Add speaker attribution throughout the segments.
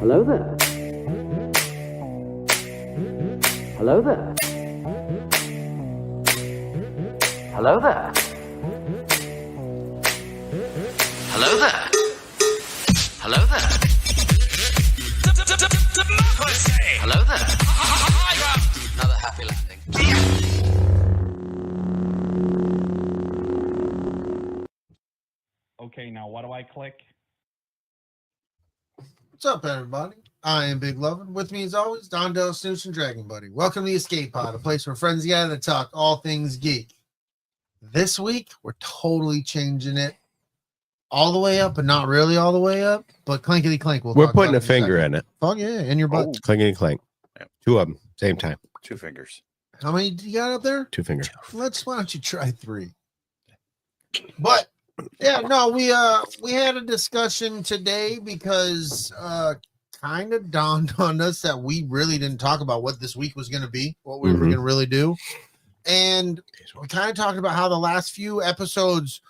Speaker 1: Hello there. Hello there. Hello there. Hello there. Hello there. Hello there. Another happy landing.
Speaker 2: Okay, now what do I click?
Speaker 3: What's up, everybody? I am Big Lovin. With me, as always, Don DellaSnooch and Dragon Buddy. Welcome to the EscapePod, a place where friends gather to talk all things geek. This week, we're totally changing it all the way up, but not really all the way up. But clankety clank.
Speaker 4: We're putting a finger in it.
Speaker 3: Fuck yeah, in your butt.
Speaker 4: Clinkety clank.
Speaker 5: Yep.
Speaker 4: Two of them, same time.
Speaker 5: 2 fingers.
Speaker 3: How many do you got up there?
Speaker 4: 2 fingers.
Speaker 3: Why don't you try 3? But yeah, no, we had a discussion today because kind of dawned on us that we really didn't talk about what this week was going to be, what we were going to really do. And we kind of talked about how the last few episodes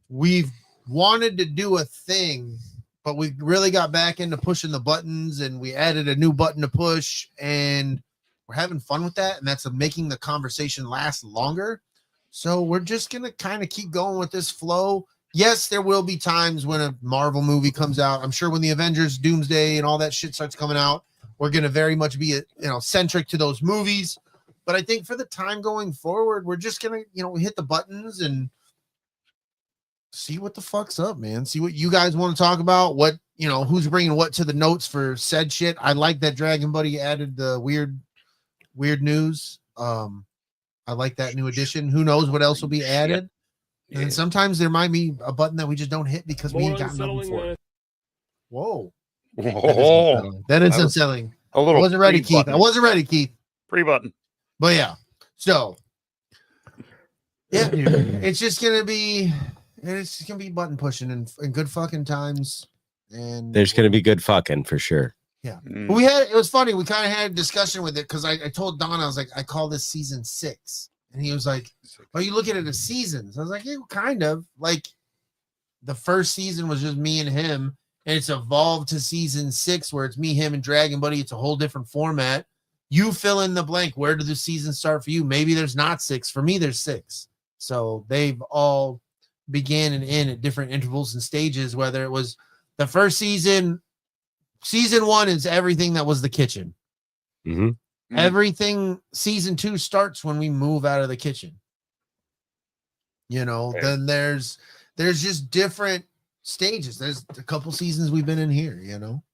Speaker 3: we've wanted to do a thing, but we really got back into pushing the buttons, and we added a new button to push, and we're having fun with that, and that's making the conversation last longer. So we're just going to kind of keep going with this flow. Yes, there will be times when a Marvel movie comes out. I'm sure when the Avengers Doomsday and all that shit starts coming out, we're going to very much be, centric to those movies. But I think for the time going forward, we're just going to, hit the buttons and see what the fuck's up, man. See what you guys want to talk about, what, who's bringing what to the notes for said shit. I like that Dragon Buddy added the weird news. I like that new addition. Who knows what else will be added? Yeah. And sometimes there might be a button that we just don't hit because we ain't got nothing for it. Whoa. That is unsettling.
Speaker 5: A little.
Speaker 3: I wasn't ready, Keith.
Speaker 5: Free button.
Speaker 3: But yeah. So yeah, it's just gonna be button pushing and good fucking times. And
Speaker 4: there's gonna be good fucking for sure.
Speaker 3: Yeah. It was funny. We kind of had a discussion with it because I told Don, I was like, I call this season 6. And he was like, are you looking at the seasons? I was like, yeah, kind of. Like the first season was just me and him, and it's evolved to season 6 where it's me, him, and Dragon Buddy. It's a whole different format. You fill in the blank. Where did the season start for you? Maybe there's not 6. For me, there's 6. So they've all began and end at different intervals and stages, whether it was the first season. Season 1 is everything that was the kitchen.
Speaker 4: Mm-hmm.
Speaker 3: Everything. Season 2 starts when we move out of the kitchen.
Speaker 5: Okay.
Speaker 3: Then there's just different stages. There's a couple seasons we've been in here,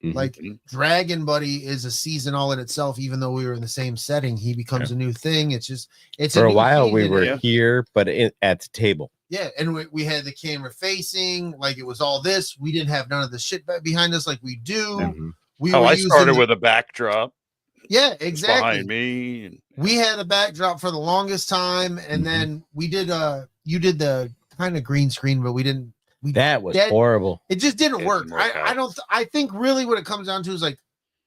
Speaker 3: like Dragon Buddy is a season all in itself. Even though we were in the same setting, he becomes a new thing. It's
Speaker 4: for a while we were here, but at the table.
Speaker 3: Yeah, and we had the camera facing, like it was all this. We didn't have none of the shit behind us like we do.
Speaker 5: I started with a backdrop.
Speaker 3: Yeah, exactly.
Speaker 5: Behind me.
Speaker 3: We had a backdrop for the longest time, and then we did you did the kind of green screen, but we didn't.
Speaker 4: That was horrible.
Speaker 3: It just didn't work. I think really what it comes down to is like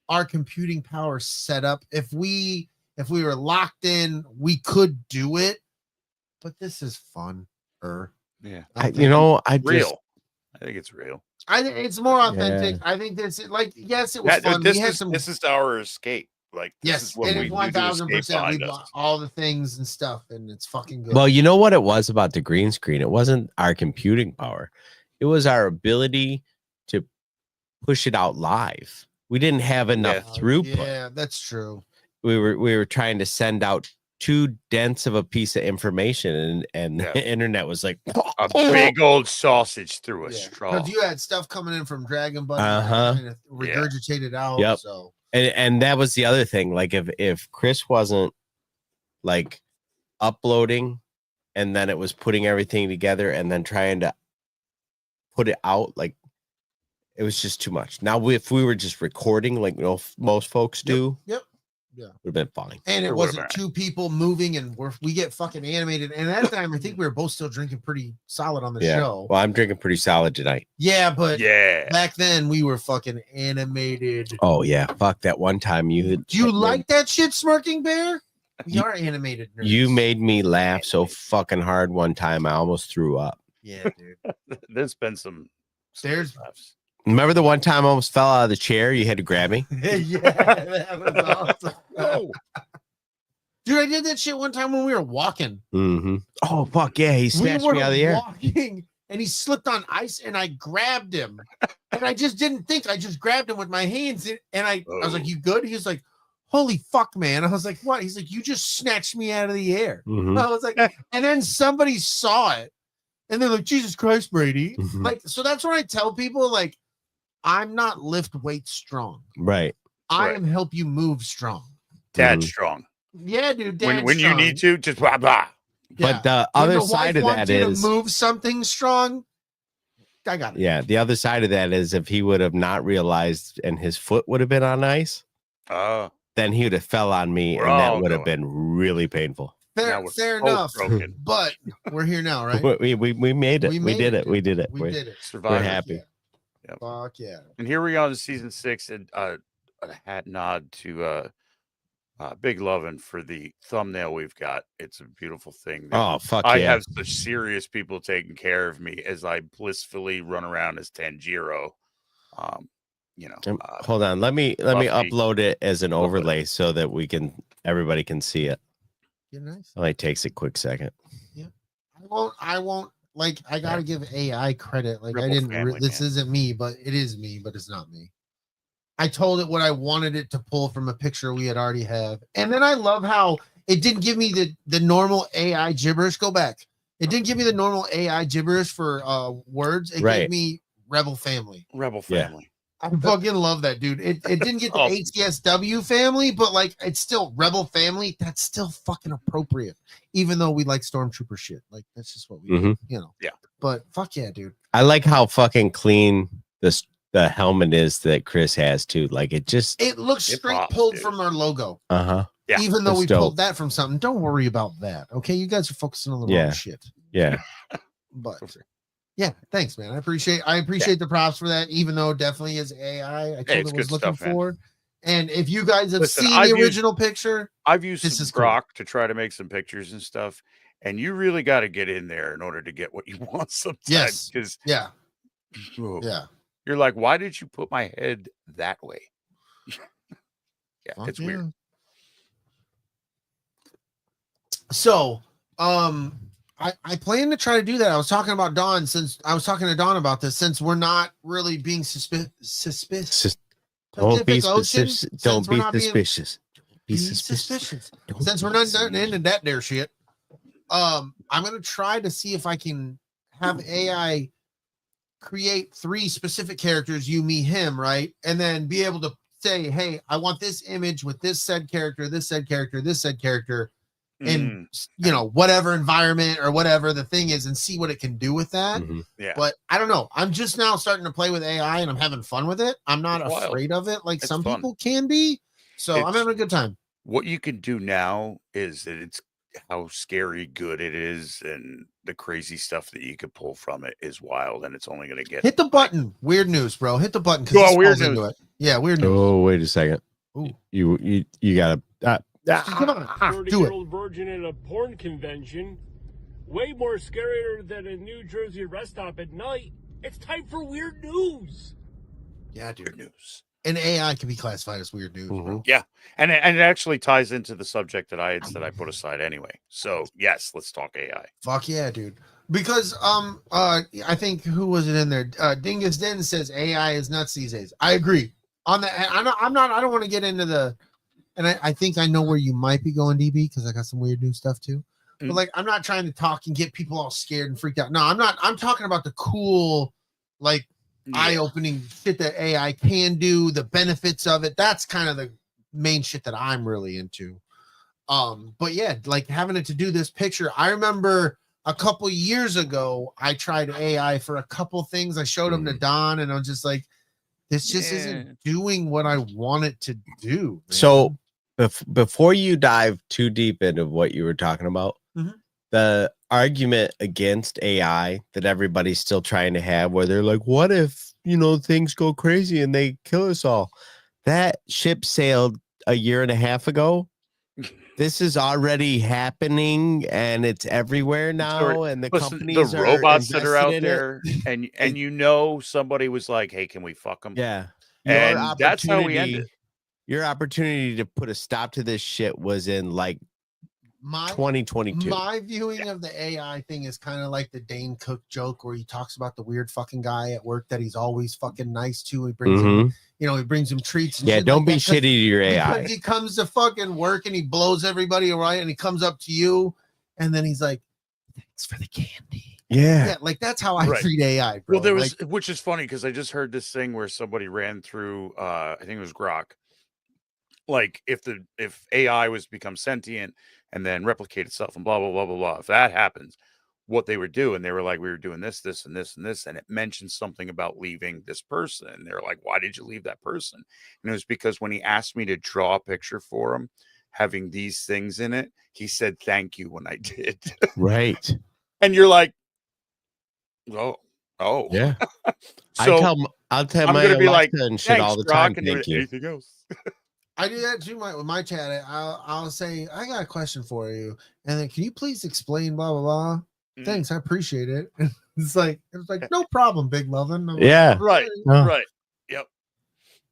Speaker 3: our computing power setup. If we were locked in, we could do it, but this is fun.
Speaker 5: Yeah,
Speaker 4: I think
Speaker 5: it's real.
Speaker 3: I think it's more authentic. Yeah. I think this, like, yes, it was fun.
Speaker 5: This is our escape. Like,
Speaker 3: yes,
Speaker 5: is what
Speaker 3: it is 1000%. We bought all the things and stuff, and it's fucking good.
Speaker 4: Well, you know what it was about the green screen? It wasn't our computing power; it was our ability to push it out live. We didn't have enough throughput.
Speaker 3: Yeah, that's true.
Speaker 4: We were trying to send out too dense of a piece of information, and the internet was like
Speaker 5: a big old sausage through a straw.
Speaker 3: Because you had stuff coming in from Dragon Buddy and regurgitated out.
Speaker 4: Yep.
Speaker 3: So
Speaker 4: and that was the other thing. Like if Chris wasn't like uploading, and then it was putting everything together and then trying to put it out, like it was just too much. Now if we were just recording like most folks do.
Speaker 3: Yep. Yeah,
Speaker 4: would have been fine.
Speaker 3: And it wasn't 2 people moving, and we get fucking animated. And at that time, I think we were both still drinking pretty solid on the show.
Speaker 4: Well, I'm drinking pretty solid tonight.
Speaker 3: Yeah, but back then we were fucking animated.
Speaker 4: Oh yeah, fuck that one time
Speaker 3: Do you like that shit, Smirking Bear? We are animated nerds.
Speaker 4: You made me laugh so fucking hard one time I almost threw up.
Speaker 3: Yeah, dude.
Speaker 5: There's been some laughs.
Speaker 4: Remember the one time I almost fell out of the chair? You had to grab me.
Speaker 3: Yeah, that was awesome. Dude, I did that shit one time when we were walking.
Speaker 4: Mm-hmm. Oh fuck yeah! He snatched me out of the air.
Speaker 3: Walking, and he slipped on ice, and I grabbed him. And I just didn't think. I just grabbed him with my hands, and I was like, "You good?" He was like, "Holy fuck, man!" I was like, "What?" He's like, "You just snatched me out of the air."
Speaker 4: Mhm.
Speaker 3: I was like, and then somebody saw it, and they're like, "Jesus Christ, Brady!"
Speaker 4: Mhm.
Speaker 3: Like, so that's what I tell people. Like, I'm not lift weight strong.
Speaker 4: Right.
Speaker 3: I
Speaker 5: Right.
Speaker 3: am help you move strong.
Speaker 5: Dad
Speaker 4: Mhm.
Speaker 5: strong.
Speaker 3: Yeah, dude.
Speaker 5: When
Speaker 3: Dad's
Speaker 5: you
Speaker 3: strong.
Speaker 5: need to, just blah blah.
Speaker 3: Yeah.
Speaker 4: But the
Speaker 3: When
Speaker 4: other
Speaker 3: the
Speaker 4: side
Speaker 3: wife
Speaker 4: of
Speaker 3: wants
Speaker 4: that
Speaker 3: you
Speaker 4: is,
Speaker 3: to move something strong. I got it.
Speaker 4: yeah, the other side of that is if he would have not realized and his foot would have been on ice, then he would have fell on me,
Speaker 5: We're
Speaker 4: and that
Speaker 5: all
Speaker 4: would have
Speaker 5: going.
Speaker 4: been really painful.
Speaker 5: Now
Speaker 3: Fair,
Speaker 5: we're
Speaker 3: fair
Speaker 5: both
Speaker 3: enough.
Speaker 5: broken.
Speaker 3: But we're here now, right?
Speaker 4: We made it. We
Speaker 3: made
Speaker 4: did it.
Speaker 3: dude.
Speaker 4: We did it.
Speaker 3: We
Speaker 4: We're-
Speaker 3: did it.
Speaker 5: Survivors.
Speaker 4: happy.
Speaker 3: Yeah.
Speaker 5: Yep.
Speaker 3: Fuck yeah.
Speaker 5: And here we are in season 6, and a hat nod to Big Lovin' for the thumbnail we've got. It's a beautiful thing. that
Speaker 4: Oh fuck
Speaker 5: I
Speaker 4: yeah!
Speaker 5: have such serious people taking care of me as I blissfully run around as Tanjiro.
Speaker 4: Hold on. Let me
Speaker 5: Buffy.
Speaker 4: upload it as an
Speaker 5: Love it.
Speaker 4: overlay so that everybody can see it.
Speaker 3: You're nice.
Speaker 4: It only takes a quick second.
Speaker 3: I won't like I gotta give AI credit. Like I
Speaker 5: Rebel
Speaker 3: didn't
Speaker 5: family,
Speaker 3: this
Speaker 5: man.
Speaker 3: isn't me, but it is me, but it's not me. I told it what I wanted it to pull from a picture we had already have. And then I love how it didn't give me the normal AI gibberish. Go back. It didn't give me the normal AI gibberish for words. It
Speaker 4: Right.
Speaker 3: gave me Rebel Family.
Speaker 5: Rebel
Speaker 4: Yeah.
Speaker 5: family.
Speaker 3: I fucking love that, dude. It didn't get the
Speaker 5: Oh.
Speaker 3: ATSW family, but like it's still Rebel Family. That's still fucking appropriate, even though we like Stormtrooper shit. Like that's just what we do, you know.
Speaker 5: Yeah.
Speaker 3: But fuck yeah, dude.
Speaker 4: I like how fucking clean the helmet is that Chris has too. Like it just
Speaker 3: It looks
Speaker 5: It
Speaker 3: straight
Speaker 5: pops,
Speaker 3: pulled
Speaker 5: dude.
Speaker 3: from our logo,
Speaker 4: Yeah.
Speaker 3: even though
Speaker 4: That's
Speaker 3: we
Speaker 4: dope.
Speaker 3: pulled that from something. Don't worry about that, okay? You guys are focusing on the
Speaker 4: Yeah.
Speaker 3: wrong shit.
Speaker 4: Yeah.
Speaker 3: But yeah, thanks, man. I appreciate the props for that, even though it definitely is AI. I told
Speaker 5: it's
Speaker 3: it was
Speaker 5: good
Speaker 3: looking
Speaker 5: stuff, man.
Speaker 3: for. And if you guys have
Speaker 5: Listen,
Speaker 3: seen
Speaker 5: I've
Speaker 3: the
Speaker 5: used-
Speaker 3: original picture,
Speaker 5: I've used
Speaker 3: This
Speaker 5: some
Speaker 3: is cool.
Speaker 5: grok to try to make some pictures and stuff, and you really got to get in there in order to get what you want sometimes.
Speaker 3: Yes.
Speaker 5: Because
Speaker 3: yeah, yeah.
Speaker 5: you're like, why did you put my head that way? Yeah,
Speaker 3: Fuck
Speaker 5: it's weird.
Speaker 3: So, I plan to try to do that. I was talking about Dawn to Dawn about this, since we're not really being suspicious.
Speaker 4: Don't be
Speaker 3: Pacific Ocean,
Speaker 4: suspicious.
Speaker 3: since
Speaker 4: Don't
Speaker 3: we're
Speaker 4: be
Speaker 3: not being-
Speaker 4: suspicious. Be
Speaker 3: Be
Speaker 4: suspicious.
Speaker 3: suspicious.
Speaker 4: Don't
Speaker 3: Since
Speaker 4: be
Speaker 3: we're not
Speaker 4: suspicious.
Speaker 3: into that there shit, I'm gonna try to see if I can have AI create 3 specific characters, you, me, him, right? And then be able to say, hey, I want this image with this said character, this said character, this said character, in whatever environment or whatever the thing is, and see what it can do with that.
Speaker 4: Mhm.
Speaker 5: Yeah.
Speaker 3: But I don't know. I'm just now starting to play with AI and I'm having fun with it. I'm not
Speaker 5: It's wild.
Speaker 3: afraid of it like
Speaker 5: It's
Speaker 3: some
Speaker 5: fun.
Speaker 3: people can be. So I'm
Speaker 5: It's-
Speaker 3: having a good time.
Speaker 5: What you can do now is that it's how scary good it is, and the crazy stuff that you could pull from it is wild, and it's only going to get
Speaker 3: Hit the button. Weird news, bro. Hit the button.
Speaker 5: Oh, weird
Speaker 3: Into
Speaker 5: news.
Speaker 3: it. Yeah, weird news.
Speaker 4: Oh, wait a second.
Speaker 3: Ooh.
Speaker 4: You gotta
Speaker 3: Come on. Do it.
Speaker 2: 30-year-old virgin at a porn convention. Way more scarier than a New Jersey rest stop at night. It's time for weird news.
Speaker 3: Yeah, dude.
Speaker 5: weird news.
Speaker 3: And AI can be classified as weird news, bro.
Speaker 5: Yeah, and it actually ties into the subject that I put aside anyway. So yes, let's talk AI.
Speaker 3: Fuck yeah, dude. Because I think who was it in there? Dingus Den says AI is nuts these days. I agree. On the I don't want to get into the, and I think I know where you might be going, DB, because I got some weird new stuff too. But
Speaker 5: Mm.
Speaker 3: like I'm not trying to talk and get people all scared and freaked out. No, I'm not. I'm talking about the cool, like eye-opening shit that AI can do, the benefits of it. That's kind of the main shit that I'm really into. But yeah, like having it to do this picture. I remember a couple years ago, I tried AI for a couple things. I showed them to Don, and I was just like, this just isn't doing what I want it to do. Man.
Speaker 4: So before you dive too deep into what you were talking about,
Speaker 3: Mhm.
Speaker 4: the argument against AI that everybody's still trying to have, where they're like, what if, things go crazy and they kill us all? That ship sailed a year and a half ago, this is already happening and it's everywhere now, and the
Speaker 5: Listen,
Speaker 4: companies
Speaker 5: the
Speaker 4: are
Speaker 5: robots that are
Speaker 4: invested
Speaker 5: out
Speaker 4: in
Speaker 5: there, and you know somebody was like, "Hey, can we fuck them?"
Speaker 4: Yeah.
Speaker 5: And that's how we ended.
Speaker 4: Your opportunity to put a stop to this shit was in like
Speaker 3: My
Speaker 4: 2022.
Speaker 3: My viewing of the AI thing is kind of like the Dane Cook joke where he talks about the weird fucking guy at work that he's always fucking nice to. He brings him, he brings him treats. And
Speaker 4: Yeah,
Speaker 3: shit
Speaker 4: don't
Speaker 3: like
Speaker 4: be
Speaker 3: that,
Speaker 4: shitty to your AI.
Speaker 3: Because he comes to fucking work and he blows everybody away, and he comes up to you, and then he's like, "Thanks for the candy."
Speaker 4: Yeah,
Speaker 3: like that's how I
Speaker 5: Right.
Speaker 3: treat AI, bro.
Speaker 5: Well, there was, which is funny because I just heard this thing where somebody ran through, I think it was Grok. Like if AI was become sentient and then replicate itself and blah blah blah blah blah, if that happens, what they would do, and they were like, we were doing this, this, and this, and this, and it mentioned something about leaving this person, and they're like, why did you leave that person? And it was because when he asked me to draw a picture for him, having these things in it, he said thank you when I did.
Speaker 4: right.
Speaker 5: And you're like, oh
Speaker 4: yeah.
Speaker 5: So
Speaker 4: I'll tell
Speaker 5: I'm
Speaker 4: my
Speaker 5: gonna be
Speaker 4: Alexa
Speaker 5: like,
Speaker 4: and shit all the time. Thank you.
Speaker 5: Anything else?
Speaker 3: I do that too. With my chat, I'll say, I got a question for you, and then can you please explain blah blah blah. Thanks, I appreciate it. It's like no problem, big lovin'.
Speaker 4: Yeah,
Speaker 5: right,
Speaker 4: no.
Speaker 5: right, yep.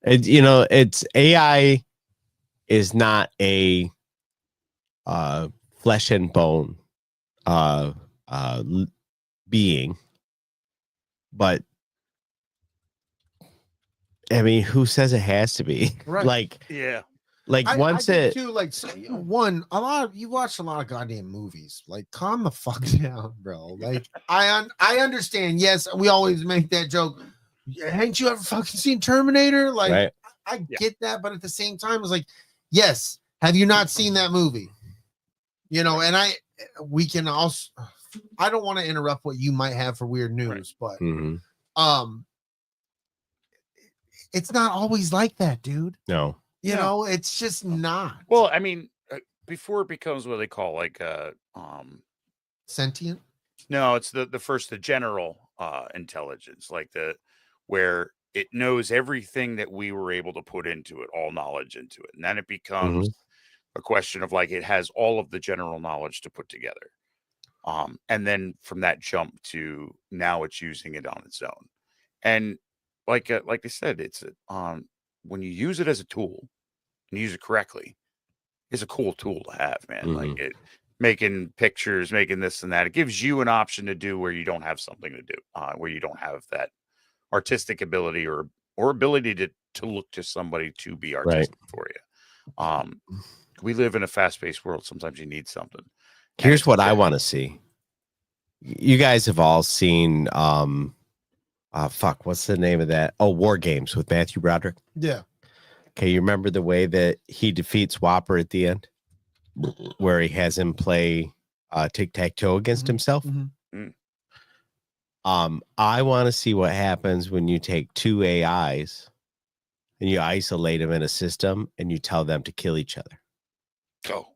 Speaker 4: It's AI is not a flesh and bone being, but I mean, who says it has to be?
Speaker 3: Right.
Speaker 4: Like,
Speaker 5: yeah.
Speaker 4: Like once it
Speaker 3: too, like you watched a lot of goddamn movies. Like, calm the fuck down, bro. Like, I understand. Yes, we always make that joke. Haven't you ever fucking seen Terminator? Like,
Speaker 4: right.
Speaker 3: I get that, but at the same time, it's like, yes, have you not seen that movie? And we can also. I don't want to interrupt what you might have for weird news, but it's not always like that, dude.
Speaker 4: No.
Speaker 3: You know, it's just not.
Speaker 5: Well, I mean, before it becomes what they call like
Speaker 3: sentient.
Speaker 5: No, it's the general intelligence, like where it knows everything that we were able to put into it, all knowledge into it, and then it becomes a question of like it has all of the general knowledge to put together, and then from that jump to now it's using it on its own, and like I said, it's when you use it as a tool and use it correctly, it's a cool tool to have, man. Like it making pictures, making this and that. It gives you an option to do where you don't have something to do, where you don't have that artistic ability or ability to look to somebody to be artistic for you. We live in a fast-paced world. Sometimes you need something.
Speaker 4: Here's what I want to see. You guys have all seen what's the name of that? Oh, War Games with Matthew Broderick.
Speaker 3: Yeah.
Speaker 4: Okay, you remember the way that he defeats Whopper at the end, where he has him play tic-tac-toe against himself? I want to see what happens when you take two AIs and you isolate them in a system and you tell them to kill each other.
Speaker 5: Oh.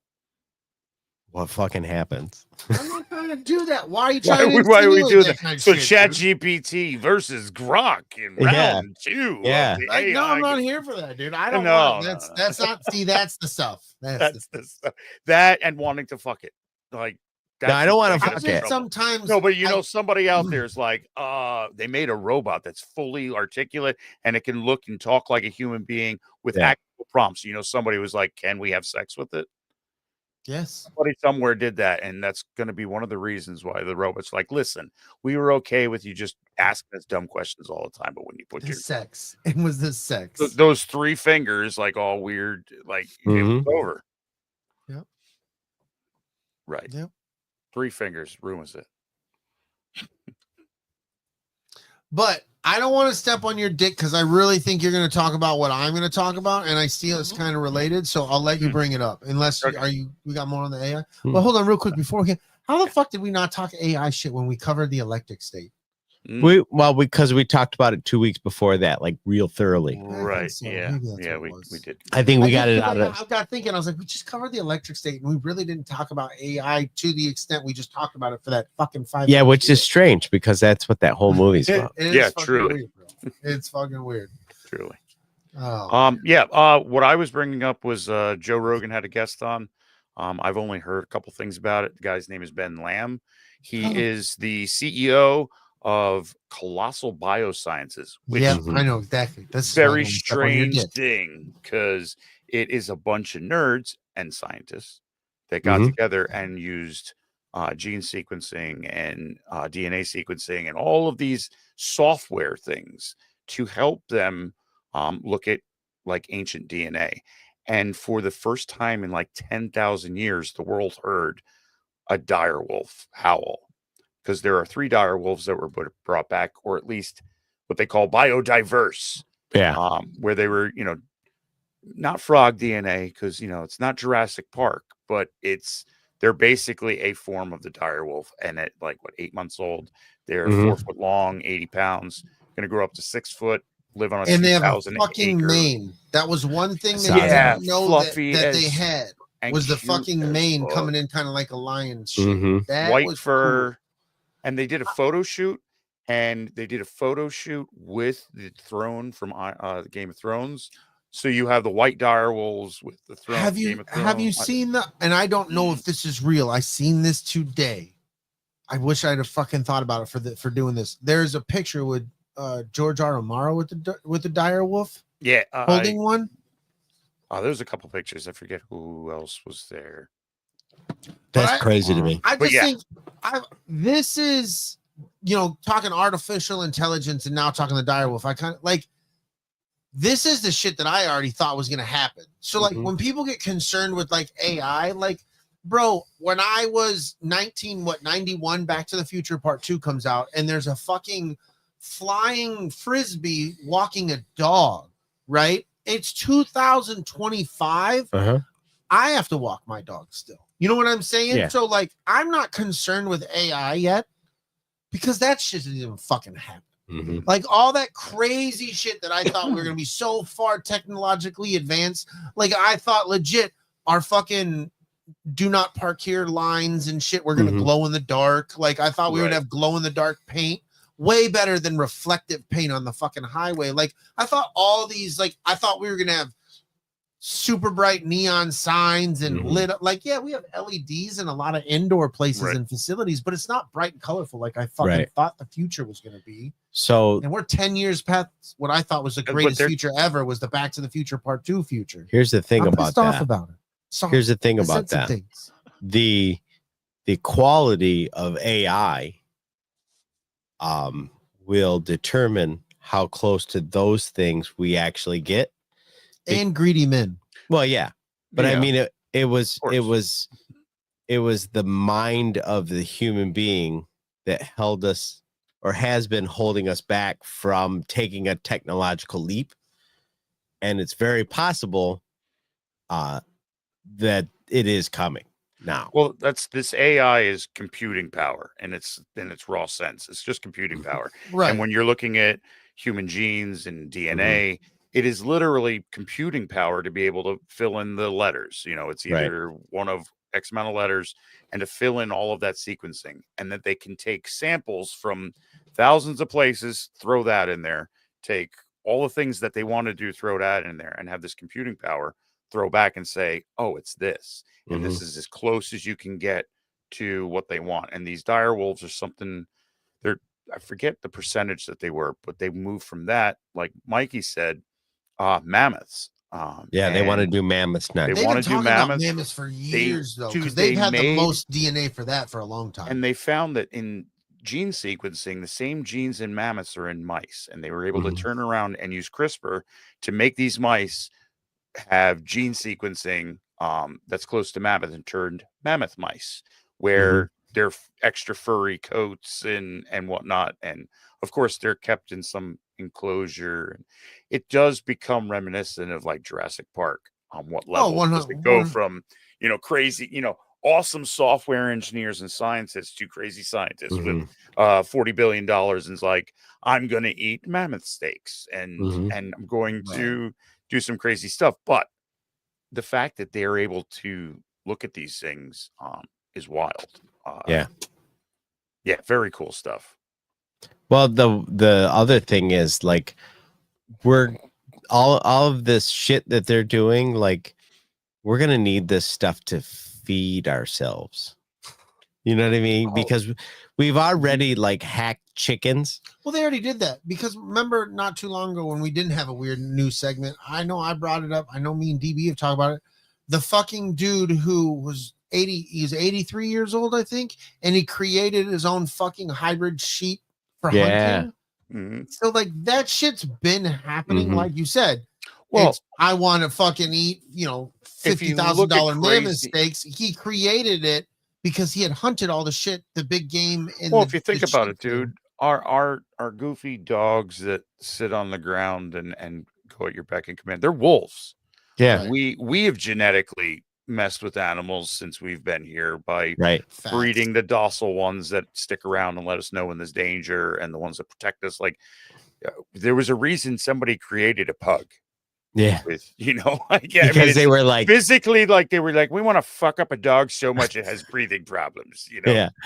Speaker 4: What fucking happens?
Speaker 3: I'm not trying to do that. Why are you trying to
Speaker 5: why are we doing that?
Speaker 3: Kind of
Speaker 5: So
Speaker 3: shit,
Speaker 5: ChatGPT versus Grok in round 2.
Speaker 4: Yeah.
Speaker 3: No, I'm not here for that, dude. I don't want that's not that's the stuff. That's the
Speaker 5: stuff. That and wanting to fuck it. Like
Speaker 4: no, I don't want to fuck it.
Speaker 3: Sometimes
Speaker 5: no, but somebody out there is like, they made a robot that's fully articulate and it can look and talk like a human being with actual prompts. Somebody was like, can we have sex with it?
Speaker 3: Yes.
Speaker 5: Somebody somewhere did that, and that's going to be one of the reasons why the robot's like, listen, we were okay with you just asking us dumb questions all the time, but when you put your
Speaker 3: sex, it was the sex.
Speaker 5: Those 3 fingers, like all weird, like it was over.
Speaker 3: Yep.
Speaker 5: Right.
Speaker 3: Yep.
Speaker 5: 3 fingers ruins it.
Speaker 3: But I don't want to step on your dick because I really think you're going to talk about what I'm going to talk about, and I see it's kind of related. So I'll let you bring it up. Unless we got more on the AI. But hold on, real quick before we get. How the fuck did we not talk AI shit when we covered the electric state?
Speaker 4: Because we talked about it 2 weeks before that, like real thoroughly.
Speaker 5: Right.
Speaker 3: So.
Speaker 5: Yeah. Yeah, we did.
Speaker 4: I think we got it out of.
Speaker 3: I got thinking, I was like, we just covered the electric state, and we really didn't talk about AI to the extent we just talked about it for that fucking 5 minutes.
Speaker 4: Yeah, which is strange because that's what that whole movie's about.
Speaker 5: Yeah, truly.
Speaker 3: Weird, bro. It's fucking weird.
Speaker 5: Truly.
Speaker 3: Oh,
Speaker 5: What I was bringing up was Joe Rogan had a guest on. I've only heard a couple things about it. The guy's name is Ben Lamb. He is the CEO of Colossal Biosciences, which
Speaker 3: yeah, I know exactly. That's
Speaker 5: very strange thing because it is a bunch of nerds and scientists that got together and used gene sequencing and DNA sequencing and all of these software things to help them look at like ancient DNA. And for the first time in like 10,000 years, the world heard a dire wolf howl because there are 3 dire wolves that were brought back, or at least what they call biodiverse.
Speaker 4: Yeah.
Speaker 5: Where they were, not frog DNA because, it's not Jurassic Park, but they're basically a form of the dire wolf. And at 8 months old, they're 4 foot long, 80 pounds, going to grow up to 6 foot, live on a
Speaker 3: and they have a
Speaker 5: 2,000
Speaker 3: fucking
Speaker 5: acre.
Speaker 3: mane. That was one thing that
Speaker 4: Yeah,
Speaker 3: I didn't know
Speaker 5: fluffy
Speaker 3: that they
Speaker 5: as-
Speaker 3: had
Speaker 5: and
Speaker 3: was the
Speaker 5: cute
Speaker 3: fucking
Speaker 5: as
Speaker 3: mane
Speaker 5: fuck.
Speaker 3: coming in kind of like a lion's shape.
Speaker 4: Mhm.
Speaker 3: That
Speaker 5: White
Speaker 3: was
Speaker 5: fur.
Speaker 3: cool.
Speaker 5: And they did a photo shoot, with the throne from the Game of Thrones. So you have the white dire wolves with the throne.
Speaker 3: Have
Speaker 5: Game
Speaker 3: you
Speaker 5: of
Speaker 3: have you
Speaker 5: Thrones.
Speaker 3: seen the? And I don't know if this is real. I seen this today. I wish I'd have fucking thought about it for doing this. There's a picture with George R. Romero with the dire wolf
Speaker 5: Yeah,
Speaker 3: holding one.
Speaker 5: there's a couple pictures. I forget who else was there.
Speaker 4: That's crazy to me.
Speaker 3: I
Speaker 5: But
Speaker 3: just
Speaker 5: yeah.
Speaker 3: think this is, talking artificial intelligence and now talking the dire wolf. I kind of like, this is the shit that I already thought was going to happen. So like when people get concerned with like AI, like, bro, when I was 91, Back to the Future Part 2 comes out and there's a fucking flying frisbee walking a dog, right? It's 2025. I have to walk my dog still. You know what I'm saying?
Speaker 4: Yeah.
Speaker 3: So like, I'm not concerned with AI yet because that shit doesn't even fucking happen. Like all that crazy shit that I thought we were going to be so far technologically advanced. Like I thought legit our fucking do not park here lines and shit were going to glow in the dark. Like I thought we would have glow in the dark paint. Way better than reflective paint on the fucking highway. Like I thought all these, like I thought we were going to have super bright neon signs and lit up. Like, yeah, we have LEDs in a lot of indoor places and facilities, but it's not bright and colorful like I fucking thought the future was going to be.
Speaker 4: So,
Speaker 3: and we're 10 years past what I thought was the greatest future ever was the Back to the Future Part 2 future.
Speaker 4: Here's the thing
Speaker 3: I'm
Speaker 4: about
Speaker 3: pissed
Speaker 4: that.
Speaker 3: off about it. Sorry.
Speaker 4: Here's the thing
Speaker 3: I
Speaker 4: about
Speaker 3: said some
Speaker 4: that.
Speaker 3: things.
Speaker 4: The quality of AI will determine how close to those things we actually get.
Speaker 3: And greedy men.
Speaker 4: Well, yeah. But I mean it was the mind of the human being that held us or has been holding us back from taking a technological leap. And it's very possible that it is coming now.
Speaker 5: Well, this AI is computing power in its raw sense. It's just computing power.
Speaker 3: Right.
Speaker 5: And when you're looking at human genes and DNA, it is literally computing power to be able to fill in the letters. It's either one of X amount of letters and to fill in all of that sequencing, and that they can take samples from thousands of places, throw that in there, take all the things that they want to do, throw that in there, and have this computing power throw back and say, oh, it's this. And this is as close as you can get to what they want. And these dire wolves are something I forget the percentage that they were, but they moved from that, like Mikey said, mammoths.
Speaker 4: They want to do mammoths now.
Speaker 3: They've been talking about mammoths for years, though, because they've had the most DNA for that for a long time.
Speaker 5: And they found that in gene sequencing, the same genes in mammoths are in mice, and they were able to turn around and use CRISPR to make these mice have gene sequencing that's close to mammoth, and turned mammoth mice where they're extra furry coats and whatnot. And of course they're kept in some enclosure. It does become reminiscent of like Jurassic Park. On what level does it go from, crazy, awesome software engineers and scientists to crazy scientists with $40 billion and it's like, I'm going to eat mammoth steaks and I'm going to do some crazy stuff. But the fact that they're able to look at these things is wild. Very cool stuff.
Speaker 4: Well, the other thing is like we're all of this shit that they're doing, like we're gonna need this stuff to feed ourselves. You know what I mean? Because we've already like hacked chickens.
Speaker 3: Well, they already did that because remember not too long ago when we didn't have a weird news segment. I know I brought it up. I know me and DB have talked about it. The fucking dude who was 80, he's 83 years old, I think, and he created his own fucking hybrid sheep for hunting. So like that shit's been happening, like you said. Well, I want to fucking eat, $50,000 mammoth steaks. He created it because he had hunted all the shit, the big game.
Speaker 5: If you think about it, dude, our goofy dogs that sit on the ground and go at your beck and command, they're wolves.
Speaker 4: Yeah,
Speaker 5: we have genetically messed with animals since we've been here by breeding the docile ones that stick around and let us know when there's danger, and the ones that protect us. Like there was a reason somebody created a pug.
Speaker 4: Yeah,
Speaker 5: with
Speaker 4: because they were like
Speaker 5: physically, like they were like, we want to fuck up a dog so much it has breathing problems,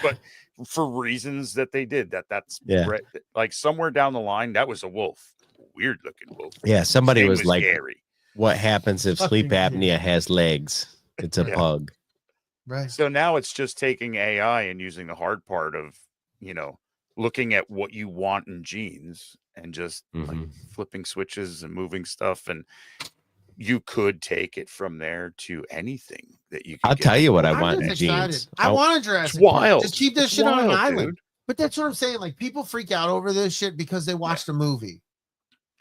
Speaker 5: but for reasons that they did that's like somewhere down the line that was a wolf, weird looking wolf.
Speaker 4: Yeah, somebody was like,
Speaker 5: scary.
Speaker 4: What happens if sleep apnea has legs? It's a pug.
Speaker 3: Right.
Speaker 5: So now it's just taking AI and using the hard part of looking at what you want in genes and just like flipping switches and moving stuff, and you could take it from there to anything that you can.
Speaker 4: I'll tell you what I want in genes.
Speaker 3: I want a Jurassic
Speaker 5: Park.
Speaker 3: Just keep this shit on an island. Dude. But that's what I'm saying. Like people freak out over this shit because they watched a movie.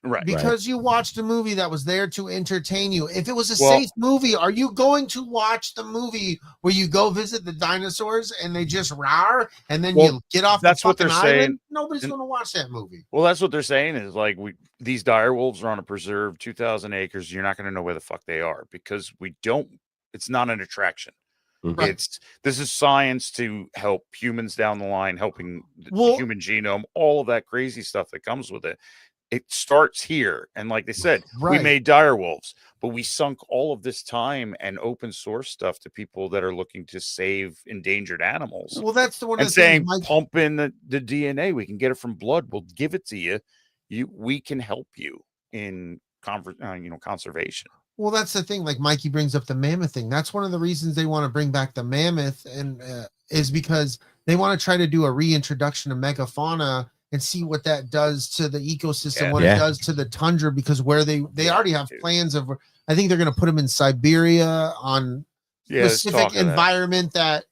Speaker 5: Right.
Speaker 3: Because you watched a movie that was there to entertain you. If it was a safe movie, are you going to watch the movie where you go visit the dinosaurs and they just roar and then you get off
Speaker 5: that's
Speaker 3: the fucking
Speaker 5: what they're
Speaker 3: island?
Speaker 5: saying.
Speaker 3: Nobody's going to watch that movie.
Speaker 5: Well, that's what they're saying is like these dire wolves are on a preserve, 2,000 acres. You're not going to know where the fuck they are because it's not an attraction. Right. This is science to help humans down the line, helping the human genome, all of that crazy stuff that comes with it. It starts here. And like they said, we made dire wolves, but we sunk all of this time and open source stuff to people that are looking to save endangered animals.
Speaker 3: Well, that's the one.
Speaker 5: And saying, pump in the DNA. We can get it from blood. We'll give it to you. We can help you in conservation.
Speaker 3: Well, that's the thing. Like Mikey brings up the mammoth thing. That's one of the reasons they want to bring back the mammoth, and is because they want to try to do a reintroduction of megafauna and see what that does to the ecosystem, what it does to the tundra, because where they already have plans of, I think they're going to put them in Siberia on specific environment that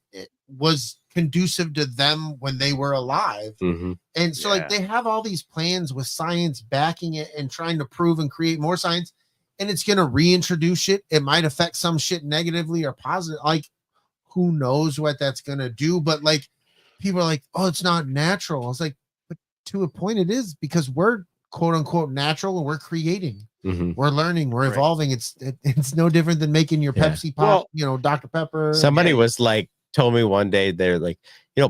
Speaker 3: was conducive to them when they were alive. And so like they have all these plans with science backing it and trying to prove and create more science, and it's going to reintroduce shit. It might affect some shit negatively or positive. Like who knows what that's going to do, but like people are like, oh, it's not natural. I was like, to a point it is, because we're quote unquote natural and we're creating, we're learning, we're evolving. It's no different than making your Pepsi pop, Dr. Pepper.
Speaker 4: Somebody was like, told me one day, they're like,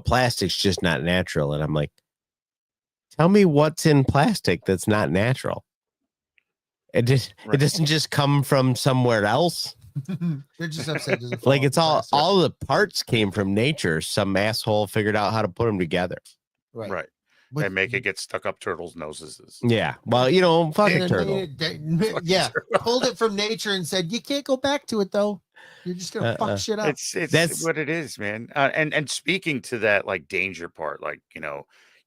Speaker 4: plastic's just not natural. And I'm like, tell me what's in plastic that's not natural. It doesn't just come from somewhere else.
Speaker 3: They're just upset.
Speaker 4: Like it's all the parts came from nature. Some asshole figured out how to put them together.
Speaker 5: Right. And make it get stuck up turtles' noses.
Speaker 4: Yeah. Well, fucking turtle.
Speaker 3: Pulled it from nature and said, you can't go back to it, though. You're just going to fuck shit up.
Speaker 5: That's what it is, man. And speaking to that, like, danger part, like,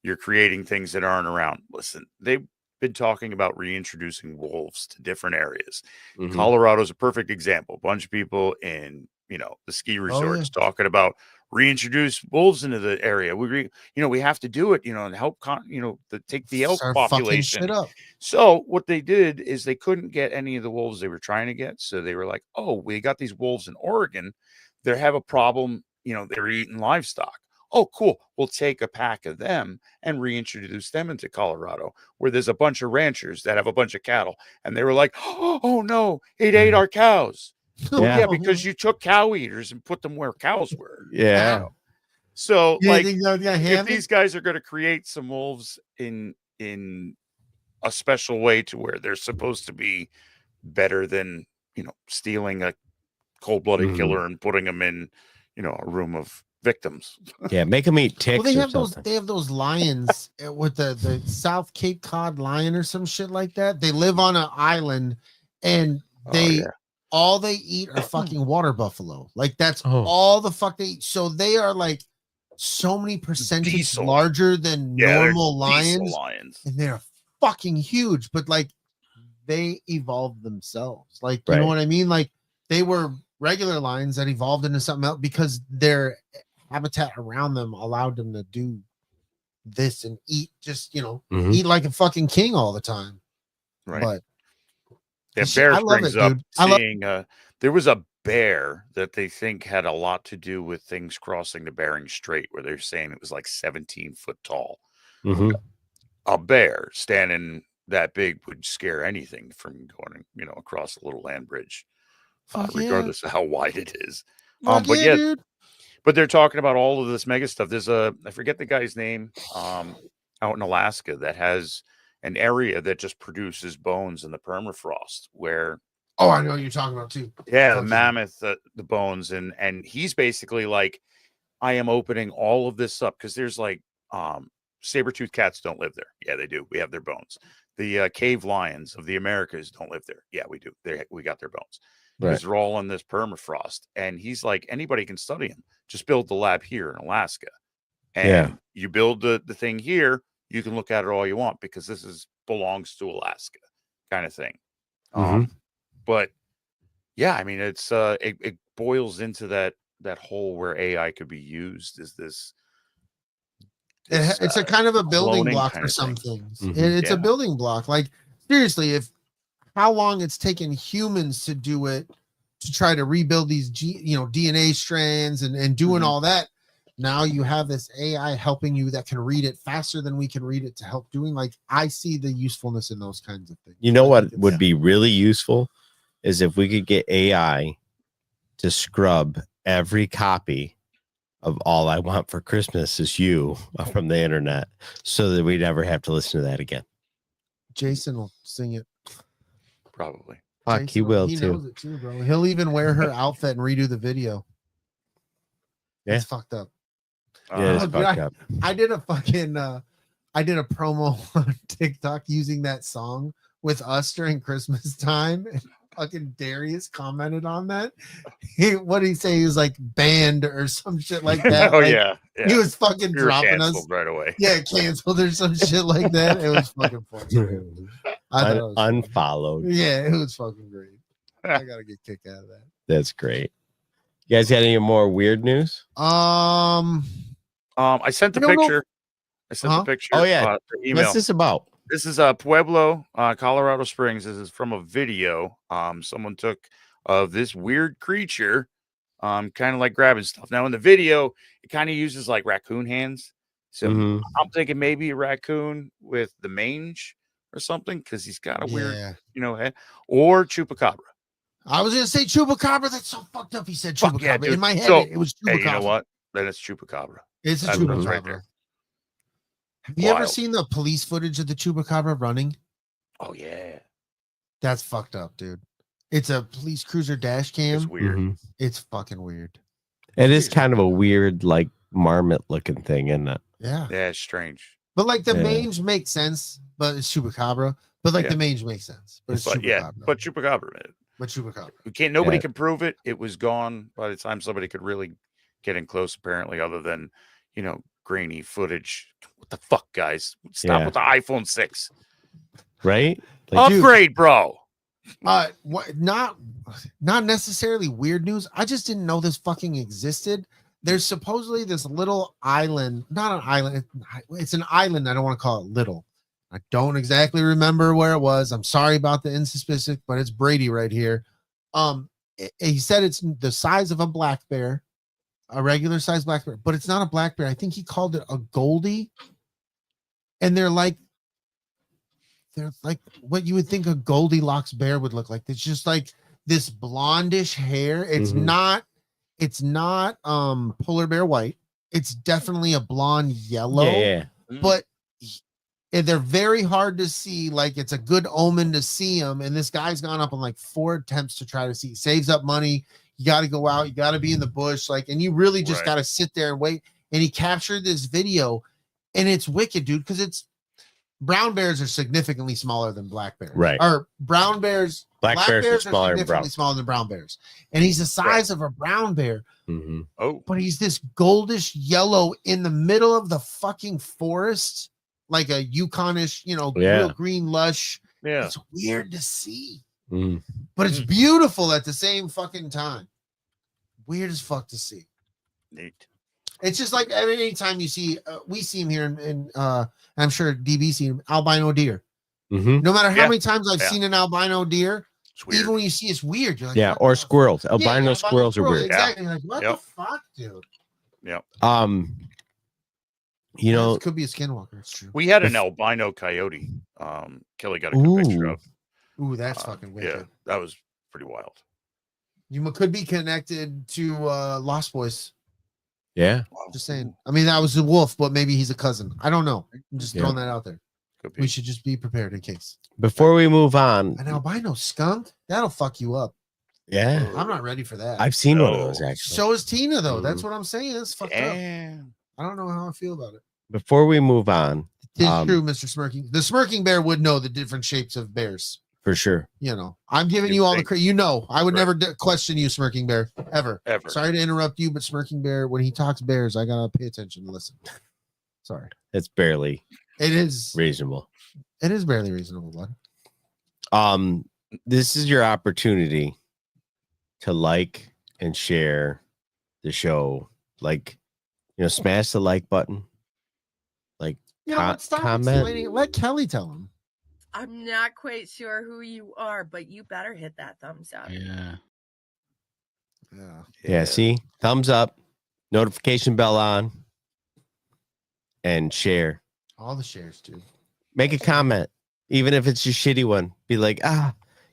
Speaker 5: you're creating things that aren't around. Listen, they've been talking about reintroducing wolves to different areas. Colorado's a perfect example. A bunch of people in, the ski resorts talking about reintroduce wolves into the area. We have to do it, and help, take the elk population. So what they did is they couldn't get any of the wolves they were trying to get. So they were like, oh, we got these wolves in Oregon. They have a problem. They're eating livestock. Oh, cool. We'll take a pack of them and reintroduce them into Colorado, where there's a bunch of ranchers that have a bunch of cattle. And they were like, oh no, it ate our cows. Yeah, because you took cow eaters and put them where cows were.
Speaker 4: Yeah.
Speaker 5: So if these guys are going to create some wolves in a special way to where they're supposed to be better than, stealing a cold-blooded killer and putting them in, a room of victims.
Speaker 4: Yeah, make them eat ticks.
Speaker 3: Well, they
Speaker 4: or
Speaker 3: have those.
Speaker 4: something.
Speaker 3: They have those lions with the South Cape Cod lion or some shit like that. They live on an island, and they all they eat are fucking water buffalo. Like that's all the fuck they eat. So they are like so many percentage larger than normal lions, and they're fucking huge. But like they evolved themselves. Like you know what I mean? Like they were regular lions that evolved into something else because their habitat around them allowed them to do this and eat just eat like a fucking king all the time.
Speaker 5: Right.
Speaker 3: But
Speaker 5: yeah, bear brings up seeing there was a bear that they think had a lot to do with things crossing the Bering Strait, where they're saying it was like 17 foot tall. A bear standing that big would scare anything from going across a little land bridge, regardless of how wide it is. But
Speaker 3: dude.
Speaker 5: But they're talking about all of this mega stuff. There's I forget the guy's name, out in Alaska that has an area that just produces bones in the permafrost where.
Speaker 3: Oh, I know what you're talking about too.
Speaker 5: Yeah, the mammoth, the bones. And he's basically like, I am opening all of this up because there's like saber-toothed cats don't live there. Yeah, they do. We have their bones. The cave lions of the Americas don't live there. Yeah, we do. We got their bones. Because they're all in this permafrost. And he's like, anybody can study them. Just build the lab here in Alaska. And you build the thing here, you can look at it all you want because this belongs to Alaska kind of thing. But yeah, I mean, it's it boils into that hole where AI could be used. Is this
Speaker 3: it's a kind of a building block for some things. It's a building block. Like seriously, how long it's taken humans to do it, to try to rebuild these DNA strands and doing all that. Now you have this AI helping you that can read it faster than we can read it to help doing. Like I see the usefulness in those kinds of things.
Speaker 4: You know what would be really useful is if we could get AI to scrub every copy of All I Want for Christmas Is You from the internet so that we never have to listen to that again.
Speaker 3: Jason will sing it.
Speaker 5: Probably.
Speaker 4: Fuck,
Speaker 3: Jason,
Speaker 4: he will
Speaker 3: he
Speaker 4: too.
Speaker 3: knows it too, bro. He'll even wear her outfit and redo the video.
Speaker 4: Yeah.
Speaker 3: It's fucked up.
Speaker 4: Yeah, it's fucked up.
Speaker 3: I did a fucking I did a promo on TikTok using that song with us during Christmas time. And fucking Darius commented on that. What did he say? He was like banned or some shit like that.
Speaker 5: Oh,
Speaker 3: like,
Speaker 5: yeah.
Speaker 3: He was fucking dropping us
Speaker 5: right away.
Speaker 3: Yeah, canceled or some shit like that. It was fucking funny.
Speaker 4: Unfollowed.
Speaker 3: Yeah, it was fucking great. I gotta get kicked out of that.
Speaker 4: That's great. You guys got any more weird news?
Speaker 5: I sent the picture. I sent the picture.
Speaker 4: Oh yeah.
Speaker 5: Email.
Speaker 4: What's this about?
Speaker 5: This is Pueblo, Colorado Springs. This is from a video. Someone took of this weird creature, kind of like grabbing stuff. Now in the video, it kind of uses like raccoon hands. So I'm thinking maybe a raccoon with the mange or something because he's got a weird, head, or chupacabra.
Speaker 3: I was gonna say chupacabra. That's so fucked up. He said chupacabra.
Speaker 5: Yeah, dude.
Speaker 3: In my head,
Speaker 5: so,
Speaker 3: it was chupacabra.
Speaker 5: Hey, you know what? Then it's chupacabra.
Speaker 3: It's a
Speaker 5: That's
Speaker 3: chupacabra.
Speaker 5: right there.
Speaker 3: Have you ever seen the police footage of the chupacabra running?
Speaker 5: Oh yeah,
Speaker 3: that's fucked up, dude. It's a police cruiser dash cam.
Speaker 5: It's weird.
Speaker 3: It's fucking weird.
Speaker 4: It is kind of a weird, like marmot looking thing, isn't it?
Speaker 3: Yeah.
Speaker 5: Yeah, it's strange.
Speaker 3: But like the mange makes sense, but it's chupacabra. But like the mange makes sense, but it's chupacabra.
Speaker 5: But chupacabra, man.
Speaker 3: But chupacabra.
Speaker 5: We can't. Nobody can prove it. It was gone by the time somebody could really get in close. Apparently, other than grainy footage. What the fuck, guys? Stop with the iPhone 6.
Speaker 4: Right?
Speaker 5: Like, upgrade, bro.
Speaker 3: Not necessarily weird news. I just didn't know this fucking existed. There's supposedly this little island, not an island. It's an island. I don't want to call it little. I don't exactly remember where it was. I'm sorry about the inspecific, but it's Brady right here. He said it's the size of a black bear, a regular size black bear, but it's not a black bear. I think he called it a Goldie. And they're like what you would think a Goldilocks bear would look like. It's just like this blondish hair. It's not polar bear white. It's definitely a blonde yellow. But they're very hard to see. Like it's a good omen to see them. And this guy's gone up on like 4 attempts to try to see. Saves up money, You got to go out. You got to be in the bush. Like, and you really just
Speaker 5: Right.
Speaker 3: got to sit there and wait. And he captured this video, and it's wicked, dude, because it's brown bears are significantly smaller than black bears.
Speaker 4: Right.
Speaker 3: Or brown bears.
Speaker 4: Black bears are smaller than brown.
Speaker 3: significantly smaller than brown bears. And he's the size of a brown bear,
Speaker 4: Mhm.
Speaker 5: Oh,
Speaker 3: but he's this goldish yellow in the middle of the fucking forest, like a Yukonish, real green lush.
Speaker 5: yeah.
Speaker 3: It's weird to see,
Speaker 4: Mhm.
Speaker 3: but it's beautiful at the same fucking time. Weird as fuck to see.
Speaker 5: Neat.
Speaker 3: It's just like any time you see, we see him here, and I'm sure DB seen him, albino deer.
Speaker 4: Mhm.
Speaker 3: No matter how
Speaker 5: Yeah.
Speaker 3: many times I've
Speaker 5: Yeah.
Speaker 3: seen an albino deer,
Speaker 5: It's weird.
Speaker 3: even when you see it's weird. You're like,
Speaker 4: Yeah,
Speaker 3: what
Speaker 4: or
Speaker 3: the
Speaker 4: squirrels.
Speaker 3: fuck?
Speaker 4: Albino squirrels are weird.
Speaker 3: Exactly. Like, what
Speaker 5: Yep.
Speaker 3: the fuck, dude?
Speaker 4: You know,
Speaker 3: This could be a skinwalker. It's true.
Speaker 5: We had an albino coyote. Kellie got a good picture
Speaker 4: Ooh.
Speaker 5: of.
Speaker 3: Ooh, that's fucking wicked.
Speaker 5: Yeah, that was pretty wild.
Speaker 3: You could be connected to Lost Boys.
Speaker 4: yeah.
Speaker 3: Just saying. I mean, that was a wolf, but maybe he's a cousin. I don't know. I'm just
Speaker 4: Yeah.
Speaker 3: throwing that out there.
Speaker 5: Could be.
Speaker 3: We should just be prepared in case.
Speaker 4: Before we move on,
Speaker 3: An albino skunk? That'll fuck you up.
Speaker 4: yeah,
Speaker 3: I'm not ready for that.
Speaker 4: I've seen one of
Speaker 5: No.
Speaker 4: those actually.
Speaker 3: So is Tina, though. That's
Speaker 4: Mhm.
Speaker 3: what I'm saying. That's fucked up.
Speaker 5: Damn.
Speaker 3: I don't know how I feel about it.
Speaker 4: Before we move on,
Speaker 3: It's
Speaker 4: Um,
Speaker 3: true, Mr. Smirking. The smirking bear would know the different shapes of bears.
Speaker 4: for sure.
Speaker 3: I'm giving
Speaker 5: You
Speaker 3: you all the
Speaker 5: think-
Speaker 3: credit. I would
Speaker 5: Right.
Speaker 3: never question you, Smirking Bear, ever.
Speaker 5: Ever.
Speaker 3: Sorry to interrupt you, but Smirking Bear, when he talks bears, I gotta pay attention and listen. Sorry.
Speaker 4: It's barely
Speaker 3: It is.
Speaker 4: reasonable.
Speaker 3: It is barely reasonable, bud.
Speaker 4: This is your opportunity to like and share the show. Like, smash the like button. Like,
Speaker 3: But stop
Speaker 4: comment.
Speaker 3: explaining it. Let Kelly tell him.
Speaker 6: I'm not quite sure who you are, but you better hit that thumbs up.
Speaker 7: Yeah.
Speaker 3: Yeah.
Speaker 4: see, thumbs up, notification bell on, and share.
Speaker 3: All the shares, dude.
Speaker 4: Make a comment, even if it's your shitty one. Be like,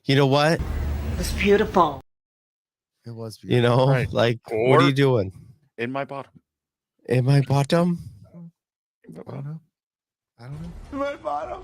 Speaker 4: you know what?
Speaker 8: It was beautiful.
Speaker 3: It was
Speaker 4: You
Speaker 3: beautiful.
Speaker 4: know,
Speaker 5: Right.
Speaker 4: like, what
Speaker 5: Or-
Speaker 4: are you doing?
Speaker 5: In my bottom.
Speaker 4: In my bottom?
Speaker 3: I don't know.
Speaker 5: In my bottom.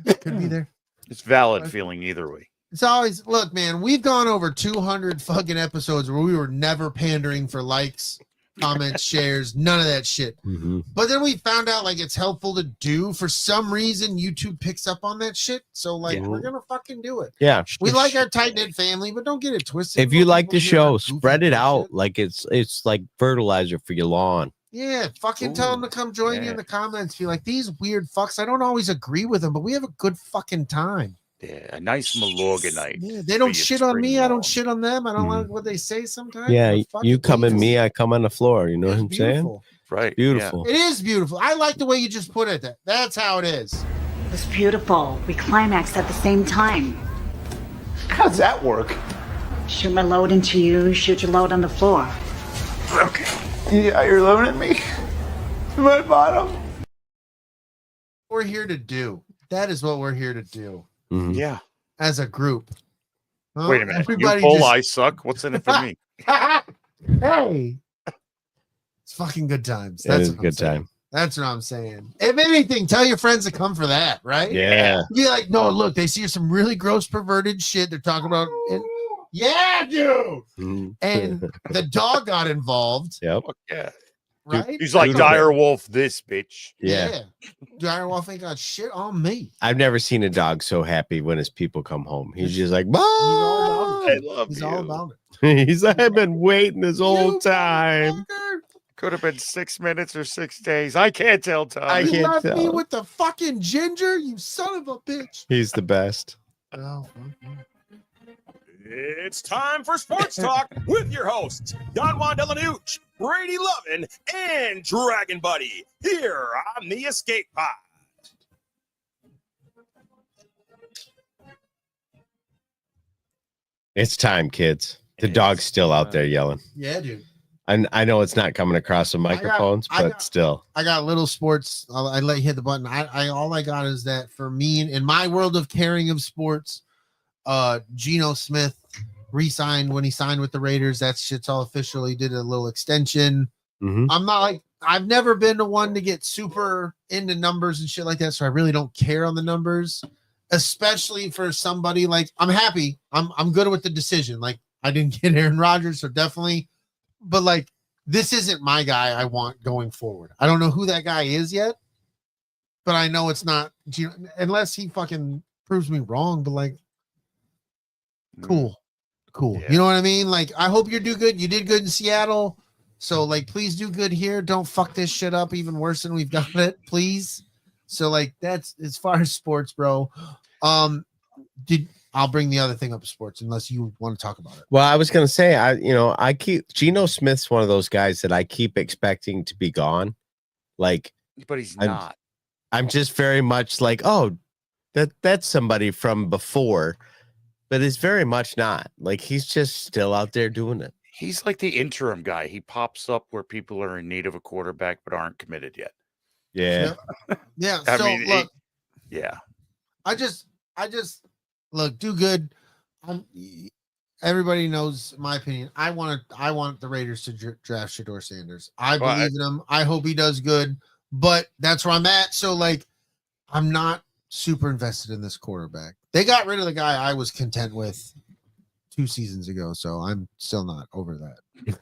Speaker 3: Yeah, could be there.
Speaker 5: It's valid feeling either way.
Speaker 3: It's always, look, man, we've gone over 200 fucking episodes where we were never pandering for likes, comments, shares, none of that shit.
Speaker 4: Mm-hmm.
Speaker 3: But then we found out like it's helpful to do. For some reason, YouTube picks up on that shit. So like
Speaker 4: Yeah.
Speaker 3: we're gonna fucking do it.
Speaker 4: Yeah.
Speaker 3: We like our tight knit family, but don't get it twisted.
Speaker 4: If
Speaker 3: We
Speaker 4: you
Speaker 3: want
Speaker 4: like
Speaker 3: people
Speaker 4: the
Speaker 3: to hear our
Speaker 4: show,
Speaker 3: goofy
Speaker 4: spread it out
Speaker 3: bullshit.
Speaker 4: like it's like fertilizer for your lawn.
Speaker 3: Yeah, fucking tell them to come join you in
Speaker 5: yeah.
Speaker 3: the comments. Be like, these weird fucks. I don't always agree with them, but we have a good fucking time.
Speaker 5: Yeah, a nice Maloganite.
Speaker 3: Yeah, they don't
Speaker 5: for your
Speaker 3: shit on me.
Speaker 5: spring
Speaker 3: I don't
Speaker 5: lawn.
Speaker 3: shit on them. I don't
Speaker 4: Mhm.
Speaker 3: like what they say sometimes.
Speaker 4: Yeah,
Speaker 3: but fuck
Speaker 4: you
Speaker 3: it,
Speaker 4: come at
Speaker 3: beautiful.
Speaker 4: me, I come on the floor. You know what I'm
Speaker 3: It's
Speaker 4: saying?
Speaker 3: beautiful.
Speaker 5: Right.
Speaker 4: Beautiful.
Speaker 3: It is beautiful. I like the way you just put it. That's how it is.
Speaker 8: It was beautiful. We climaxed at the same time.
Speaker 9: How does that work?
Speaker 8: Shoot my load into you, shoot your load on the floor.
Speaker 9: Okay. Yeah, you're loading at me. My bottom.
Speaker 3: We're here to do. That is what we're here to do
Speaker 4: Mhm.
Speaker 5: Yeah.
Speaker 3: as a group. Huh?
Speaker 5: Wait a minute.
Speaker 3: Everybody
Speaker 5: You pull,
Speaker 3: just-
Speaker 5: I suck. What's in it for me?
Speaker 3: Hey, it's fucking good times.
Speaker 4: It
Speaker 3: That's
Speaker 4: is a
Speaker 3: what I'm
Speaker 4: good
Speaker 3: saying.
Speaker 4: time.
Speaker 3: That's what I'm saying. If anything, tell your friends to come for that, right?
Speaker 4: Yeah.
Speaker 3: Be like, no, look, they see some really gross, perverted shit. They're talking about it. Yeah, dude.
Speaker 4: Mhm.
Speaker 3: And the dog got involved,
Speaker 4: Yep.
Speaker 5: Fuck yeah.
Speaker 3: right?
Speaker 5: He's like
Speaker 4: Dude.
Speaker 5: dire wolf, this bitch.
Speaker 4: Yeah.
Speaker 3: Direwolf ain't got shit on me.
Speaker 4: I've never seen a dog so happy when his people come home. He's just like,
Speaker 3: He's all
Speaker 4: "Mom!"
Speaker 5: I
Speaker 3: about it.
Speaker 5: love
Speaker 3: He's
Speaker 5: you.
Speaker 3: all about it.
Speaker 4: He's like, I've been waiting this whole
Speaker 3: You
Speaker 4: time.
Speaker 3: motherfucker.
Speaker 5: Could have been 6 minutes or 6 days. I can't tell time.
Speaker 4: I
Speaker 3: You
Speaker 4: can't
Speaker 3: left me
Speaker 4: tell.
Speaker 3: with the fucking ginger, you son of a bitch.
Speaker 4: He's the best.
Speaker 3: Oh,
Speaker 10: It's time for Sports Talk with your hosts, DellaSnooch, Brady Lovin, and Dragon Buddy, here on the EscapePod.
Speaker 4: It's time, kids. The
Speaker 5: It
Speaker 4: dog's
Speaker 5: is.
Speaker 4: still out there yelling.
Speaker 3: yeah, dude.
Speaker 4: And I know it's not coming across the microphones,
Speaker 3: I
Speaker 4: but
Speaker 3: got-
Speaker 4: still.
Speaker 3: I got little sports. I let you hit the button. I all I got is that for me in my world of caring of sports, Geno Smith re-signed when he signed with the Raiders. That shit's all official. He did a little extension.
Speaker 4: Mhm.
Speaker 3: I'm not like I've never been the one to get super into numbers and shit like that, so I really don't care on the numbers, especially for somebody like I'm happy. I'm good with the decision. Like I didn't get Aaron Rodgers, so definitely. But like, this isn't my guy I want going forward. I don't know who that guy is yet, but I know it's not, unless he fucking proves me wrong. But like, cool.
Speaker 5: Yeah.
Speaker 3: You know what I mean? Like, I hope you do good. You did good in Seattle, so like, please do good here. Don't fuck this shit up even worse than we've got it, please. So like, that's as far as sports, bro. I'll bring the other thing up to sports unless you want to talk about it.
Speaker 4: Well, I was gonna say, I keep Geno Smith's one of those guys that I keep expecting to be gone. Like,
Speaker 5: but he's not.
Speaker 4: I'm just very much like, oh, that's somebody from before, but it's very much not. Like, he's just still out there doing it.
Speaker 5: He's like the interim guy. He pops up where people are in need of a quarterback but aren't committed yet.
Speaker 4: Yeah.
Speaker 3: Yeah.
Speaker 5: I
Speaker 3: So
Speaker 5: mean,
Speaker 3: look,
Speaker 5: yeah.
Speaker 3: I just look, do good. Everybody knows my opinion. I want the Raiders to draft Shedeur Sanders. I believe in him. I hope he does good, but that's where I'm at. So like, I'm not super invested in this quarterback. They got rid of the guy I was content with 2 seasons ago, so I'm still not over that.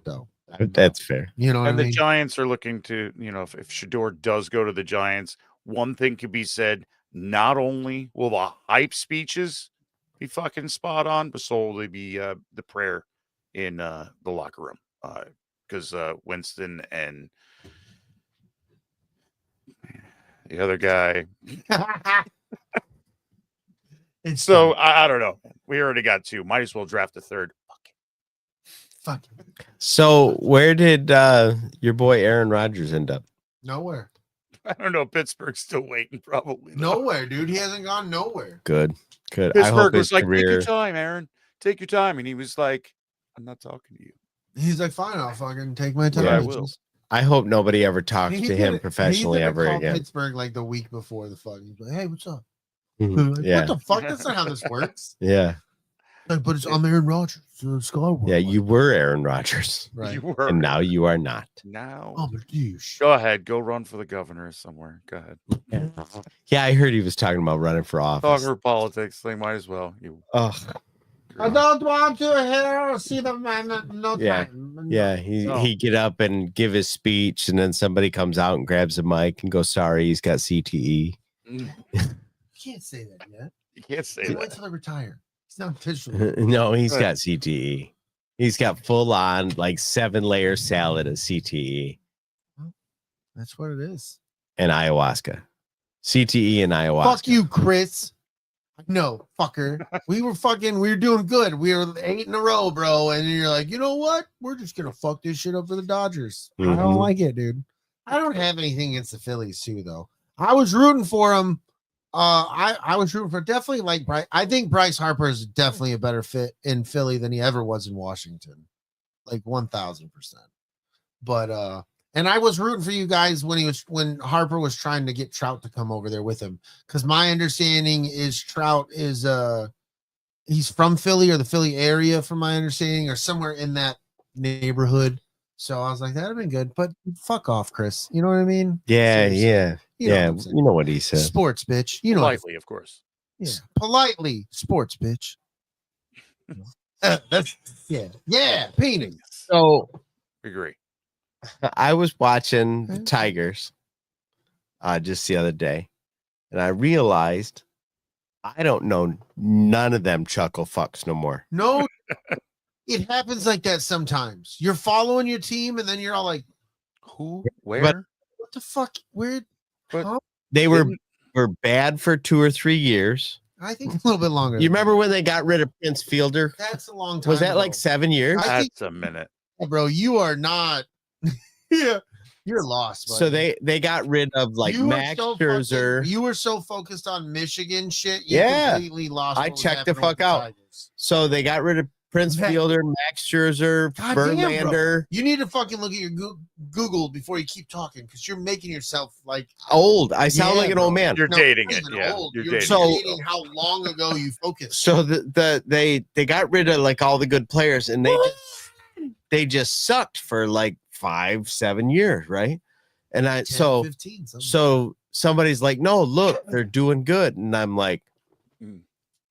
Speaker 3: So
Speaker 4: that's fair.
Speaker 3: You know what
Speaker 5: And
Speaker 3: I
Speaker 5: the
Speaker 3: mean?
Speaker 5: Giants are looking to, if Shedeur does go to the Giants, one thing could be said: not only will the hype speeches be fucking spot on, but so will they be the prayer in the locker room. Because Winston and the other guy.
Speaker 3: It's
Speaker 5: so I don't know. We already got 2. Might as well draft a third.
Speaker 3: Fuck.
Speaker 4: So where did your boy Aaron Rodgers end up?
Speaker 3: Nowhere.
Speaker 5: I don't know. Pittsburgh's still waiting, probably.
Speaker 3: Nowhere, dude. He hasn't gone nowhere.
Speaker 4: Good.
Speaker 5: Pittsburgh was like, take your time, Aaron. Take your time. And he was like, I'm not talking to you.
Speaker 3: He's like, fine, I'll fucking take my time.
Speaker 5: Yeah, I will.
Speaker 4: I hope nobody ever talks to him professionally ever again.
Speaker 3: Pittsburgh like the week before the fuck. He's like, hey, what's up?
Speaker 4: Like,
Speaker 3: yeah. What the fuck? That's not how this works.
Speaker 4: Yeah.
Speaker 3: Like, but I'm Aaron Rodgers.
Speaker 4: Yeah, you were Aaron Rodgers.
Speaker 3: Right.
Speaker 5: You were.
Speaker 4: And now you are not.
Speaker 5: Now.
Speaker 3: I'm a douche.
Speaker 5: Go ahead. Go run for the governor somewhere. Go ahead.
Speaker 4: Yeah, I heard he was talking about running for office.
Speaker 5: Talking for politics. They might as well.
Speaker 3: I don't want to hear see the man. No time.
Speaker 4: Yeah, he get up and give his speech, and then somebody comes out and grabs a mic and goes, "Sorry, he's got CTE."
Speaker 3: You can't say that yet.
Speaker 5: You can't say
Speaker 3: Wait
Speaker 5: that.
Speaker 3: till I retire. It's not official.
Speaker 4: No, he's got CTE. He's got full on like 7-layer salad of CTE.
Speaker 3: That's what it is.
Speaker 4: And ayahuasca. CTE and ayahuasca.
Speaker 3: Fuck you, Chris. No, fucker. We were doing good. We were 8 in a row, bro. And you're like, you know what? We're just gonna fuck this shit up for the Dodgers. I don't like it, dude. I don't have anything against the Phillies too, though. I was rooting for them. I was rooting for definitely like Bryce. I think Bryce Harper is definitely a better fit in Philly than he ever was in Washington, like 1,000%. But and I was rooting for you guys when Harper was trying to get Trout to come over there with him, because my understanding is Trout is he's from Philly or the Philly area, from my understanding, or somewhere in that neighborhood. So I was like, that'd have been good, but fuck off, Chris. You know what I mean?
Speaker 4: Yeah,
Speaker 3: Seriously.
Speaker 4: yeah.
Speaker 3: You know
Speaker 4: Yeah,
Speaker 3: what I'm
Speaker 4: you know what he said.
Speaker 3: Sports, bitch. You know,
Speaker 5: Politely, of course.
Speaker 3: Yeah, politely, sports, bitch. That's yeah, penis.
Speaker 4: So
Speaker 5: Agree.
Speaker 4: I was watching the Tigers just the other day, and I realized I don't know none of them chuckle fucks no more.
Speaker 3: No, it happens like that sometimes. You're following your team, and then you're all like,
Speaker 5: "Who? Where?
Speaker 4: But,
Speaker 3: what the fuck? Where?"
Speaker 5: But
Speaker 4: they were bad for 2 or 3 years.
Speaker 3: I think a little bit longer.
Speaker 4: You remember when they got rid of Prince Fielder?
Speaker 3: That's a long time.
Speaker 4: Was that
Speaker 3: ago.
Speaker 4: like 7 years?
Speaker 5: That's a minute,
Speaker 3: bro. You are not. Yeah, you're lost. Buddy.
Speaker 4: So they got rid of like Max Scherzer.
Speaker 3: You were so focused on Michigan shit. You completely lost.
Speaker 4: I checked the fuck out. So they got rid of Prince Fielder, Max Scherzer, Verlander.
Speaker 3: You need to fucking look at your Google before you keep talking, because you're making yourself like
Speaker 4: old. I sound like an old man.
Speaker 5: You're dating it. Yeah,
Speaker 3: old.
Speaker 5: You're
Speaker 3: dating how long ago you focused.
Speaker 4: So they got rid of like all the good players, and they just sucked for like 5-7 years, right? And
Speaker 3: 10,
Speaker 4: so
Speaker 3: 15,
Speaker 4: so somebody's like, no, look, they're doing good, and I'm like,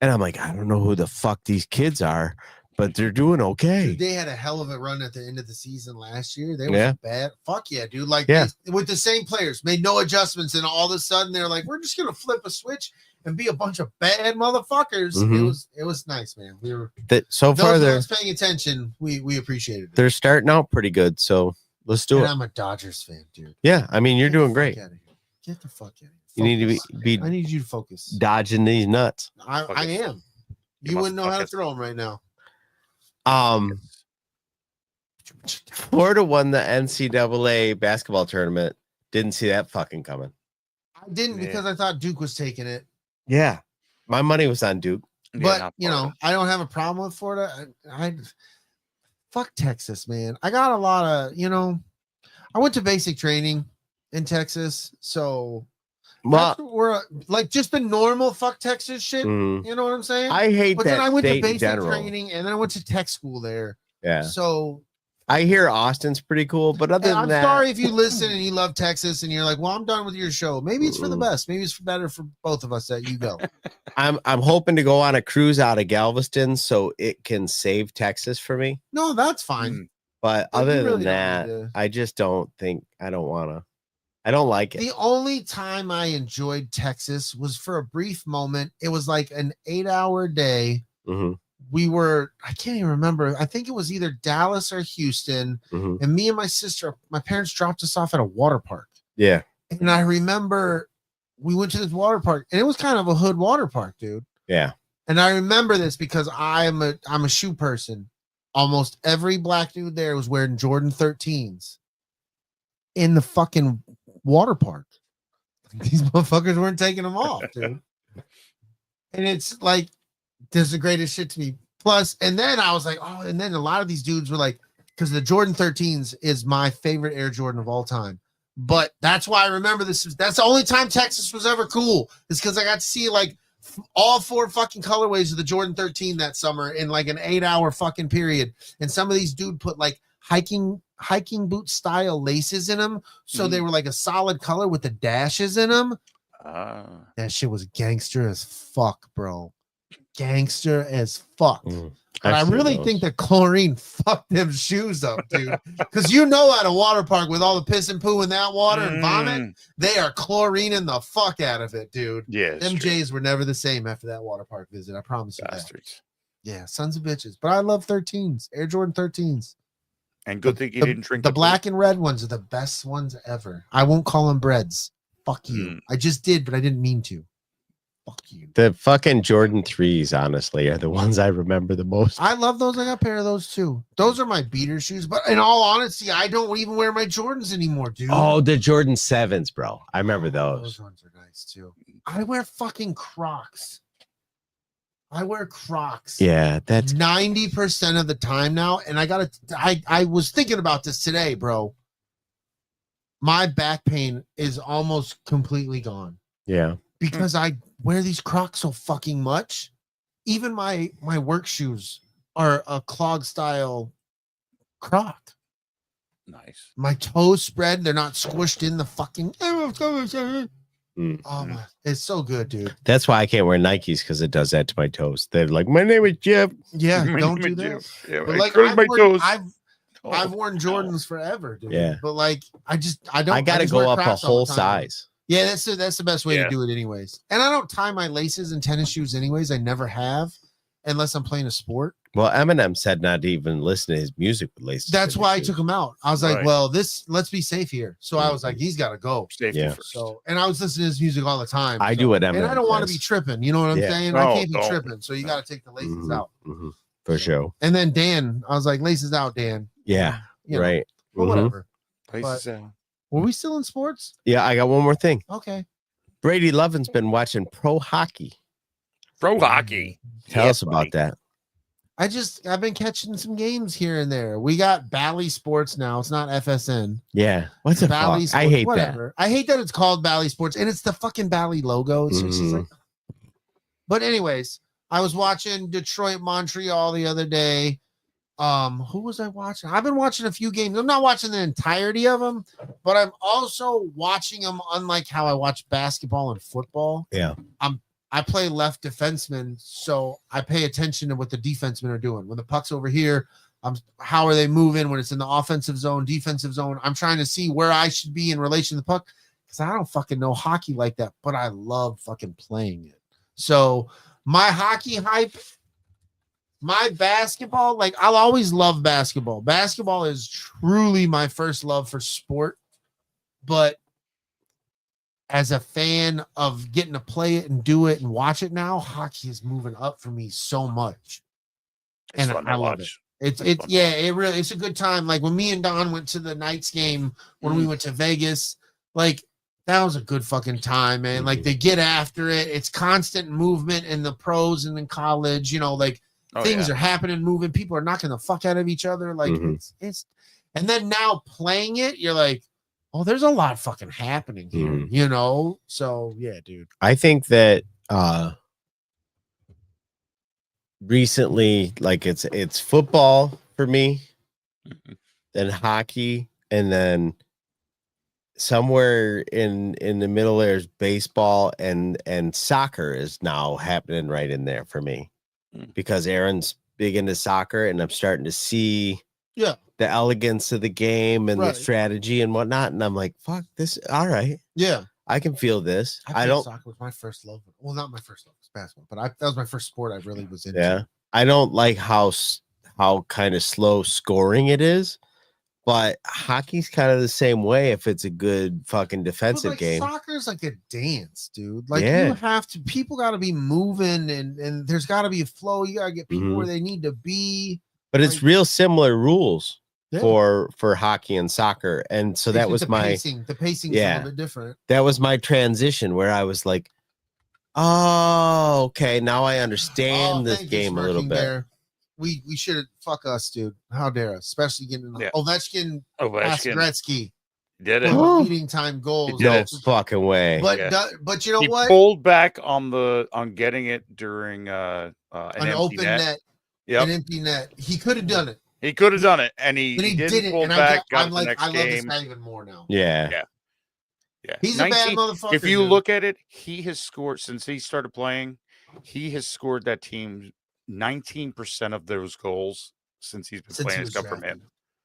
Speaker 4: I don't know who the fuck these kids are, but they're doing okay.
Speaker 3: Dude, they had a hell of a run at the end of the season last year. They were
Speaker 4: Yeah.
Speaker 3: bad. Fuck yeah, dude. Like
Speaker 4: Yeah.
Speaker 3: with the same players, made no adjustments, and all of a sudden they're like, we're just gonna flip a switch and be a bunch of bad motherfuckers. It was nice, man. We were
Speaker 4: So far
Speaker 3: those of
Speaker 4: they're
Speaker 3: us paying attention. We appreciated it.
Speaker 4: they're starting out pretty good. So let's do
Speaker 3: And
Speaker 4: it.
Speaker 3: I'm a Dodgers fan, dude.
Speaker 4: Yeah, I mean you're
Speaker 3: Get the
Speaker 4: doing
Speaker 3: fuck
Speaker 4: great.
Speaker 3: outta here. Get the fuck out of here.
Speaker 4: You need to
Speaker 3: Focus.
Speaker 4: be
Speaker 3: I need you to focus.
Speaker 4: dodging these nuts.
Speaker 3: I am. You wouldn't know how to throw them right now.
Speaker 4: Florida won the NCAA basketball tournament. Didn't see that fucking coming.
Speaker 3: I didn't because I thought Duke was taking it.
Speaker 4: Yeah, my money was on Duke.
Speaker 3: But you know, I don't have a problem with Florida. I fuck Texas, man. I got a lot of, I went to basic training in Texas, so we're like just the normal fuck Texas shit. You know what I'm saying?
Speaker 4: I hate
Speaker 3: but
Speaker 4: that
Speaker 3: then I went to
Speaker 4: state in
Speaker 3: basic
Speaker 4: general.
Speaker 3: training and then I went to tech school there.
Speaker 4: Yeah.
Speaker 3: So
Speaker 4: I hear Austin's pretty cool, but other than
Speaker 3: I'm
Speaker 4: that,
Speaker 3: sorry if you listen and you love Texas and you're like, well, I'm done with your show. Maybe it's for the best. Maybe it's better for both of us that you go.
Speaker 4: I'm hoping to go on a cruise out of Galveston so it can save Texas for me.
Speaker 3: No, that's fine.
Speaker 4: But
Speaker 3: But you
Speaker 4: other
Speaker 3: really
Speaker 4: than
Speaker 3: don't
Speaker 4: that,
Speaker 3: need to-
Speaker 4: I just don't think I don't want to. I don't like it.
Speaker 3: The only time I enjoyed Texas was for a brief moment. It was like an 8-hour day. We were, I can't even remember. I think it was either Dallas or Houston. And me and my sister, my parents dropped us off at a water park.
Speaker 4: Yeah.
Speaker 3: And I remember we went to this water park and it was kind of a hood water park, dude.
Speaker 4: Yeah.
Speaker 3: And I remember this because I'm a shoe person. Almost every black dude there was wearing Jordan 13s in the fucking water park. These motherfuckers weren't taking them off, dude. And it's like, this is the greatest shit to me. Plus, and then I was like, oh, and then a lot of these dudes were like, because the Jordan 13s is my favorite Air Jordan of all time. But that's why I remember this. That's the only time Texas was ever cool. Is because I got to see like all 4 fucking colorways of the Jordan 13 that summer in like an 8-hour fucking period. And some of these dude put like hiking boot style laces in them. So they were like a solid color with the dashes in them. That shit was gangster as fuck, bro. Gangster as fuck. And I really think that chlorine fucked them shoes up, dude. Because you know at a water park with all the piss and poo in that water and vomit, they are chlorining the fuck out of it, dude.
Speaker 5: Yeah,
Speaker 3: them J's were never the same after that water park visit. I promise you
Speaker 5: Bastards.
Speaker 3: that. Yeah, sons of bitches. But I love 13s, Air Jordan 13s.
Speaker 5: And good thing you didn't drink
Speaker 3: the black and red ones are the best ones ever. I won't call them breads. Fuck you. I just did, but I didn't mean to. Fuck you.
Speaker 4: The fucking Jordan 3s, honestly, are the ones I remember the most.
Speaker 3: I love those. I got a pair of those too. Those are my beater shoes. But in all honesty, I don't even wear my Jordans anymore, dude.
Speaker 4: Oh, the Jordan 7s, bro. I remember
Speaker 3: Those
Speaker 4: those.
Speaker 3: ones are nice too. I wear fucking Crocs. I wear Crocs.
Speaker 4: Yeah, that's
Speaker 3: 90% of the time now. And I was thinking about this today, bro. My back pain is almost completely gone
Speaker 4: yeah.
Speaker 3: because I wear these Crocs so fucking much. Even my work shoes are a clog style Croc.
Speaker 5: Nice.
Speaker 3: My toes spread. They're not squished in the fucking. Oh my, it's so good, dude.
Speaker 4: That's why I can't wear Nikes because it does that to my toes. They're like, my name is Jeff.
Speaker 3: Yeah,
Speaker 5: My
Speaker 3: don't
Speaker 5: name
Speaker 3: do
Speaker 5: is
Speaker 3: that.
Speaker 5: Jeff. Yeah,
Speaker 3: But
Speaker 5: I
Speaker 3: like
Speaker 5: curled my toes.
Speaker 3: I've worn Jordans forever, dude.
Speaker 4: Yeah.
Speaker 3: But like I don't.
Speaker 4: I got to
Speaker 3: just wear
Speaker 4: go up a
Speaker 3: Crocs all
Speaker 4: whole
Speaker 3: the time.
Speaker 4: size.
Speaker 3: Yeah, that's the best way
Speaker 5: Yeah.
Speaker 3: to do it, anyways. And I don't tie my laces in tennis shoes, anyways. I never have, unless I'm playing a sport.
Speaker 4: Well, Eminem said not to even listen to his music with laces.
Speaker 3: That's why I took him out. I was like,
Speaker 5: Right.
Speaker 3: well, let's be safe here. So I was like, he's got to go.
Speaker 5: Safety
Speaker 4: Yeah.
Speaker 5: first.
Speaker 3: So, and I was listening to his music all the time.
Speaker 4: I
Speaker 3: so-
Speaker 4: do what Eminem
Speaker 3: and I don't want to
Speaker 4: says.
Speaker 3: be tripping. You know what I'm
Speaker 4: Yeah.
Speaker 3: saying?
Speaker 5: No,
Speaker 3: I can't be
Speaker 5: don't.
Speaker 3: tripping. So you got to take the laces
Speaker 4: Mhm,
Speaker 3: out.
Speaker 4: mhm, for sure.
Speaker 3: And then Dan, I was like, laces out, Dan.
Speaker 4: Yeah.
Speaker 3: You know,
Speaker 4: Right.
Speaker 3: But
Speaker 4: Mhm.
Speaker 3: whatever.
Speaker 5: Places out.
Speaker 3: Were we still in sports?
Speaker 4: Yeah. I got one more thing.
Speaker 3: Okay.
Speaker 4: Brady Lovin's been watching pro hockey.
Speaker 5: Pro hockey.
Speaker 4: Tell
Speaker 5: Yeah,
Speaker 4: us
Speaker 5: buddy.
Speaker 4: about that.
Speaker 3: I've been catching some games here and there. We got Bally Sports now. It's not FSN.
Speaker 4: Yeah. What the
Speaker 3: Bally
Speaker 4: fuck? I
Speaker 3: Sports,
Speaker 4: hate
Speaker 3: whatever. I hate that it's called Bally Sports and it's the fucking Bally logo. It's just
Speaker 4: Mhm.
Speaker 3: like, but anyways, I was watching Detroit Montreal the other day. Who was I watching? I've been watching a few games. I'm not watching the entirety of them, but I'm also watching them unlike how I watch basketball and football.
Speaker 4: Yeah.
Speaker 3: I'm I play left defenseman, so I pay attention to what the defensemen are doing. When the puck's over here, how are they moving? When it's in the offensive zone, defensive zone, I'm trying to see where I should be in relation to the puck because I don't fucking know hockey like that, but I love fucking playing it. So my hockey hype, my basketball, like I'll always love basketball. Basketball is truly my first love for sport, but as a fan of getting to play it and do it and watch it now, hockey is moving up for me so much.
Speaker 5: It's
Speaker 3: And
Speaker 5: fun
Speaker 3: I
Speaker 5: to
Speaker 3: love
Speaker 5: watch.
Speaker 3: it. It's a good time. Like when me and Don went to the Knights game, when we went to Vegas, like that was a good fucking time, man. Like they get after it. It's constant movement in the pros and in college, like things are happening, moving. People are knocking the fuck out of each other. Like it's, and then now playing it, you're like, oh, there's a lot fucking happening here, So yeah, dude.
Speaker 4: I think that recently, like it's football for me, then hockey, and then somewhere in the middle there's baseball and soccer is now happening right in there for me because Aaron's big into soccer and I'm starting to see the elegance of the game and the strategy and whatnot, and I'm like, fuck this, all right, I can feel this.
Speaker 3: Soccer was my first love. Well, not my first love, it was basketball, but that was my first sport I really was into.
Speaker 4: I don't like how kind of slow scoring it is, but hockey's kind of the same way if it's a good fucking defensive game.
Speaker 3: Soccer's like a dance, dude. Like you have to, people got to be moving and there's got to be a flow. You got to get people where they need to be.
Speaker 4: But it's real similar rules for hockey and soccer. And so that was the pacing's a little bit different. That was my transition where I was like, oh, okay, now I understand this game a little bit. There.
Speaker 3: We should have, fuck us, dude. How dare us, especially getting Ovechkin past Gretzky.
Speaker 5: Did it.
Speaker 3: Beating time goals.
Speaker 4: No fucking way.
Speaker 3: But you know
Speaker 5: he
Speaker 3: what?
Speaker 5: Pulled back on getting it during an
Speaker 3: open net. An empty net. He could have done it.
Speaker 5: He could have done it, and he didn't pull back.
Speaker 3: I'm like, I love this guy even more now.
Speaker 4: Yeah.
Speaker 3: He's a bad motherfucker.
Speaker 5: If you look at it, he has scored since he started playing. He has scored that team 19% of those goals since he's been playing has come from him.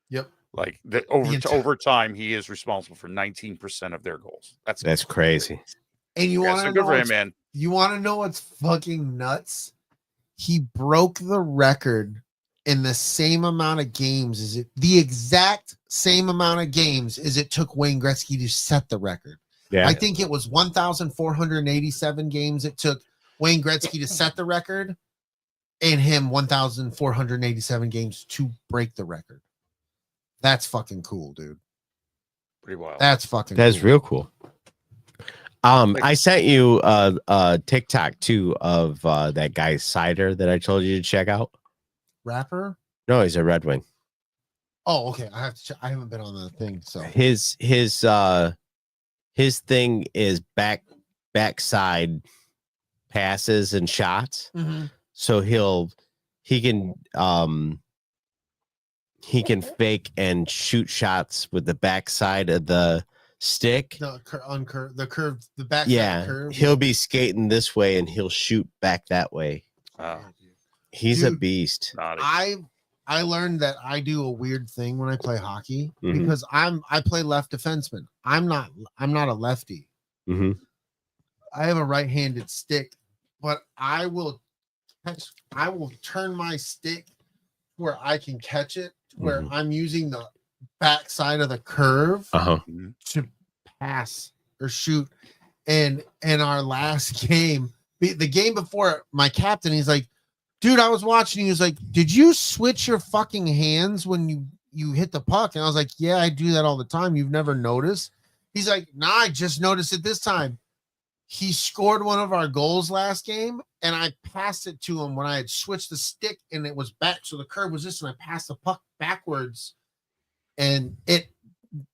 Speaker 3: Yep.
Speaker 5: Like over time, he is responsible for 19% of their goals. That's
Speaker 4: crazy.
Speaker 3: And you want to know
Speaker 5: for him, man.
Speaker 3: You want to know what's fucking nuts? He broke the record in the same amount of games the exact same amount of games as it took Wayne Gretzky to set the record.
Speaker 4: Yeah.
Speaker 3: I think it was 1,487 games it took Wayne Gretzky to set the record, and him 1,487 games to break the record. That's fucking cool, dude.
Speaker 5: Pretty wild.
Speaker 3: That's fucking
Speaker 4: That's real cool. I sent you a TikTok too of that guy Cider that I told you to check out.
Speaker 3: Rapper?
Speaker 4: No, he's a Red Wing.
Speaker 3: Oh, okay. I have to I haven't been on the thing, so
Speaker 4: his thing is backside passes and shots. So he can fake and shoot shots with the backside of the stick.
Speaker 3: The curve, the back. Curve.
Speaker 4: He'll be skating this way and he'll shoot back that way. He's a beast.
Speaker 3: I learned that I do a weird thing when I play hockey because I play left defenseman. I'm not a lefty. I have a right-handed stick, but I will turn my stick where I can catch it, where I'm using the backside of the curve to pass or shoot. And in our last game, the game before, my captain, he's like, dude, I was watching. He was like, did you switch your fucking hands when you hit the puck? And I was like, yeah, I do that all the time. You've never noticed? He's like, nah, I just noticed it this time. He scored one of our goals last game, and I passed it to him when I had switched the stick, and it was back. So the curve was this, and I passed the puck backwards, and it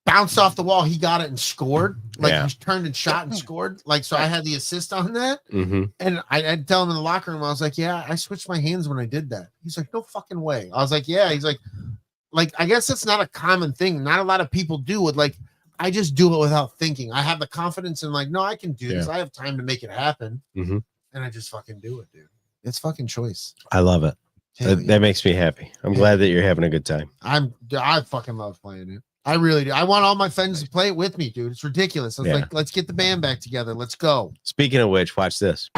Speaker 3: bounced off the wall. He got it and scored. Like he turned and shot and scored. Like, so I had the assist on that. And I'd tell him in the locker room, I was like, yeah, I switched my hands when I did that. He's like, no fucking way. I was like, yeah. He's like, I guess it's not a common thing. Not a lot of people do it. Like, I just do it without thinking. I have the confidence in like, no, I can do this. I have time to make it happen. and I just fucking do it, dude. It's fucking choice.
Speaker 4: I love it. That makes me happy. I'm glad that you're having a good time.
Speaker 3: I fucking love playing it. I really do. I want all my friends to play it with me, dude. It's ridiculous. I was like, let's get the band back together. Let's go.
Speaker 4: Speaking of which, watch this.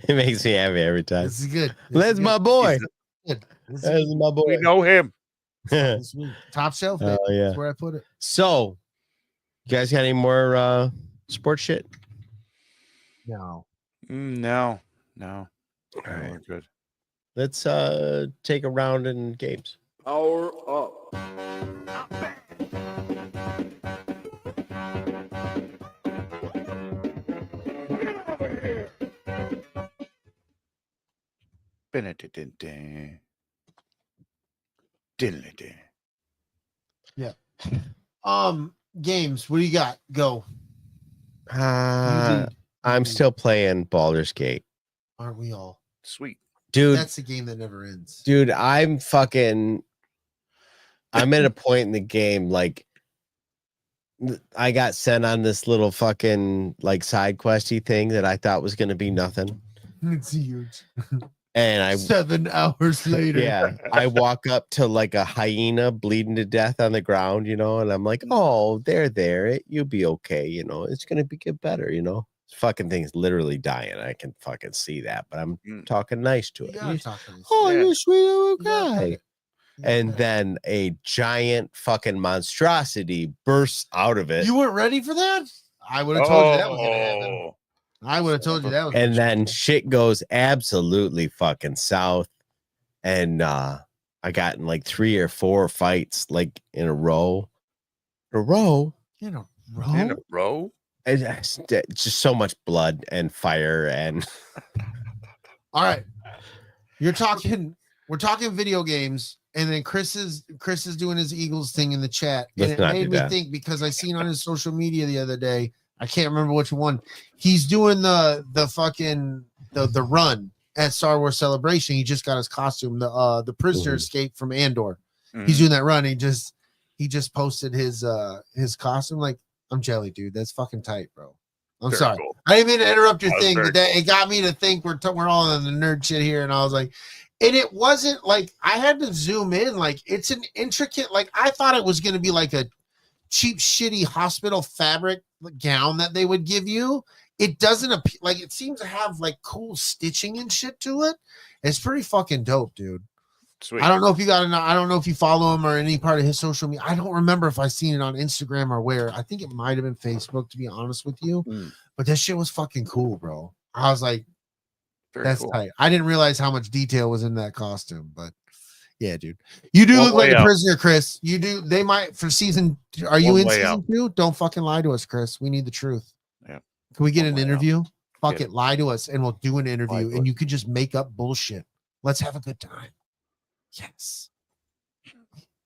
Speaker 4: It makes me happy every time.
Speaker 3: This is good.
Speaker 4: That's my boy. That's my boy.
Speaker 5: We know him.
Speaker 3: Top shelf. Oh
Speaker 4: yeah.
Speaker 3: That's where I put it.
Speaker 4: So, you guys got any more sports shit?
Speaker 3: No.
Speaker 5: No.
Speaker 4: All right.
Speaker 5: We're good.
Speaker 4: Let's take a round in games.
Speaker 10: Power up.
Speaker 3: Yeah. Games. What do you got? Go.
Speaker 4: I'm still playing Baldur's Gate.
Speaker 3: Aren't we all?
Speaker 5: Sweet.
Speaker 4: Dude.
Speaker 3: That's the game that never ends.
Speaker 4: Dude, I'm at a point in the game, like, I got sent on this little fucking like side questy thing that I thought was gonna be nothing.
Speaker 3: It's huge.
Speaker 4: And
Speaker 3: 7 hours later.
Speaker 4: Yeah, I walk up to like a hyena bleeding to death on the ground, and I'm like, oh, they're there. You'll be okay, it's gonna get better, This fucking thing's literally dying. I can fucking see that, but I'm talking nice to it. You're a sweet little guy. And then a giant fucking monstrosity bursts out of it.
Speaker 3: You weren't ready for that? I would have told you that was gonna happen. I would have told you that was.
Speaker 4: And then shit goes absolutely fucking south. And I got in like 3 or 4 fights like in a row.
Speaker 3: In a row?
Speaker 4: It's just so much blood and fire and.
Speaker 3: All right, we're talking video games, and then Chris is doing his Eagles thing in the chat, and it made me think because I seen on his social media the other day. I can't remember which one. He's doing the fucking the run at Star Wars Celebration. He just got his costume. The prisoner escaped from Andor. He's doing that run. He just posted his costume. Like, I'm jelly, dude. That's fucking tight, bro. I'm sorry. Cool. I didn't mean to interrupt your thing, but it got me to think we're all on the nerd shit here, and I was like, and it wasn't like I had to zoom in. Like, it's an intricate. Like, I thought it was going to be like a cheap, shitty hospital fabric gown that they would give you. It doesn't appear like it seems to have like cool stitching and shit to it. It's pretty fucking dope, dude. Sweet. I don't know if you I don't know if you follow him or any part of his social media. I don't remember if I seen it on Instagram or where. I think it might have been Facebook, to be honest with you. But that shit was fucking cool, bro. I was like, that's cool. Tight. I didn't realize how much detail was in that costume, but yeah, dude. You do look like a prisoner, Chris. You do. They might for season. Are you in season 2? Don't fucking lie to us, Chris. We need the truth. Yeah. Can we get an interview? Fuck it. Lie to us and we'll do an interview and you could just make up bullshit. Let's have a good time. Yes.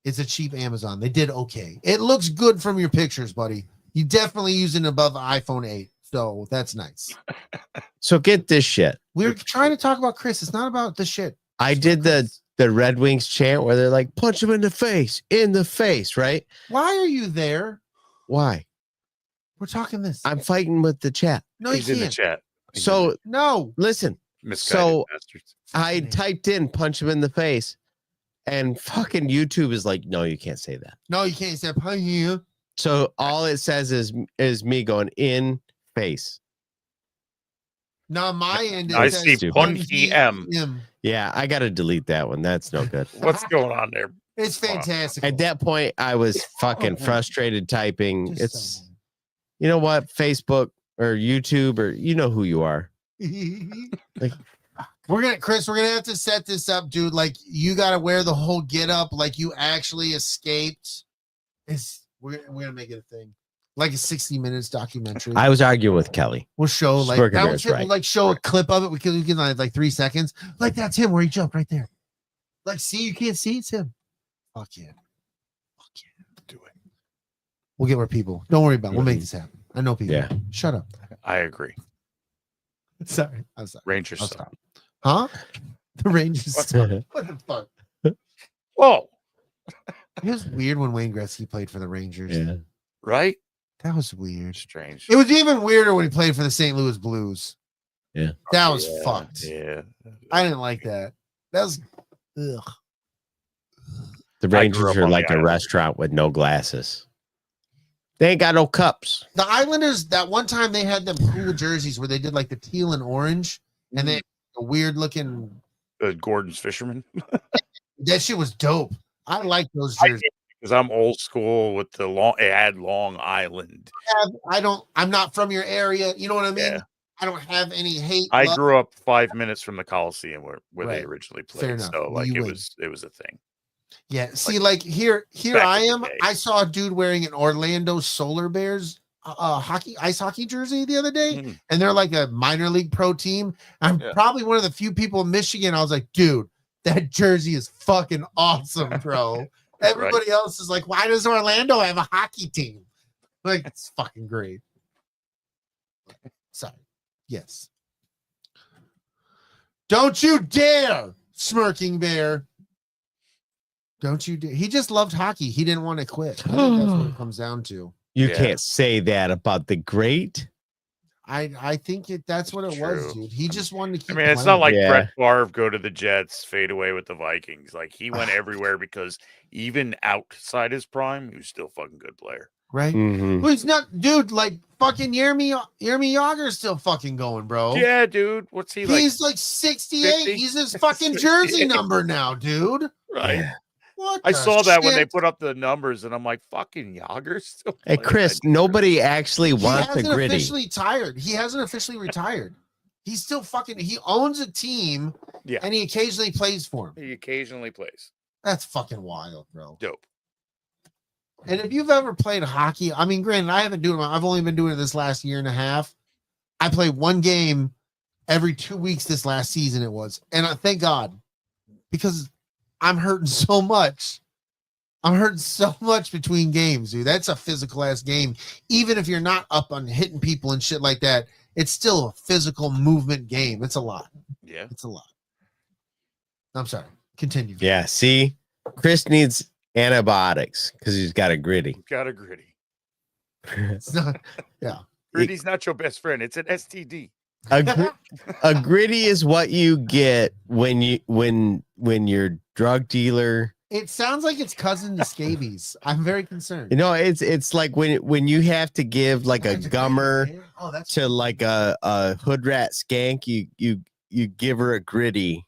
Speaker 3: It's a cheap Amazon. They did okay. It looks good from your pictures, buddy. You definitely using above the iPhone 8. So that's nice.
Speaker 4: So get this shit.
Speaker 3: We're trying to talk about Chris. It's not about the shit.
Speaker 4: I did the Red Wings chant where they're like, punch him in the face, right?
Speaker 3: Why are you there?
Speaker 4: Why?
Speaker 3: We're talking this.
Speaker 4: I'm fighting with the chat.
Speaker 3: No, he's in the chat.
Speaker 4: So
Speaker 3: no,
Speaker 4: listen. So I typed in punch him in the face, and fucking YouTube is like, no, you can't say that.
Speaker 3: No, you can't say punch you.
Speaker 4: So all it says is me going in face.
Speaker 3: No, my end.
Speaker 5: I see Punky M.
Speaker 4: Yeah, I got to delete that one. That's no good.
Speaker 5: What's going on there?
Speaker 3: It's fantastic.
Speaker 4: At that point, I was fucking frustrated typing. It's, you know what, Facebook or YouTube or you know who you are. Like,
Speaker 3: we're gonna have to set this up, dude. Like, you got to wear the whole get up, like you actually escaped. We're gonna make it a thing. Like a 60 minutes documentary.
Speaker 4: I was arguing with Kellie.
Speaker 3: We'll show like that was right. We'll like show a clip of it. We can like 3 seconds. Like that's him where he jumped right there. Like, see, you can't see it's him. Fuck yeah. Fuck yeah. Do it. We'll get more people. Don't worry about it. We'll make this happen. I know people.
Speaker 4: Yeah.
Speaker 3: Shut up.
Speaker 5: I agree.
Speaker 3: Sorry. I'm sorry.
Speaker 5: Rangers stop.
Speaker 3: Huh? The Rangers stop. What the fuck?
Speaker 5: Whoa.
Speaker 3: It was weird when Wayne Gretzky played for the Rangers.
Speaker 4: Yeah.
Speaker 5: Right?
Speaker 3: That was weird.
Speaker 5: Strange.
Speaker 3: It was even weirder when he played for the St. Louis Blues.
Speaker 4: Yeah.
Speaker 3: That was fucked.
Speaker 5: Yeah.
Speaker 3: I didn't like that. That was ugh.
Speaker 4: The
Speaker 5: I grew
Speaker 4: Rangers
Speaker 5: up
Speaker 4: are
Speaker 5: on
Speaker 4: like
Speaker 5: the
Speaker 4: a
Speaker 5: island.
Speaker 4: restaurant with no glasses. They ain't got no cups.
Speaker 3: The Islanders, that one time they had them cool jerseys where they did like the teal and orange, and they had a weird looking.
Speaker 5: Gordon's Fisherman.
Speaker 3: That shit was dope. I like those
Speaker 5: I
Speaker 3: jerseys.
Speaker 5: Because I'm old school with the long. It had Long Island.
Speaker 3: I'm not from your area. You know what I mean?
Speaker 5: Yeah.
Speaker 3: I don't have any hate.
Speaker 5: I
Speaker 3: love.
Speaker 5: grew up 5 minutes from the Coliseum where
Speaker 3: Right.
Speaker 5: they originally
Speaker 3: Fair
Speaker 5: played.
Speaker 3: enough.
Speaker 5: So like
Speaker 3: You
Speaker 5: it
Speaker 3: win.
Speaker 5: was a thing.
Speaker 3: Yeah. See, like here
Speaker 5: back
Speaker 3: I
Speaker 5: in the
Speaker 3: am.
Speaker 5: day.
Speaker 3: I saw a dude wearing an Orlando Solar Bears ice hockey jersey the other day,
Speaker 5: Mhm.
Speaker 3: and they're like a minor league pro team. I'm
Speaker 5: Yeah.
Speaker 3: probably one of the few people in Michigan. I was like, dude, that jersey is fucking awesome, bro. Everybody else is like, why does Orlando have a hockey team? Like, it's fucking great. Sorry. Yes. Don't you dare, smirking bear. Don't you dare. He just loved hockey. He didn't want to quit. I think that's what it comes down to.
Speaker 4: You
Speaker 5: Yeah.
Speaker 4: can't say that about the great.
Speaker 3: I think that's what it was,
Speaker 5: True.
Speaker 3: dude. He just wanted to keep
Speaker 5: I mean, it's
Speaker 3: playing.
Speaker 5: not like
Speaker 4: Yeah.
Speaker 5: Brett Favre go to the Jets, fade away with the Vikings. Like he went everywhere because even outside his prime, he was still a fucking good player.
Speaker 3: right.
Speaker 4: Mhm.
Speaker 3: Well, he's not, dude. Like fucking Yermy Yager's still fucking going, bro.
Speaker 5: Yeah, dude. What's he like?
Speaker 3: He's like 68.
Speaker 5: 50?
Speaker 3: He's his fucking jersey
Speaker 5: 68.
Speaker 3: number now, dude.
Speaker 5: Right.
Speaker 4: Yeah.
Speaker 3: What?
Speaker 5: I
Speaker 3: the
Speaker 5: saw that when they
Speaker 3: shit?
Speaker 5: put up the numbers, and I'm like, fucking Yager's still.
Speaker 4: Hey,
Speaker 5: playing
Speaker 4: Chris,
Speaker 5: that
Speaker 4: nobody actually
Speaker 3: He
Speaker 4: wants the
Speaker 3: hasn't
Speaker 4: gritty.
Speaker 3: officially tired. He hasn't officially retired. He's still fucking. He owns a team,
Speaker 5: Yeah.
Speaker 3: and he occasionally plays for him.
Speaker 5: jersey. He occasionally plays.
Speaker 3: That's fucking wild, bro.
Speaker 5: Dope.
Speaker 3: And if you've ever played hockey, I mean, granted, I haven't doing. I've only been doing it this last year and a half. I play one game every 2 weeks this last season. It was, and I thank God, because I'm hurting so much. I'm hurting so much between games, dude. That's a physical ass game. Even if you're not up on hitting people and shit like that, it's still a physical movement game. It's a lot.
Speaker 5: Yeah.
Speaker 3: It's a lot. I'm sorry. Continue.
Speaker 4: Yeah, see, Chris needs antibiotics because he's got a gritty.
Speaker 5: Got a gritty.
Speaker 3: It's not. Yeah.
Speaker 5: Gritty's not your best friend. It's an STD.
Speaker 4: A gritty is what you get when your drug dealer.
Speaker 3: It sounds like it's cousin to scabies. I'm very concerned.
Speaker 4: You know, it's like when you have to give like a gummer
Speaker 3: Oh, that's
Speaker 4: to like a hood rat skank. You give her a gritty,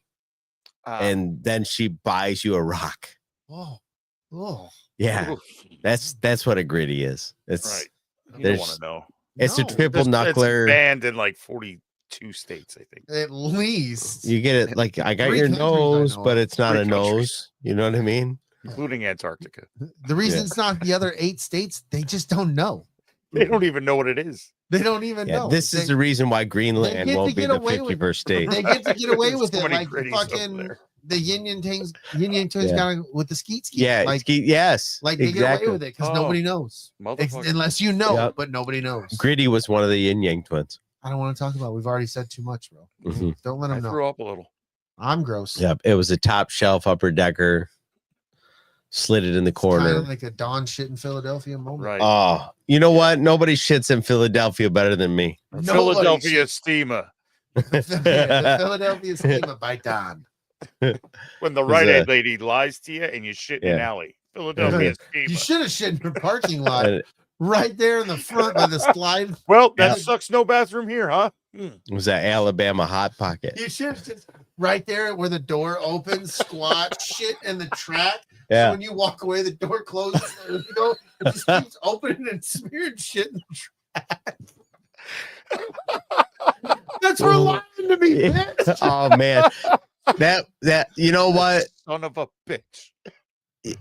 Speaker 4: and then she buys you a rock.
Speaker 3: oh.
Speaker 4: Yeah,
Speaker 5: Oof.
Speaker 4: that's what a gritty is. It's
Speaker 5: right. You don't
Speaker 4: there's-
Speaker 5: want to know.
Speaker 4: it's
Speaker 3: No,
Speaker 4: a triple
Speaker 5: It's
Speaker 4: knuckler.
Speaker 5: banned in like 42 states, I think.
Speaker 3: At least.
Speaker 4: You get it like I got
Speaker 3: 3
Speaker 4: your
Speaker 3: countries I
Speaker 4: nose,
Speaker 3: know
Speaker 4: but
Speaker 3: of.
Speaker 4: it's not
Speaker 5: 3
Speaker 4: a
Speaker 5: countries.
Speaker 4: nose. You know what I mean?
Speaker 5: Including Antarctica.
Speaker 3: The reason
Speaker 4: Yeah.
Speaker 3: it's not the other 8 states, they just don't know.
Speaker 5: They don't even know what it is.
Speaker 3: They don't even
Speaker 4: Yeah,
Speaker 3: know.
Speaker 4: this is the reason why Greenland
Speaker 3: get
Speaker 4: won't
Speaker 3: to
Speaker 4: be
Speaker 3: get
Speaker 4: the
Speaker 3: away with-
Speaker 4: 51st state.
Speaker 3: They get to get away with
Speaker 5: So
Speaker 3: it
Speaker 5: many
Speaker 3: like
Speaker 5: gritties over
Speaker 3: fucking
Speaker 5: there.
Speaker 3: the Yin Yang Tangs
Speaker 4: Yeah.
Speaker 3: got with the skeet.
Speaker 4: Yeah,
Speaker 3: like
Speaker 4: yes,
Speaker 3: like they
Speaker 4: exactly.
Speaker 3: get away with it because
Speaker 5: Oh,
Speaker 3: nobody knows.
Speaker 5: Motherfucker.
Speaker 3: Unless you know,
Speaker 4: Yep.
Speaker 3: but nobody knows.
Speaker 4: Gritty was one of the Yin Yang twins.
Speaker 3: I don't want to talk about it. We've already said too much, bro.
Speaker 4: Mhm.
Speaker 3: Don't let
Speaker 5: I
Speaker 3: them know.
Speaker 5: threw up a little.
Speaker 3: I'm gross.
Speaker 4: Yep, it was a top shelf upper decker, slid it in the
Speaker 3: Kind
Speaker 4: corner.
Speaker 3: of like a Don shit in Philadelphia moment.
Speaker 5: Right.
Speaker 4: Oh, you know what? Nobody shits in Philadelphia better than me.
Speaker 3: Nobody
Speaker 5: Philadelphia steamer.
Speaker 3: the Philadelphia schema by Don.
Speaker 5: When the
Speaker 4: Was
Speaker 5: Rite Aid
Speaker 4: a-
Speaker 5: lady lies to you and you shit in an
Speaker 4: Yeah.
Speaker 5: alley. Philadelphia
Speaker 3: You
Speaker 5: steamer.
Speaker 3: should have shit in your parking lot
Speaker 4: And
Speaker 3: right there in the front by the slide.
Speaker 5: Well, that
Speaker 4: Yeah.
Speaker 5: sucks. No bathroom here, huh?
Speaker 4: it was that Alabama hot pocket.
Speaker 3: You should have just right there where the door opens, squat, shit in the track. So
Speaker 4: Yeah.
Speaker 3: when you walk away, the door closes. You know, it just keeps opening and smearing shit in the track. That's for lying to me,
Speaker 4: Yeah.
Speaker 3: bitch.
Speaker 4: Oh man, that you know what?
Speaker 5: Son of a bitch.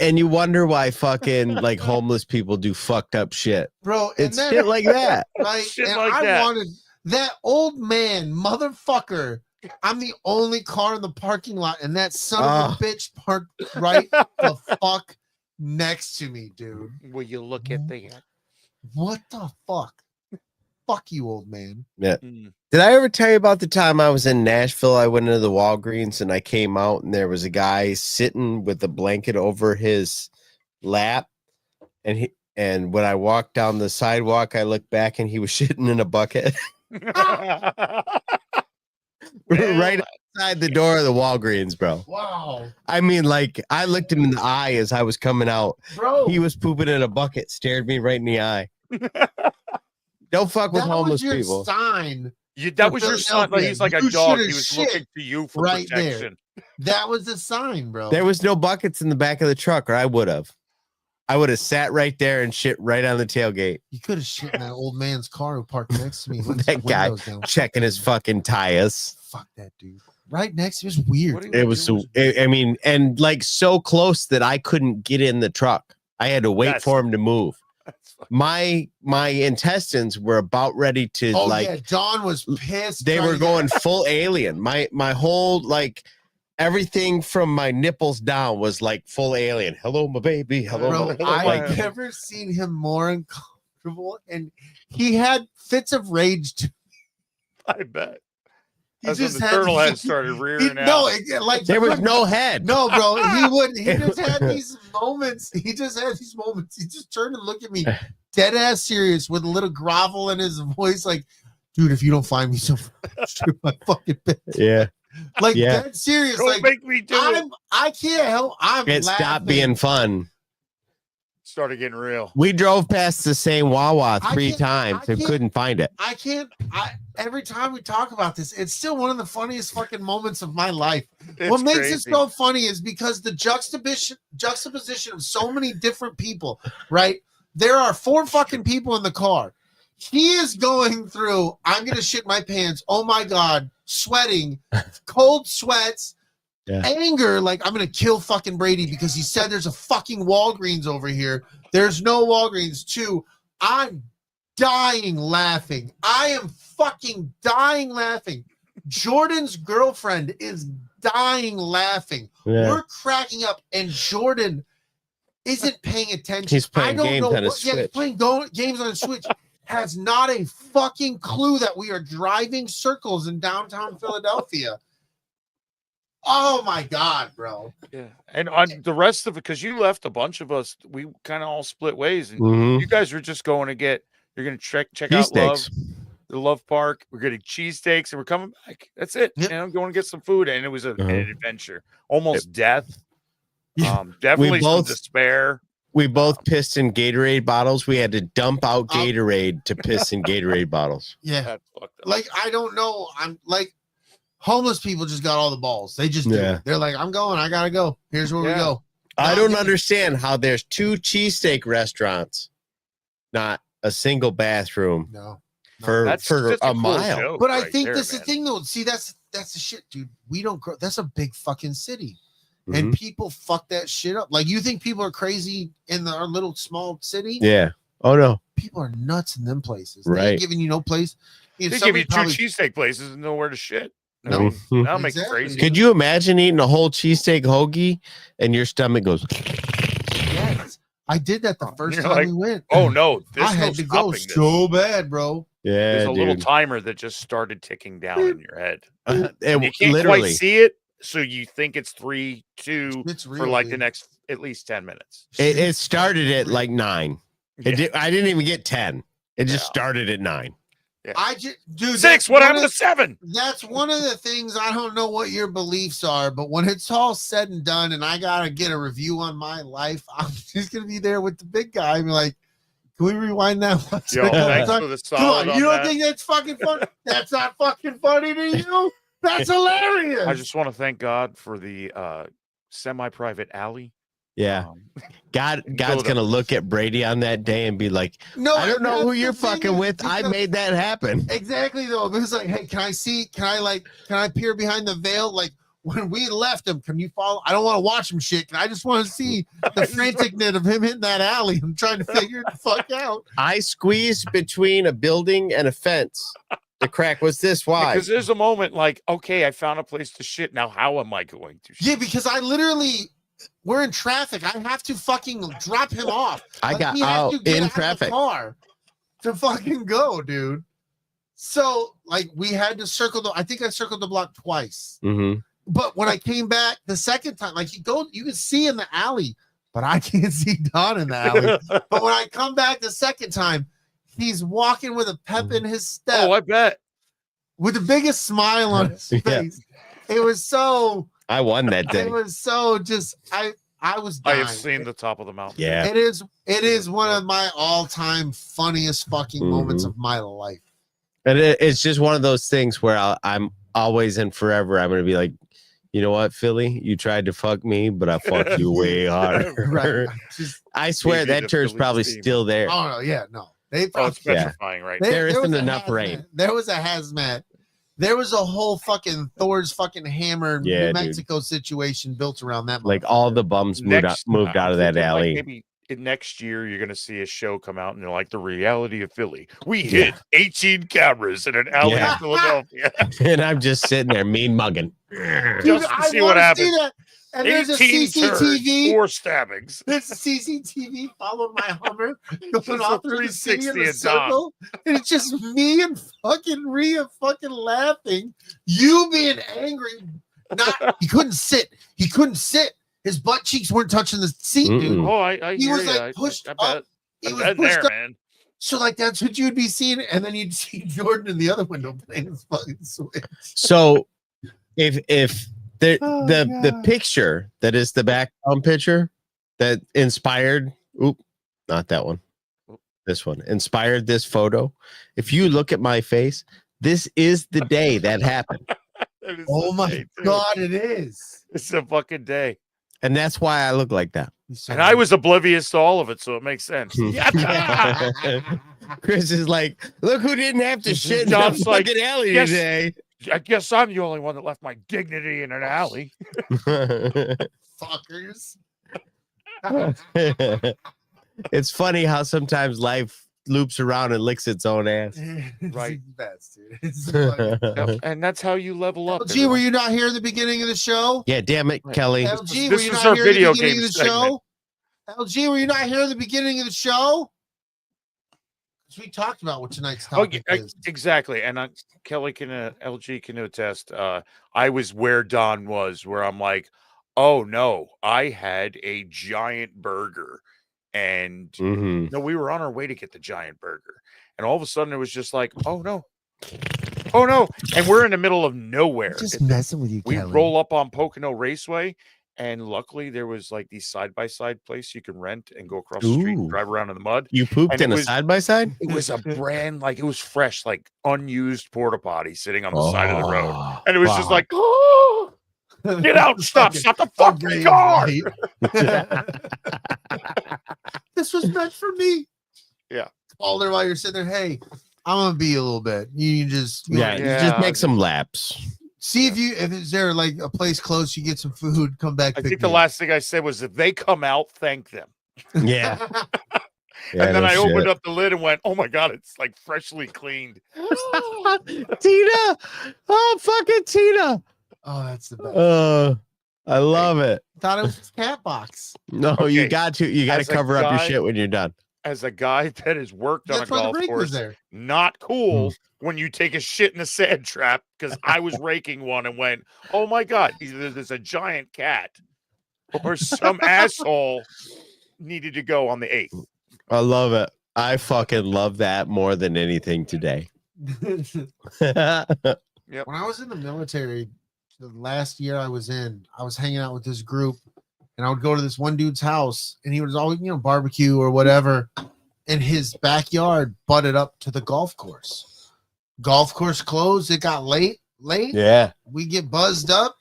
Speaker 4: And you wonder why fucking like homeless people do fucked up shit.
Speaker 3: Bro, and
Speaker 4: It's
Speaker 3: then,
Speaker 4: shit like that.
Speaker 3: right?
Speaker 5: Shit
Speaker 3: And
Speaker 5: like
Speaker 3: I
Speaker 5: that.
Speaker 3: wanted that old man, motherfucker. I'm the only car in the parking lot, and that son of a bitch parked right the fuck next to me, dude.
Speaker 5: Will you look at that?
Speaker 3: What the fuck? Fuck you, old man.
Speaker 5: Mm.
Speaker 4: Did I ever tell you about the time I was in Nashville? I went into the Walgreens and I came out and there was a guy sitting with a blanket over his lap, and when I walked down the sidewalk, I looked back and he was shitting in a bucket right outside the door of the Walgreens, bro.
Speaker 3: Wow.
Speaker 4: I mean, like, I looked him in the eye as I was coming out.
Speaker 3: Bro.
Speaker 4: He was pooping in a bucket, stared me right in the eye. Don't fuck with homeless people.
Speaker 3: Sign.
Speaker 5: That was your son. Like, he's like a dog. He was looking to you for
Speaker 3: right
Speaker 5: protection.
Speaker 3: There. That was the sign, bro.
Speaker 4: There was no buckets in the back of the truck, or I would have. I would have sat right there and shit right on the tailgate.
Speaker 3: You could have shit in that old man's car who parked next to me.
Speaker 4: That guy checking his fucking tires.
Speaker 3: Fuck that dude. Right next to me. It was weird.
Speaker 4: It was so, I mean, and like so close that I couldn't get in the truck. I had to wait for him to move. My intestines were about ready to
Speaker 3: John was pissed.
Speaker 4: They were going full alien. My whole everything from my nipples down was like full alien. Hello, my baby. Hello.
Speaker 3: Bro, I've never seen him more uncomfortable, and he had fits of rage too.
Speaker 5: I bet.
Speaker 3: That's
Speaker 5: when the turtle head started rearing out.
Speaker 3: No, like
Speaker 4: there was no head.
Speaker 3: No, bro, he wouldn't. He just had these moments. He just turned and looked at me, dead ass serious, with a little grovel in his voice, like, "Dude, if you don't find me some my fucking bed."
Speaker 4: Yeah.
Speaker 3: Like that serious.
Speaker 5: Don't
Speaker 3: like
Speaker 5: make me do it.
Speaker 3: I can't help.
Speaker 4: It stopped being fun.
Speaker 5: Started getting real.
Speaker 4: We drove past the same Wawa 3 times and couldn't find it.
Speaker 3: Every time we talk about this, it's still one of the funniest fucking moments of my life.
Speaker 5: It's
Speaker 3: what makes
Speaker 5: crazy.
Speaker 3: it so funny is because the juxtaposition of so many different people, right? There are 4 fucking people in the car. He is going through, I'm going to shit my pants. Oh my God. Sweating, cold sweats, anger. Like, I'm going to kill fucking Brady because he said there's a fucking Walgreens over here. There's no Walgreens. 2, I'm dying laughing. I am fucking dying laughing. Jordan's girlfriend is dying laughing.
Speaker 4: Yeah.
Speaker 3: We're cracking up, and Jordan isn't paying attention.
Speaker 4: He's playing games on his Switch.
Speaker 3: He's playing games on his Switch. Has not a fucking clue that we are driving circles in downtown Philadelphia. Oh my God, bro.
Speaker 5: Yeah. And on the rest of it, because you left a bunch of us, we kind of all split ways. And you guys were just going to you're going to check out the Love Park. We're getting cheesesteaks and we're coming back. That's it.
Speaker 3: Yep.
Speaker 5: And I'm going to get some food. And it was an adventure. Almost death. Definitely some despair.
Speaker 4: We both pissed in Gatorade bottles. We had to dump out Gatorade to piss in Gatorade bottles.
Speaker 3: Yeah.
Speaker 5: That's fucked up.
Speaker 3: Like, I don't know. I'm like, homeless people just got all the balls. They just do it. They're like, I'm going. I got to go. Here's where we go.
Speaker 4: I don't understand how there's 2 cheesesteak restaurants, not a single bathroom for a mile.
Speaker 5: Joke
Speaker 3: but I think that's the thing, though. See, that's the shit, dude. We don't grow. That's a big fucking city. And people fuck that shit up. Like, you think people are crazy in our little small city?
Speaker 4: Yeah. Oh, no.
Speaker 3: People are nuts in them places.
Speaker 4: Right.
Speaker 3: They ain't giving you no place.
Speaker 5: They give you 2 cheesesteak places and nowhere to shit.
Speaker 3: No.
Speaker 5: That'll make it crazy.
Speaker 4: Could you imagine eating a whole cheesesteak hoagie and your stomach goes?
Speaker 3: Yes. I did that the first time we went.
Speaker 5: Oh, no.
Speaker 3: I had to go so bad, bro.
Speaker 4: Yeah.
Speaker 5: There's a little timer that just started ticking down in your head.
Speaker 4: And
Speaker 5: you can't
Speaker 4: literally
Speaker 5: quite see it. So you think it's 3, 2 for like the next at least 10 minutes.
Speaker 4: It started at like 9. I didn't even get 10. It just started at 9.
Speaker 3: Yeah. Dude,
Speaker 5: 6. What happened to 7?
Speaker 3: That's one of the things. I don't know what your beliefs are, but when it's all said and done, and I gotta get a review on my life, I'm just gonna be there with the big guy and be like, "Can we rewind that one?"
Speaker 5: Yo, thanks for the solid.
Speaker 3: Come on, you don't think that's fucking funny? That's not fucking funny to you? That's hilarious.
Speaker 5: I just want to thank God for the semi-private alley.
Speaker 4: Yeah. God's gonna look at Brady on that day and be like,
Speaker 3: "No,
Speaker 4: I don't know who you're fucking with. I made that happen."
Speaker 3: Exactly, though. It was like, "Hey, can I peer behind the veil? Like, when we left him, can you follow? I don't want to watch him shit. I just want to see the franticness of him hitting that alley. I'm trying to figure the fuck out."
Speaker 4: I squeezed between a building and a fence. The crack was this wide.
Speaker 5: Because there's a moment like, okay, I found a place to shit. Now, how am I going to shit?
Speaker 3: Yeah, because we're in traffic. I have to fucking drop him off.
Speaker 4: I got out in traffic.
Speaker 3: Car to fucking go, dude. So, like, we had to I think I circled the block twice.
Speaker 4: Mm-hmm.
Speaker 3: But when I came back the second time, like, you can see in the alley, but I can't see Don in the alley. But when I come back the second time, he's walking with a pep in his step.
Speaker 5: Oh, I bet.
Speaker 3: With the biggest smile on his face. It was so.
Speaker 4: I won that day.
Speaker 3: It was so just. I was dying.
Speaker 5: I have seen the top of the mountain.
Speaker 4: Yeah.
Speaker 3: It is one of my all-time funniest fucking moments of my life.
Speaker 4: And it's just one of those things where I'm always and forever. I'm going to be like, you know what, Philly? You tried to fuck me, but I fucked you way harder.
Speaker 3: Right.
Speaker 4: I swear that turd's probably still there.
Speaker 3: Oh no, yeah, no. They probably,
Speaker 5: it's petrifying, right?
Speaker 4: There isn't
Speaker 3: was a
Speaker 4: enough
Speaker 3: hazmat.
Speaker 4: rain.
Speaker 3: There was a hazmat. There was a whole fucking Thor's fucking hammer New Mexico situation built around that.
Speaker 4: Like all the bums moved out of that alley.
Speaker 5: Like maybe next year you're going to see a show come out and they're like the reality of Philly. We hid 18 cameras in an alley in Philadelphia.
Speaker 4: And I'm just sitting there mean mugging.
Speaker 5: Just to see what happens.
Speaker 3: And there's a CCTV.
Speaker 5: 4 stabbings.
Speaker 3: There's a CCTV following my Hummer going off through the city in a
Speaker 5: and
Speaker 3: circle. And it's just me and fucking Rhea fucking laughing. You being angry. He couldn't sit. He couldn't sit. His butt cheeks weren't touching the seat, dude.
Speaker 5: Oh, I
Speaker 3: he
Speaker 5: hear
Speaker 3: was
Speaker 5: you.
Speaker 3: like pushed up. He was
Speaker 5: pushed
Speaker 3: pushed up.
Speaker 5: man.
Speaker 3: So like that's what you'd be seeing, and then you'd see Jordan in the other window playing his fucking Switch.
Speaker 4: So if the picture that is the background picture that inspired, not that one, this one inspired this photo. If you look at my face, this is the day that happened.
Speaker 3: Oh my God, it is.
Speaker 5: It's a fucking day.
Speaker 4: And that's why I look like that.
Speaker 5: And I was oblivious to all of it, so it makes sense.
Speaker 4: Chris is like, look who didn't have to shit in a fucking alley today.
Speaker 5: I guess I'm the only one that left my dignity in an alley.
Speaker 3: Fuckers.
Speaker 4: It's funny how sometimes life loops around and licks its own ass.
Speaker 5: Right.
Speaker 3: That's dude. It's so
Speaker 5: And that's how you level up.
Speaker 3: LG, were you not here at the beginning of the show?
Speaker 4: Yeah, damn it, Kelly.
Speaker 3: LG,
Speaker 5: This
Speaker 3: were you
Speaker 5: was
Speaker 3: not
Speaker 5: our
Speaker 3: here
Speaker 5: video
Speaker 3: at the beginning
Speaker 5: game
Speaker 3: of the show? LG, were you not here at the beginning of the show? Because we talked about what tonight's topic is.
Speaker 5: Exactly. And Kelly can, LG can attest. I was where Don was, where I'm like, oh no, I had a giant burger. And no, we were on our way to get the giant burger. And all of a sudden it was just like, oh no. Oh no. And we're in the middle of nowhere.
Speaker 3: Just messing with you,
Speaker 5: We
Speaker 3: Kelly.
Speaker 5: roll up on Pocono Raceway. And luckily there was like these side-by-side place you can rent and go across the street and drive around in the mud.
Speaker 4: You pooped in a side-by-side?
Speaker 5: It was a brand, like it was fresh, like unused porta potty sitting on the side of the road. And it was just like, oh, get out, stop the fucking car.
Speaker 3: This was meant for me.
Speaker 5: Yeah.
Speaker 3: Call her while you're sitting there. Hey, I'm gonna be a little bit. You just
Speaker 4: just make some laps.
Speaker 3: See if is there like a place close, you get some food, come back.
Speaker 5: I think the last thing I said was, if they come out, thank them.
Speaker 4: Yeah.
Speaker 5: And then I opened up the lid and went, oh my God, it's like freshly cleaned.
Speaker 4: Tina. Oh, fucking Tina.
Speaker 3: Oh, that's the best.
Speaker 4: I love it.
Speaker 3: Thought it was his cat box.
Speaker 4: No, you got to cover up your shit when you're done.
Speaker 5: As a guy that has worked on a golf course,
Speaker 3: there.
Speaker 5: Not cool when you take a shit in a sand trap, because I was raking one and went, oh my God, either there's a giant cat or some asshole needed to go on the 8th.
Speaker 4: I love it. I fucking love that more than anything today.
Speaker 3: When I was in the military, the last year I was in, I was hanging out with this group, and I would go to this one dude's house, and he was always, barbecue or whatever, and his backyard butted up to the golf course. Golf course closed. It got late.
Speaker 4: Yeah.
Speaker 3: We get buzzed up,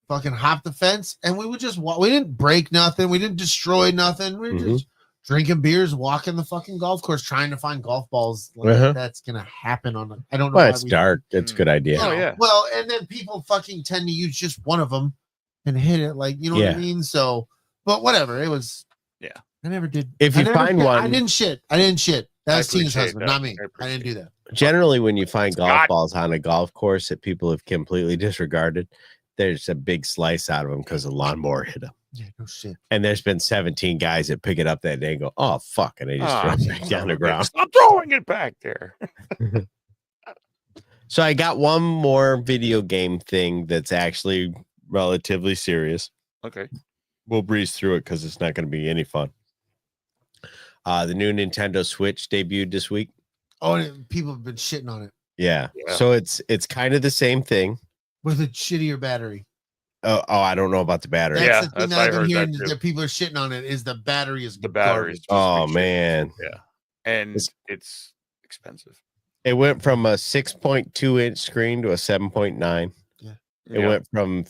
Speaker 3: fucking hop the fence, and we would just walk. We didn't break nothing. We didn't destroy nothing. We were just drinking beers, walking the fucking golf course, trying to find golf balls. Like that's gonna happen on. I don't know.
Speaker 4: Well, it's dark. It's a good idea.
Speaker 5: Oh yeah.
Speaker 3: Well, and then people fucking tend to use just one of them and hit it, like, you know what I mean? So, but whatever. It was. Yeah. I never did.
Speaker 4: If you find one,
Speaker 3: I didn't shit. That's Tina's husband, not me. I didn't do that.
Speaker 4: Generally, when you find golf balls on a golf course that people have completely disregarded, there's a big slice out of them because a lawnmower hit them.
Speaker 3: Yeah, no shit.
Speaker 4: And there's been 17 guys that pick it up that day and go, oh, fuck. And they just throw it back down the ground.
Speaker 5: Stop throwing it back there.
Speaker 4: So I got one more video game thing that's actually relatively serious.
Speaker 5: Okay.
Speaker 4: we'll breeze through it because it's not going to be any fun. The new Nintendo Switch debuted this week.
Speaker 3: Oh, and people have been shitting on it
Speaker 4: Yeah. So it's kind of the same thing
Speaker 3: with a shittier battery.
Speaker 4: Oh, I don't know about the battery.
Speaker 3: That's the thing that I've been hearing that people are shitting on it is the battery is
Speaker 5: batteries.
Speaker 4: Oh man.
Speaker 5: Yeah. And it's expensive.
Speaker 4: It went from a 6.2 inch screen to a 7.9.
Speaker 3: Yeah.
Speaker 4: It went from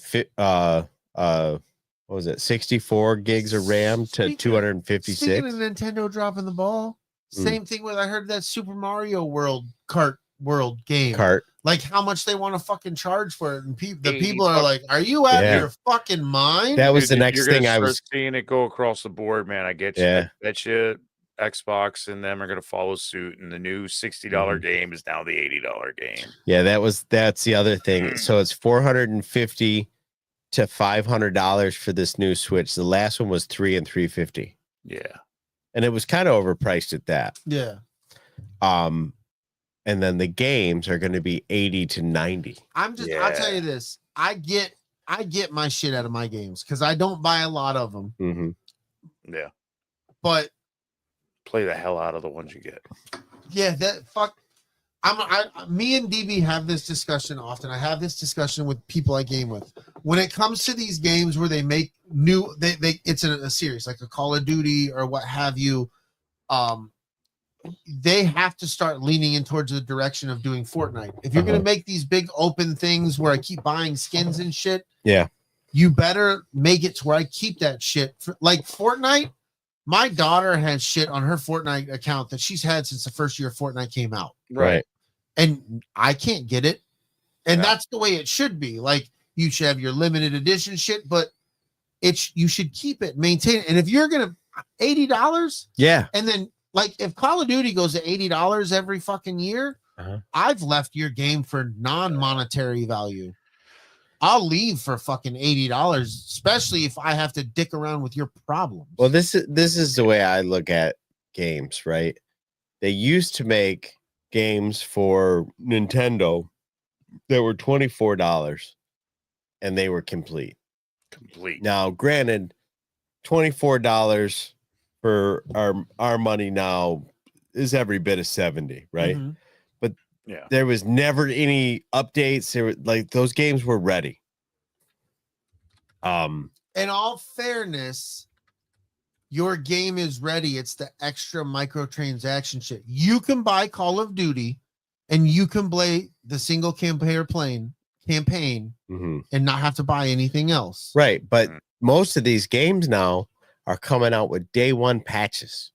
Speaker 4: what was it, 64 gigs of RAM to 256.
Speaker 3: Speaking of Nintendo dropping the ball, same thing with I heard that Super Mario World game. Like how much they want to fucking charge for it, and the people are like, "Are you out of your fucking mind?"
Speaker 4: That was the next thing I was
Speaker 5: seeing it go across the board, man. I get you.
Speaker 4: Yeah.
Speaker 5: Bet you Xbox and them are going to follow suit, and the new $60 game is now the $80 game.
Speaker 4: Yeah, that's the other thing. So it's $450 to $500 for this new Switch. The last one was $300 and $350.
Speaker 5: Yeah,
Speaker 4: and it was kind of overpriced at that.
Speaker 3: Yeah.
Speaker 4: And then the games are going to be 80 to 90.
Speaker 3: I'll tell you this. I get my shit out of my games because I don't buy a lot of them.
Speaker 4: Mm-hmm.
Speaker 5: Yeah.
Speaker 3: But
Speaker 5: play the hell out of the ones you get.
Speaker 3: Yeah, me and DB have this discussion often. I have this discussion with people I game with. When it comes to these games where they make new, it's a series like a Call of Duty or what have you. They have to start leaning in towards the direction of doing Fortnite. If you're going to make these big open things where I keep buying skins and shit, you better make it to where I keep that shit. Like Fortnite, my daughter has shit on her Fortnite account that she's had since the first year Fortnite came out.
Speaker 4: Right.
Speaker 3: And I can't get it. And that's the way it should be. Like you should have your limited edition shit, but you should keep it, maintain it. And if you're going to $80, and then like if Call of Duty goes to $80 every fucking year, I've left your game for non-monetary value. I'll leave for fucking $80, especially if I have to dick around with your problems.
Speaker 4: Well, this is the way I look at games, right? They used to make games for Nintendo that were $24 and they were complete. Now, granted, $24 for our money now is every bit of 70, right?
Speaker 3: Mm-hmm.
Speaker 4: But there was never any updates. There were like those games were ready.
Speaker 3: In all fairness, your game is ready. It's the extra microtransaction shit. You can buy Call of Duty and you can play the single campaign and not have to buy anything else.
Speaker 4: Right. But most of these games now are coming out with day one patches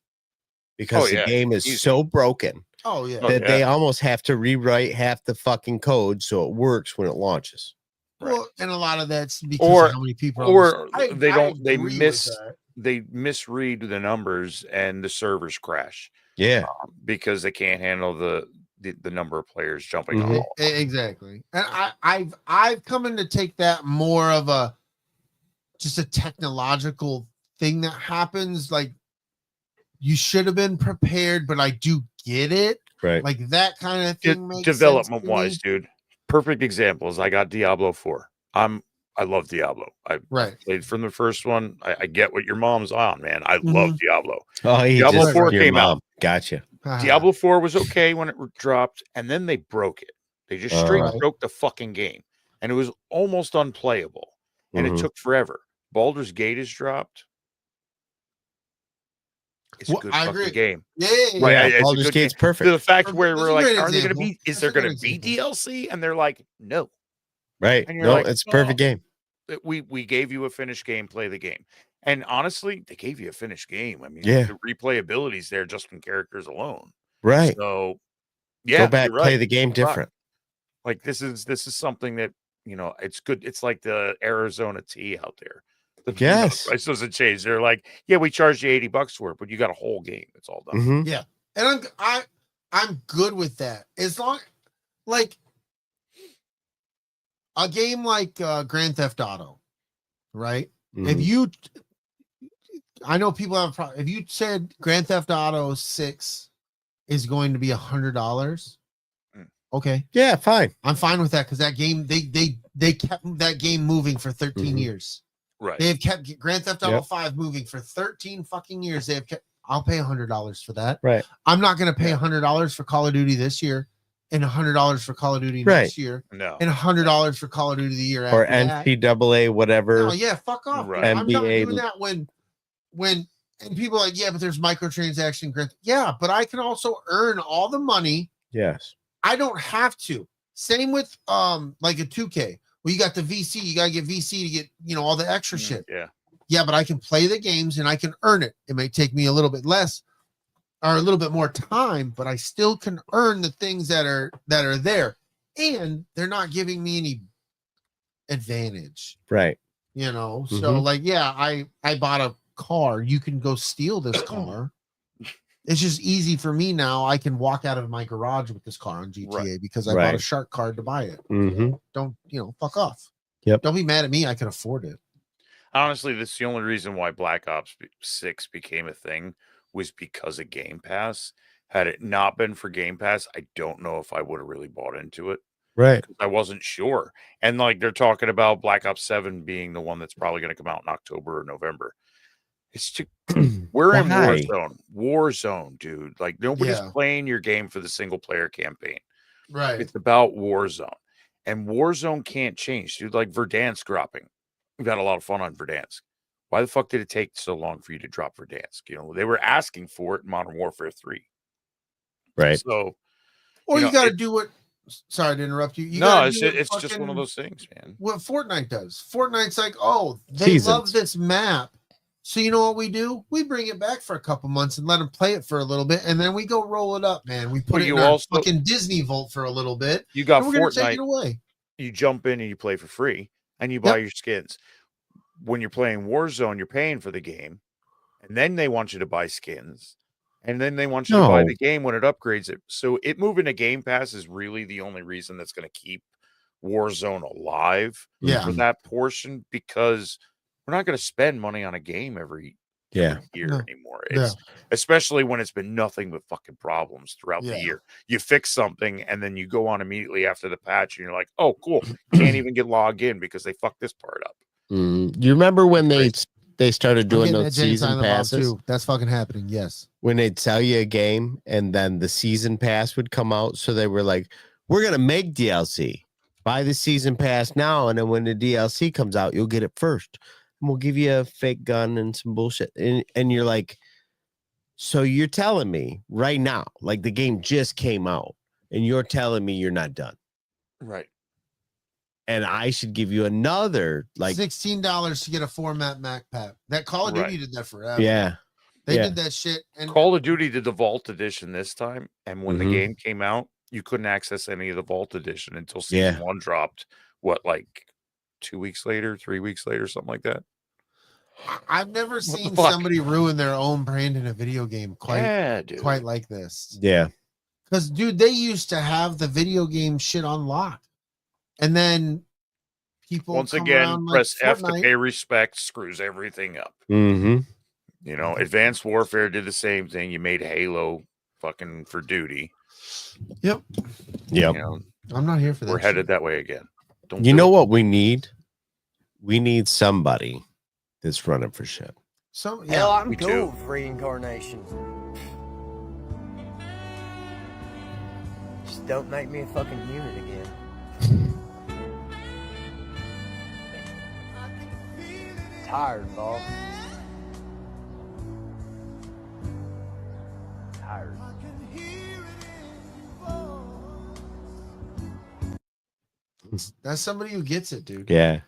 Speaker 4: because the game is so broken that they almost have to rewrite half the fucking code so it works when it launches.
Speaker 3: Well, and a lot of that's because of how many people
Speaker 5: they misread the numbers and the servers crash.
Speaker 4: Yeah.
Speaker 5: Because they can't handle the number of players jumping on.
Speaker 3: Exactly. And I've come in to take that more of just a technological thing that happens. Like you should have been prepared, but I do get it.
Speaker 4: Right.
Speaker 3: Like that kind of thing.
Speaker 5: Development wise, dude. Perfect example is I got Diablo 4. I love Diablo. I played from the first one. I get what your mom's on, man. I love Diablo.
Speaker 4: Oh,
Speaker 5: Diablo 4 came out.
Speaker 4: Gotcha.
Speaker 5: Diablo 4 was okay when it dropped, and then they broke it. They just straight broke the fucking game, and it was almost unplayable, and it took forever. Baldur's Gate is dropped. It's a good fucking game.
Speaker 3: Yeah.
Speaker 4: Baldur's Gate's perfect.
Speaker 5: To the fact where we're like,
Speaker 3: are they
Speaker 5: going to be? Is there going to be DLC? And they're like, no.
Speaker 4: Right.
Speaker 5: And you're
Speaker 4: no,
Speaker 5: like,
Speaker 4: it's a perfect game.
Speaker 5: We gave you a finished game. Play the game. And honestly, they gave you a finished game. I mean, the replayability is there just from characters alone.
Speaker 4: Right.
Speaker 5: So,
Speaker 4: go back, play the game different.
Speaker 5: Like this is something that it's good. It's like the Arizona tea out there.
Speaker 4: Yes,
Speaker 5: price doesn't change. They're like, we charged you $80 for it, but you got a whole game. It's all done.
Speaker 4: Mm-hmm.
Speaker 3: Yeah, and I'm good with that. As long like a game like Grand Theft Auto, right?
Speaker 4: Mm-hmm.
Speaker 3: I know people have a problem. If you said Grand Theft Auto 6 is going to be $100, okay,
Speaker 4: yeah, fine.
Speaker 3: I'm fine with that because that game they kept that game moving for 13 years.
Speaker 5: Right.
Speaker 3: They have kept Grand Theft Auto 5 moving for 13 fucking years. They have kept. I'll pay $100 for that.
Speaker 4: Right.
Speaker 3: I'm not going to pay $100 for Call of Duty this year, and $100 for Call of Duty next year,
Speaker 5: No.
Speaker 3: and $100 for Call of Duty the year
Speaker 4: Or
Speaker 3: after that.
Speaker 4: NCAA, whatever.
Speaker 3: No, yeah, fuck off.
Speaker 5: Right.
Speaker 3: I'm not
Speaker 4: NBA.
Speaker 3: doing that when and people are like, yeah, but there's microtransaction. Yeah, but I can also earn all the money.
Speaker 4: Yes.
Speaker 3: I don't have to. Same with like a 2K. Well, you got the VC, you gotta get VC to get all the extra shit.
Speaker 5: Yeah.
Speaker 3: Yeah, but I can play the games and I can earn it. It may take me a little bit less or a little bit more time, but I still can earn the things that are there. And they're not giving me any advantage.
Speaker 4: Right.
Speaker 3: So like, yeah, I bought a car. You can go steal this car. It's just easy for me now. I can walk out of my garage with this car on GTA because I bought a shark card to buy it. Don't fuck off.
Speaker 4: Yep.
Speaker 3: Don't be mad at me. I can afford it.
Speaker 5: Honestly, that's the only reason why Black Ops 6 became a thing was because of Game Pass. Had it not been for Game Pass, I don't know if I would have really bought into it.
Speaker 4: Right.
Speaker 5: I wasn't sure. And like they're talking about Black Ops 7 being the one that's probably going to come out in October or November. It's too, we're in Warzone, dude. Like nobody's playing your game for the single player campaign.
Speaker 3: Right.
Speaker 5: It's about Warzone. And Warzone can't change, dude. Like Verdansk dropping. We've had a lot of fun on Verdansk. Why the fuck did it take so long for you to drop Verdansk? They were asking for it in Modern Warfare 3.
Speaker 4: Right.
Speaker 5: So,
Speaker 3: or you got to do what. Sorry to interrupt you.
Speaker 5: It's just one of those things, man.
Speaker 3: What Fortnite does. Fortnite's like, oh, they love this map. So you know what we do? We bring it back for a couple months and let them play it for a little bit, and then we go roll it up, man. We put it in our fucking Disney Vault for a little bit.
Speaker 5: You got
Speaker 3: Fortnite. Take it
Speaker 5: away. You jump in and you play for free, and you buy your skins. When you're playing Warzone, you're paying for the game, and then they want you to buy skins, and then they want you to buy the game when it upgrades it. So it moving to Game Pass is really the only reason that's going to keep Warzone alive for that portion, because we're not going to spend money on a game every year anymore. It's especially when it's been nothing but fucking problems throughout the year. You fix something and then you go on immediately after the patch and you're like, oh, cool. Can't even get logged in because they fucked this part up.
Speaker 4: You remember when they started doing those season passes?
Speaker 3: Too. That's fucking happening. Yes.
Speaker 4: When they'd sell you a game and then the season pass would come out. So they were like, we're going to make DLC. Buy the season pass now. And then when the DLC comes out, you'll get it first. And we'll give you a fake gun and some bullshit. And you're like, so you're telling me right now, like the game just came out and you're telling me you're not done.
Speaker 5: Right.
Speaker 4: And I should give you another like
Speaker 3: $16 to get a format Mac pack. That Call of Duty did that forever.
Speaker 4: Yeah.
Speaker 3: They did that shit. And
Speaker 5: Call of Duty did the Vault Edition this time. And when the game came out, you couldn't access any of the Vault Edition until season 1 dropped. What, like 2 weeks later, 3 weeks later, something like that?
Speaker 3: I've never seen somebody ruin their own brand in a video game quite like this.
Speaker 4: Yeah.
Speaker 3: Because, dude, they used to have the video game shit on lock. And then people
Speaker 5: once again press F to pay respect, screws everything up. Advanced Warfare did the same thing. You made Halo fucking for duty.
Speaker 3: Yep. I'm not here for that.
Speaker 5: We're headed that way again.
Speaker 4: You know what we need? We need somebody that's running for shit.
Speaker 3: So
Speaker 7: hell, I'm cool with reincarnation. Just don't make me a fucking human again. Tired, boss. Tired.
Speaker 3: That's somebody who gets it, dude.
Speaker 4: Yeah.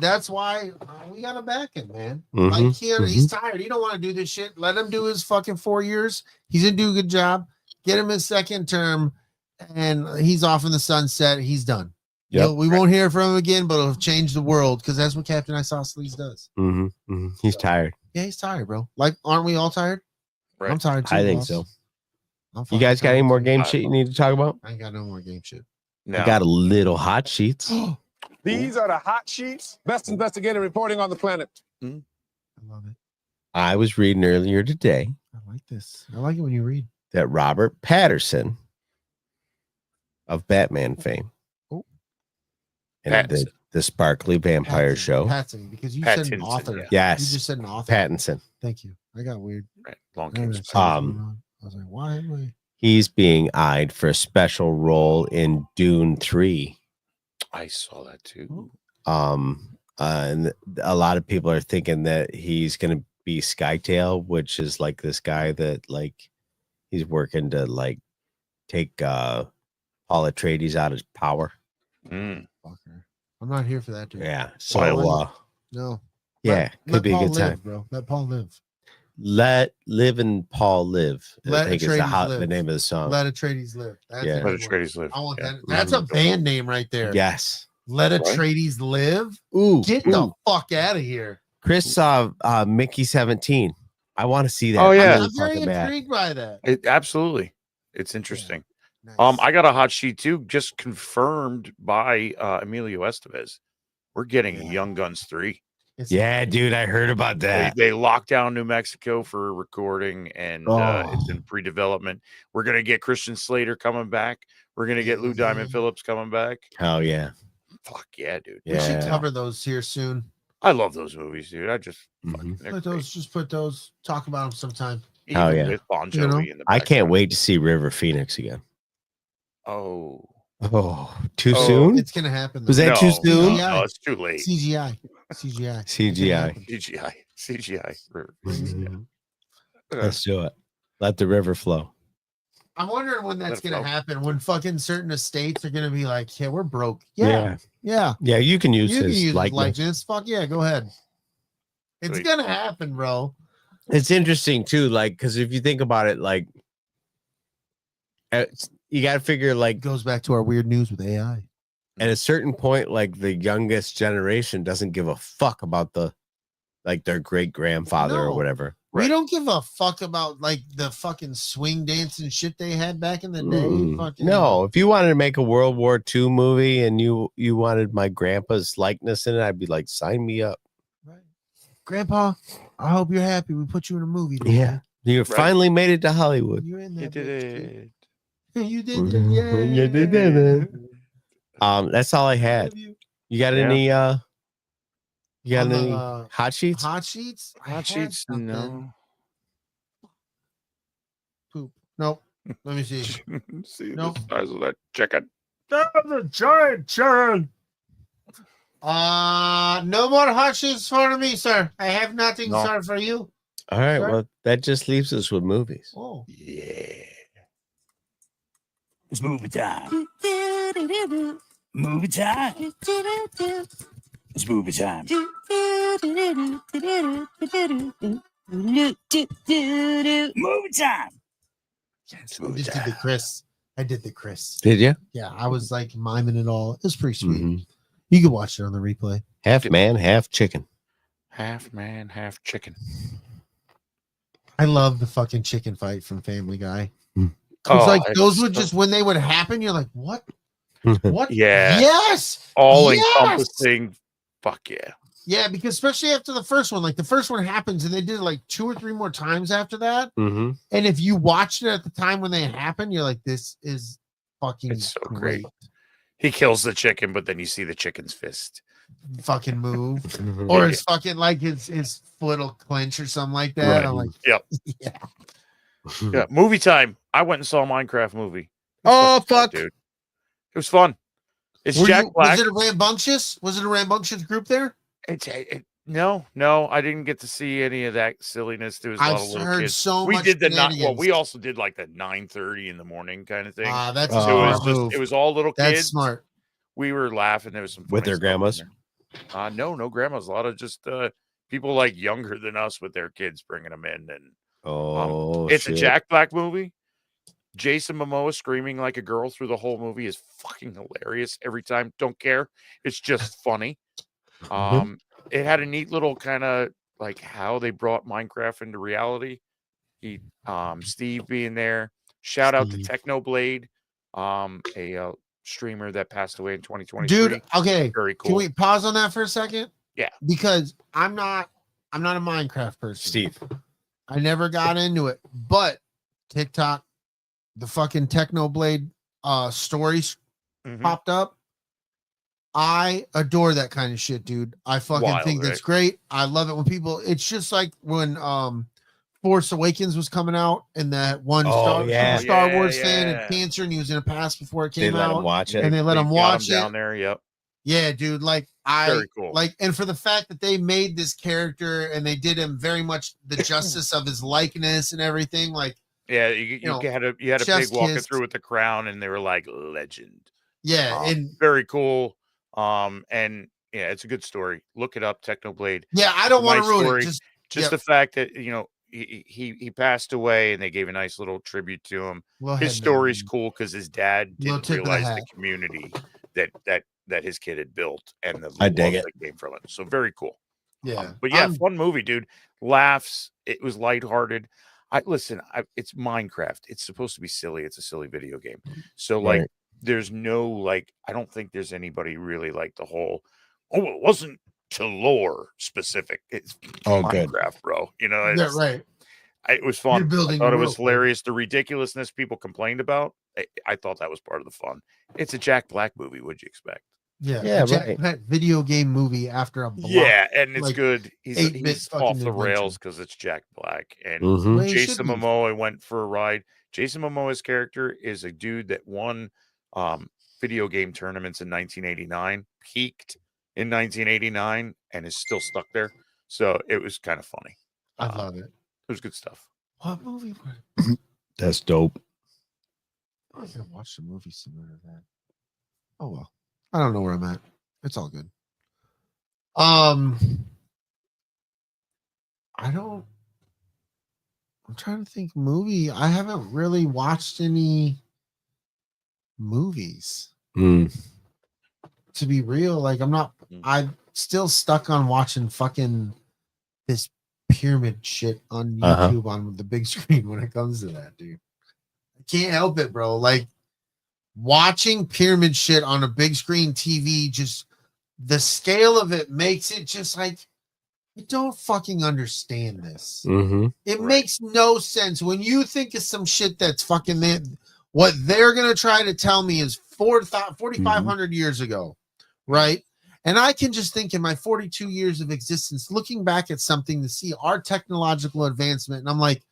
Speaker 3: That's why we gotta back him, man. Like he's tired. He don't want to do this shit. Let him do his fucking 4 years. He's gonna do a good job. Get him his second term, and he's off in the sunset. He's done.
Speaker 4: Yep.
Speaker 3: We won't hear from him again, but it'll change the world because that's what Captain Isosceles does.
Speaker 4: He's tired.
Speaker 3: Yeah, he's tired, bro. Like, aren't we all tired?
Speaker 5: Right.
Speaker 3: I'm tired too.
Speaker 4: I think so. You guys got any more game shit you need to talk about?
Speaker 3: I ain't got no more game shit.
Speaker 4: No. I got a little hot sheets.
Speaker 10: These are the hot sheets. Best investigator reporting on the planet.
Speaker 3: I love it.
Speaker 4: I was reading earlier today.
Speaker 3: I like this. I like it when you read.
Speaker 4: That Robert Pattinson of Batman fame.
Speaker 5: Pattinson.
Speaker 4: The Sparkly Vampire
Speaker 3: Pattinson,
Speaker 4: Show.
Speaker 3: Pattinson, because you said an
Speaker 5: Pattinson,
Speaker 3: author.
Speaker 5: yeah.
Speaker 3: You
Speaker 4: Yes.
Speaker 3: just said an author.
Speaker 4: Pattinson.
Speaker 3: Thank you. I got weird.
Speaker 5: Right. Long
Speaker 3: I
Speaker 5: King's
Speaker 3: was
Speaker 5: Path.
Speaker 3: like, why am I?
Speaker 4: He's being eyed for a special role in Dune 3.
Speaker 5: I saw that too.
Speaker 4: And a lot of people are thinking that he's going to be Skytail, which is like this guy that like he's working to like take Paul Atreides out of power.
Speaker 5: Mm.
Speaker 3: Fucker. I'm not here for that, dude.
Speaker 4: Yeah. So
Speaker 3: no.
Speaker 4: yeah, could be a
Speaker 3: Paul
Speaker 4: good time.
Speaker 3: live, bro. Let Paul live.
Speaker 4: Let Live and Paul Live.
Speaker 3: Let
Speaker 4: I think is
Speaker 3: Atreides live.
Speaker 4: the name of the song.
Speaker 3: Let Atreides live. That's
Speaker 4: Yeah.
Speaker 3: a
Speaker 5: Let
Speaker 3: good one.
Speaker 5: Atreides live.
Speaker 3: I want
Speaker 5: Yeah.
Speaker 3: that. That's a band name right there.
Speaker 4: Yes.
Speaker 3: Let Atreides live.
Speaker 4: Ooh.
Speaker 3: Get the fuck out of here.
Speaker 4: Chris saw Mickey 17. I want to see that.
Speaker 5: Oh, yeah.
Speaker 3: I'm very
Speaker 4: fucking bad.
Speaker 3: intrigued by that.
Speaker 5: Absolutely. It's interesting.
Speaker 3: Nice.
Speaker 5: I got a hot sheet too, just confirmed by Emilio Estevez. We're getting Young Guns 3.
Speaker 4: Yeah, dude, I heard about that.
Speaker 5: They locked down New Mexico for recording, and it's in pre-development. We're gonna get Christian Slater coming back. We're gonna get Lou Diamond Phillips coming back.
Speaker 4: Oh yeah.
Speaker 5: Fuck yeah, dude.
Speaker 3: We should cover those here soon.
Speaker 5: I love those movies, dude. I just
Speaker 3: Put those. Talk about them sometime.
Speaker 4: Oh yeah.
Speaker 5: With Bon Jovi in the
Speaker 4: I can't wait to see River Phoenix again.
Speaker 5: Oh,
Speaker 4: too soon?
Speaker 3: It's gonna happen.
Speaker 4: Was that too soon?
Speaker 5: No, it's too late.
Speaker 3: CGI.
Speaker 4: Let's do it. Let the river flow.
Speaker 3: I'm wondering when that's gonna happen. When fucking certain estates are gonna be like, "Yeah, we're broke." Yeah.
Speaker 4: Yeah, you can use his
Speaker 3: likeness. Fuck yeah, go ahead. It's gonna happen, bro.
Speaker 4: It's interesting too, like because if you think about it, like you got to figure like
Speaker 3: it goes back to our weird news with AI.
Speaker 4: At a certain point, like the youngest generation doesn't give a fuck about their great grandfather or whatever.
Speaker 3: We don't give a fuck about like the fucking swing dancing shit they had back in the day. Fucking,
Speaker 4: no, if you wanted to make a World War II movie and you wanted my grandpa's likeness in it, I'd be like, sign me up.
Speaker 3: Right. Grandpa, I hope you're happy. We put you in a movie. Today.
Speaker 4: Yeah. You finally made it to Hollywood.
Speaker 3: You're in there.
Speaker 5: You did it.
Speaker 3: You did it. Yeah.
Speaker 4: You did it. That's all I had. You got any hot sheets?
Speaker 3: Hot sheets?
Speaker 5: Hot sheets? No.
Speaker 3: Poop. Nope. Let me see.
Speaker 5: See the size of that chicken.
Speaker 3: That's a giant chicken. No more hot sheets for me, sir. I have nothing, sir, for you.
Speaker 4: All right.
Speaker 3: Sir?
Speaker 4: Well, that just leaves us with movies.
Speaker 3: Oh.
Speaker 5: Yeah.
Speaker 11: It's movie time. Movie time. It's movie time. Movie time.
Speaker 3: I just did the Chris. I did the Chris.
Speaker 4: Did you?
Speaker 3: Yeah, I was like miming it all. It was pretty sweet. You can watch it on the replay.
Speaker 4: Half man, half chicken.
Speaker 5: Half man, half chicken.
Speaker 3: I love the fucking chicken fight from Family Guy.
Speaker 4: Mm.
Speaker 3: It's like those would just when they would happen, you're like, what? What?
Speaker 5: Yeah.
Speaker 3: Yes.
Speaker 5: All
Speaker 3: Yes!
Speaker 5: encompassing. Fuck yeah.
Speaker 3: Yeah, because especially after the first one, like the first one happens and they did it like 2 or 3 more times after that.
Speaker 4: Mm-hmm.
Speaker 3: And if you watched it at the time when they happened, you're like, this is fucking
Speaker 5: It's so great. He kills the chicken, but then you see the chicken's fist.
Speaker 3: Fucking move. Or his fucking like his foot will clench or something like that.
Speaker 5: Right.
Speaker 3: I'm like,
Speaker 5: Yep.
Speaker 3: yeah.
Speaker 5: Yeah. Movie time. I went and saw a Minecraft movie.
Speaker 4: Oh, fuck.
Speaker 5: Dude. It was fun. It's
Speaker 3: Were
Speaker 5: Jack
Speaker 3: you-
Speaker 5: Black.
Speaker 3: Was it a rambunctious? Was it a rambunctious group there?
Speaker 5: No, I didn't get to see any of that silliness. There was a lot of
Speaker 3: I've
Speaker 5: little
Speaker 3: heard
Speaker 5: kids.
Speaker 3: so
Speaker 5: we
Speaker 3: much
Speaker 5: did the not. Well,
Speaker 3: shenanigans.
Speaker 5: we also did like the 9:30 in the morning kind of thing.
Speaker 3: That's
Speaker 5: so
Speaker 3: a
Speaker 5: it was
Speaker 3: smart move.
Speaker 5: it was all little
Speaker 3: That's
Speaker 5: kids.
Speaker 3: smart.
Speaker 5: We were laughing. There was some
Speaker 4: With
Speaker 5: funny
Speaker 4: their
Speaker 5: stuff in
Speaker 4: grandmas?
Speaker 5: there. No grandmas. A lot of just people like younger than us with their kids bringing them in, and it's a Jack Black movie. Jason Momoa screaming like a girl through the whole movie is fucking hilarious every time. Don't care. It's just funny. It had a neat little kind of like how they brought Minecraft into reality. Steve being there. Shout out to Technoblade, a streamer that passed away in 2023.
Speaker 3: Dude, okay.
Speaker 5: Very cool.
Speaker 3: Can we pause on that for a second?
Speaker 5: Yeah.
Speaker 3: Because I'm not a Minecraft person.
Speaker 4: Steve.
Speaker 3: I never got into it. But TikTok, the fucking Technoblade stories popped up. I adore that kind of shit, dude. I fucking think that's great. I love it when people. It's just like when Force Awakens was coming out, and that one Star Wars fan had cancer, and he was in a pass before it came out.
Speaker 4: They let him watch it,
Speaker 3: and they let him watch it
Speaker 5: down there. Yep.
Speaker 3: Yeah, dude. Like
Speaker 5: Very cool.
Speaker 3: and for the fact that they made this character and they did him very much the justice of his likeness and everything. Like,
Speaker 5: yeah, you had a pig walking through with the crown, and they were like legend.
Speaker 3: Yeah, and
Speaker 5: very cool. And yeah, it's a good story. Look it up, Technoblade.
Speaker 3: Yeah, I don't want to ruin it.
Speaker 5: Just the fact that he passed away, and they gave a nice little tribute to him. His story's cool because his dad didn't realize the community that his kid had built and the love that came from it. So very cool.
Speaker 3: Yeah,
Speaker 5: but yeah, fun movie, dude. Laughs. It was lighthearted. It's Minecraft. It's supposed to be silly. It's a silly video game. So like, there's no like, I don't think there's anybody really like the whole. Oh, it wasn't to lore specific. It's Minecraft, bro. You know,
Speaker 3: right.
Speaker 5: It was fun. I thought it was hilarious. The ridiculousness people complained about, I thought that was part of the fun. It's a Jack Black movie. What'd you expect?
Speaker 3: Yeah, Jack Black video game movie after a block.
Speaker 5: Yeah, and it's good. He's off the rails because it's Jack Black. And Jason Momoa went for a ride. Jason Momoa's character is a dude that won video game tournaments in 1989, peaked in 1989, and is still stuck there. So it was kind of funny.
Speaker 3: I love it.
Speaker 5: It was good stuff.
Speaker 3: What movie?
Speaker 4: That's dope.
Speaker 3: I was gonna watch the movie similar to that. Oh well, I don't know where I'm at. It's all good. I'm trying to think movie. I haven't really watched any movies. To be real, like I'm still stuck on watching fucking this pyramid shit on YouTube on the big screen when it comes to that, dude. I can't help it, bro. Like watching pyramid shit on a big screen TV, just the scale of it makes it just like, I don't fucking understand this. It makes no sense when you think of some shit that's fucking there. What they're gonna try to tell me is 4,500 years ago, right? And I can just think in my 42 years of existence, looking back at something to see our technological advancement, and I'm like,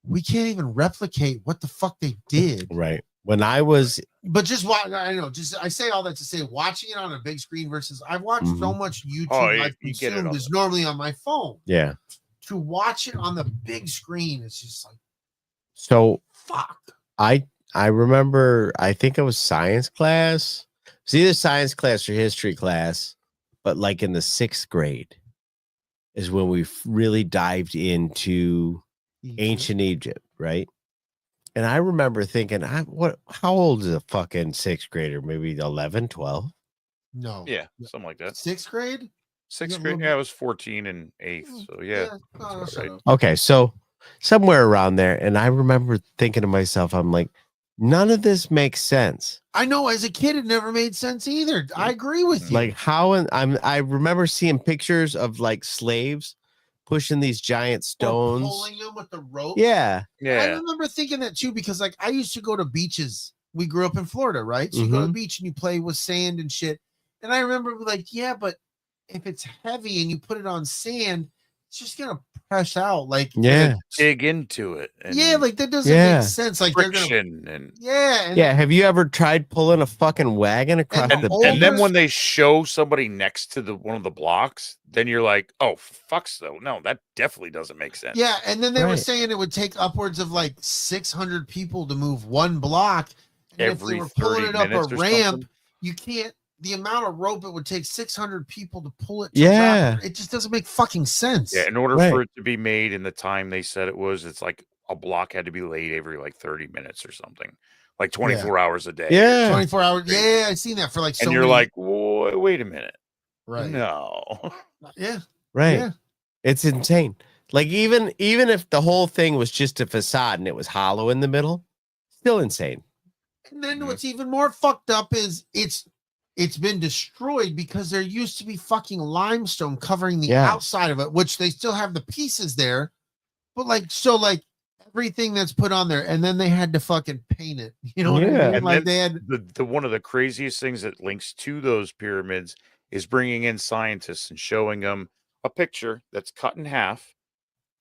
Speaker 3: we can't even replicate what the fuck they did.
Speaker 4: Right. When I was,
Speaker 3: but just I say all that to say, watching it on a big screen versus I've watched so much YouTube I've consumed is normally on my phone.
Speaker 4: Yeah.
Speaker 3: To watch it on the big screen, it's just like,
Speaker 4: so
Speaker 3: fuck.
Speaker 4: I remember, I think it was science class. It's either science class or history class, but like in the 6th grade is when we really dived into ancient Egypt, right? And I remember thinking, how old is a fucking 6th grader? Maybe 11, 12?
Speaker 3: No.
Speaker 5: Yeah, something like that.
Speaker 3: 6th grade?
Speaker 5: 6th grade? Yeah, I was 14 and 8th. So yeah.
Speaker 3: Right.
Speaker 4: Okay, so somewhere around there. And I remember thinking to myself, I'm like, none of this makes sense.
Speaker 3: I know as a kid, it never made sense either. I agree with you.
Speaker 4: Like how, I remember seeing pictures of like slaves pushing these giant stones,
Speaker 3: or pulling them with the rope.
Speaker 4: Yeah.
Speaker 3: I remember thinking that too, because like I used to go to beaches. We grew up in Florida, right? So you go to the beach and you play with sand and shit. And I remember like, yeah, but if it's heavy and you put it on sand, it's just gonna press out. Like,
Speaker 5: dig into it.
Speaker 3: And like that doesn't make sense. Like
Speaker 5: friction
Speaker 3: they're gonna,
Speaker 4: Have you ever tried pulling a fucking wagon across
Speaker 5: and then when they show somebody next to one of the blocks, then you're like, oh fuck, so no, that definitely doesn't make sense.
Speaker 3: Yeah, and then they were saying it would take upwards of like 600 people to move one block. And if they were pulling it up a ramp, you can't. The amount of rope it would take 600 people to pull it. It just doesn't make fucking sense.
Speaker 5: Yeah, in order for it to be made in the time they said it was, it's like a block had to be laid every like 30 minutes or something, like 24 hours a day.
Speaker 3: Yeah, 24 hours. Yeah, I've seen that for like. So
Speaker 5: and you're like, wait a minute.
Speaker 3: Right.
Speaker 5: No.
Speaker 3: Yeah.
Speaker 4: Right.
Speaker 3: Yeah.
Speaker 4: It's insane. Like even if the whole thing was just a facade and it was hollow in the middle, still insane.
Speaker 3: And then what's even more fucked up is it's been destroyed because there used to be fucking limestone covering the outside of it, which they still have the pieces there. But like, so like everything that's put on there, and then they had to fucking paint it. You know what I
Speaker 4: Yeah.
Speaker 3: mean?
Speaker 5: And
Speaker 3: Like
Speaker 5: then
Speaker 3: they had
Speaker 5: the one of the craziest things that links to those pyramids is bringing in scientists and showing them a picture that's cut in half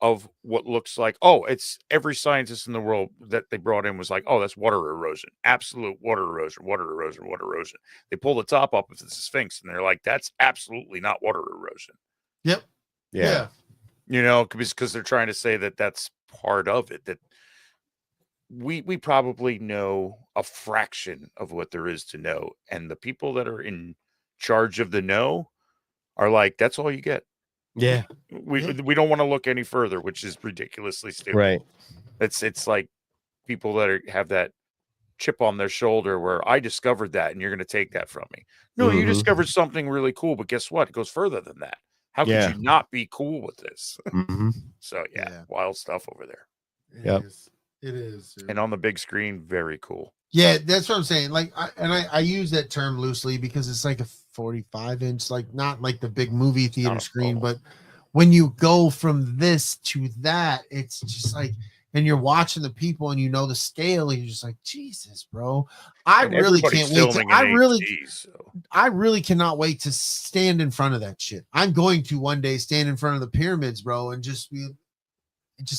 Speaker 5: of what looks like, oh, it's every scientist in the world that they brought in was like, oh, that's water erosion, absolute water erosion, water erosion, water erosion. They pull the top up of the Sphinx and they're like, that's absolutely not water erosion.
Speaker 3: Yep.
Speaker 4: Yeah.
Speaker 5: You know, because they're trying to say that that's part of it, that we probably know a fraction of what there is to know, and the people that are in charge of the know are like, that's all you get.
Speaker 4: Yeah.
Speaker 5: We don't want to look any further, which is ridiculously stupid.
Speaker 4: Right.
Speaker 5: It's like people that have that chip on their shoulder where I discovered that and you're going to take that from me. No, you discovered something really cool, but guess what? It goes further than that. How could you not be cool with this? So wild stuff over there.
Speaker 3: It is. Dude.
Speaker 5: And on the big screen, very cool.
Speaker 3: Yeah, that's what I'm saying. Like, I use that term loosely because it's like a 45-inch, like not like the big movie theater screen, but when you go from this to that, it's just like, and you're watching the people and you know the scale, and you're just like, Jesus, bro. I really can't wait to, I really cannot wait to stand in front of that shit. I'm going to one day stand in front of the pyramids, bro, and just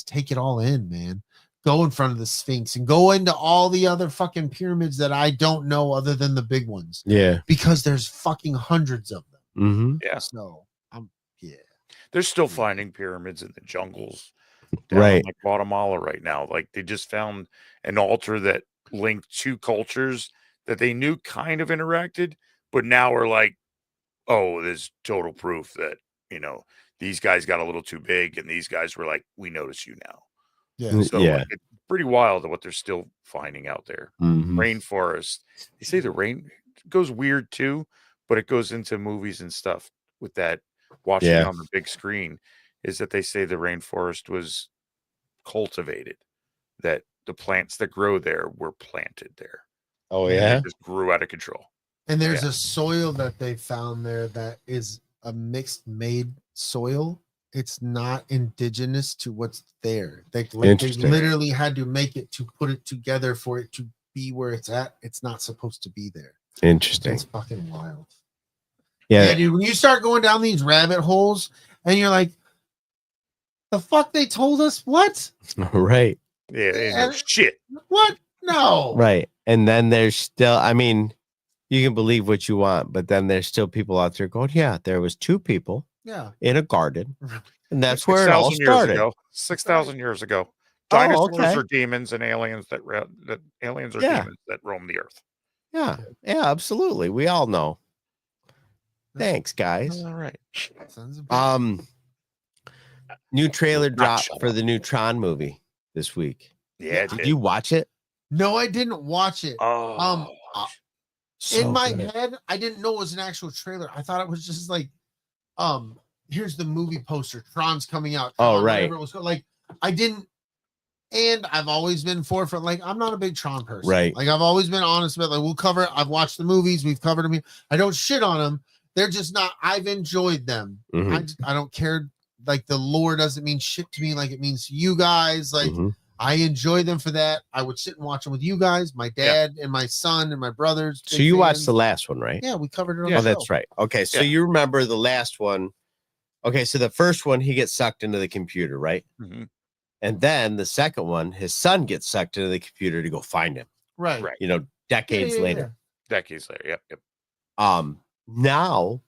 Speaker 3: take it all in, man. Go in front of the Sphinx and go into all the other fucking pyramids that I don't know other than the big ones.
Speaker 4: Yeah.
Speaker 3: Because there's fucking hundreds of them.
Speaker 5: Yeah.
Speaker 3: So
Speaker 5: they're still finding pyramids in the jungles.
Speaker 4: Right.
Speaker 5: In, like Guatemala right now. Like they just found an altar that linked two cultures that they knew kind of interacted, but now we're like, oh, there's total proof that, you know, these guys got a little too big and these guys were like, we notice you now.
Speaker 3: Yeah.
Speaker 5: So like, it's pretty wild what they're still finding out there. Rainforest. They say the rain goes weird too, but it goes into movies and stuff with that watching it on the big screen, is that they say the rainforest was cultivated, that the plants that grow there were planted there.
Speaker 4: Oh yeah.
Speaker 5: It just grew out of control.
Speaker 3: And there's a soil that they found there that is a mixed made soil. It's not indigenous to what's there. They literally had to make it to put it together for it to be where it's at. It's not supposed to be there.
Speaker 4: Interesting.
Speaker 3: It's fucking wild.
Speaker 4: Yeah,
Speaker 3: dude. When you start going down these rabbit holes and you're like, the fuck they told us what?
Speaker 4: Right.
Speaker 5: Yeah, shit.
Speaker 3: What? No.
Speaker 4: Right. And then there's still, I mean, you can believe what you want, but then there's still people out there going, yeah, there was two people in a garden. And that's where it all started.
Speaker 5: 6,000 years ago. Dinosaurs are demons and aliens that aliens are demons that roam the earth.
Speaker 4: Yeah. Yeah, absolutely. We all know. Thanks, guys.
Speaker 5: All right.
Speaker 4: New trailer dropped for the new Tron movie this week.
Speaker 5: Yeah.
Speaker 4: Did you watch it?
Speaker 3: No, I didn't watch it.
Speaker 4: So
Speaker 3: in my
Speaker 4: good.
Speaker 3: head, I didn't know it was an actual trailer. I thought it was just like, here's the movie poster. Tron's coming out.
Speaker 4: Oh, right.
Speaker 3: It was like, I didn't. And I've always been forefront. Like, I'm not a big Tron person.
Speaker 4: Right.
Speaker 3: Like, I've always been honest about, like, we'll cover it. I've watched the movies. We've covered them. I don't shit on them. They're just not, I've enjoyed them. I don't care. Like, the lore doesn't mean shit to me like it means to you guys. Like, I enjoy them for that. I would sit and watch them with you guys, my dad and my son and my brothers.
Speaker 4: So you watched the last one, right?
Speaker 3: Yeah, we covered it on
Speaker 4: Oh,
Speaker 3: the show.
Speaker 4: that's right. Okay, so you remember the last one. Okay, so the first one, he gets sucked into the computer, right? And then the second one, his son gets sucked into the computer to go find him.
Speaker 3: Right.
Speaker 4: You know, decades later.
Speaker 5: Decades later. Yep.
Speaker 4: Now,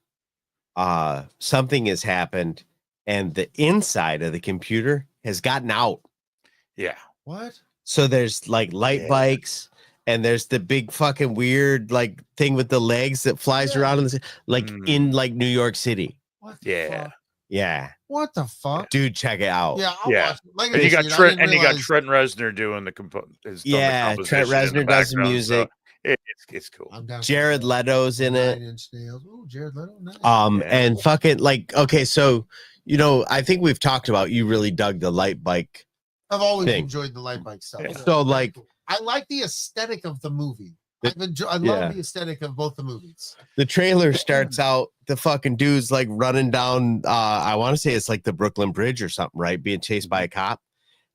Speaker 4: something has happened, and the inside of the computer has gotten out.
Speaker 5: Yeah.
Speaker 3: What?
Speaker 4: So there's like light bikes, and there's the big fucking weird like thing with the legs that flies around in the like in like New York City.
Speaker 3: What the fuck?
Speaker 4: Yeah.
Speaker 3: What the fuck?
Speaker 4: Dude, check it out.
Speaker 3: Yeah, I'll watch it. Like
Speaker 5: And you
Speaker 3: I
Speaker 5: got
Speaker 3: said, I
Speaker 5: Trent,
Speaker 3: didn't
Speaker 5: and you got
Speaker 3: realize-
Speaker 5: Trent Reznor doing the composition.
Speaker 4: Trent Reznor does the music.
Speaker 5: It's cool.
Speaker 3: I'm down for
Speaker 4: Jared Leto's in it.
Speaker 3: 9 Inch Nails. Ooh, Jared Leto. Nice.
Speaker 4: And fucking like, okay, so you know, I think we've talked about you really dug the light bike.
Speaker 3: I've always
Speaker 4: thing.
Speaker 3: enjoyed the light bike stuff.
Speaker 4: So like,
Speaker 3: I like the aesthetic of the movie. I love the aesthetic of both the movies.
Speaker 4: the trailer starts out, the fucking dude's like running down, I want to say it's like the Brooklyn Bridge or something, right? Being chased by a cop.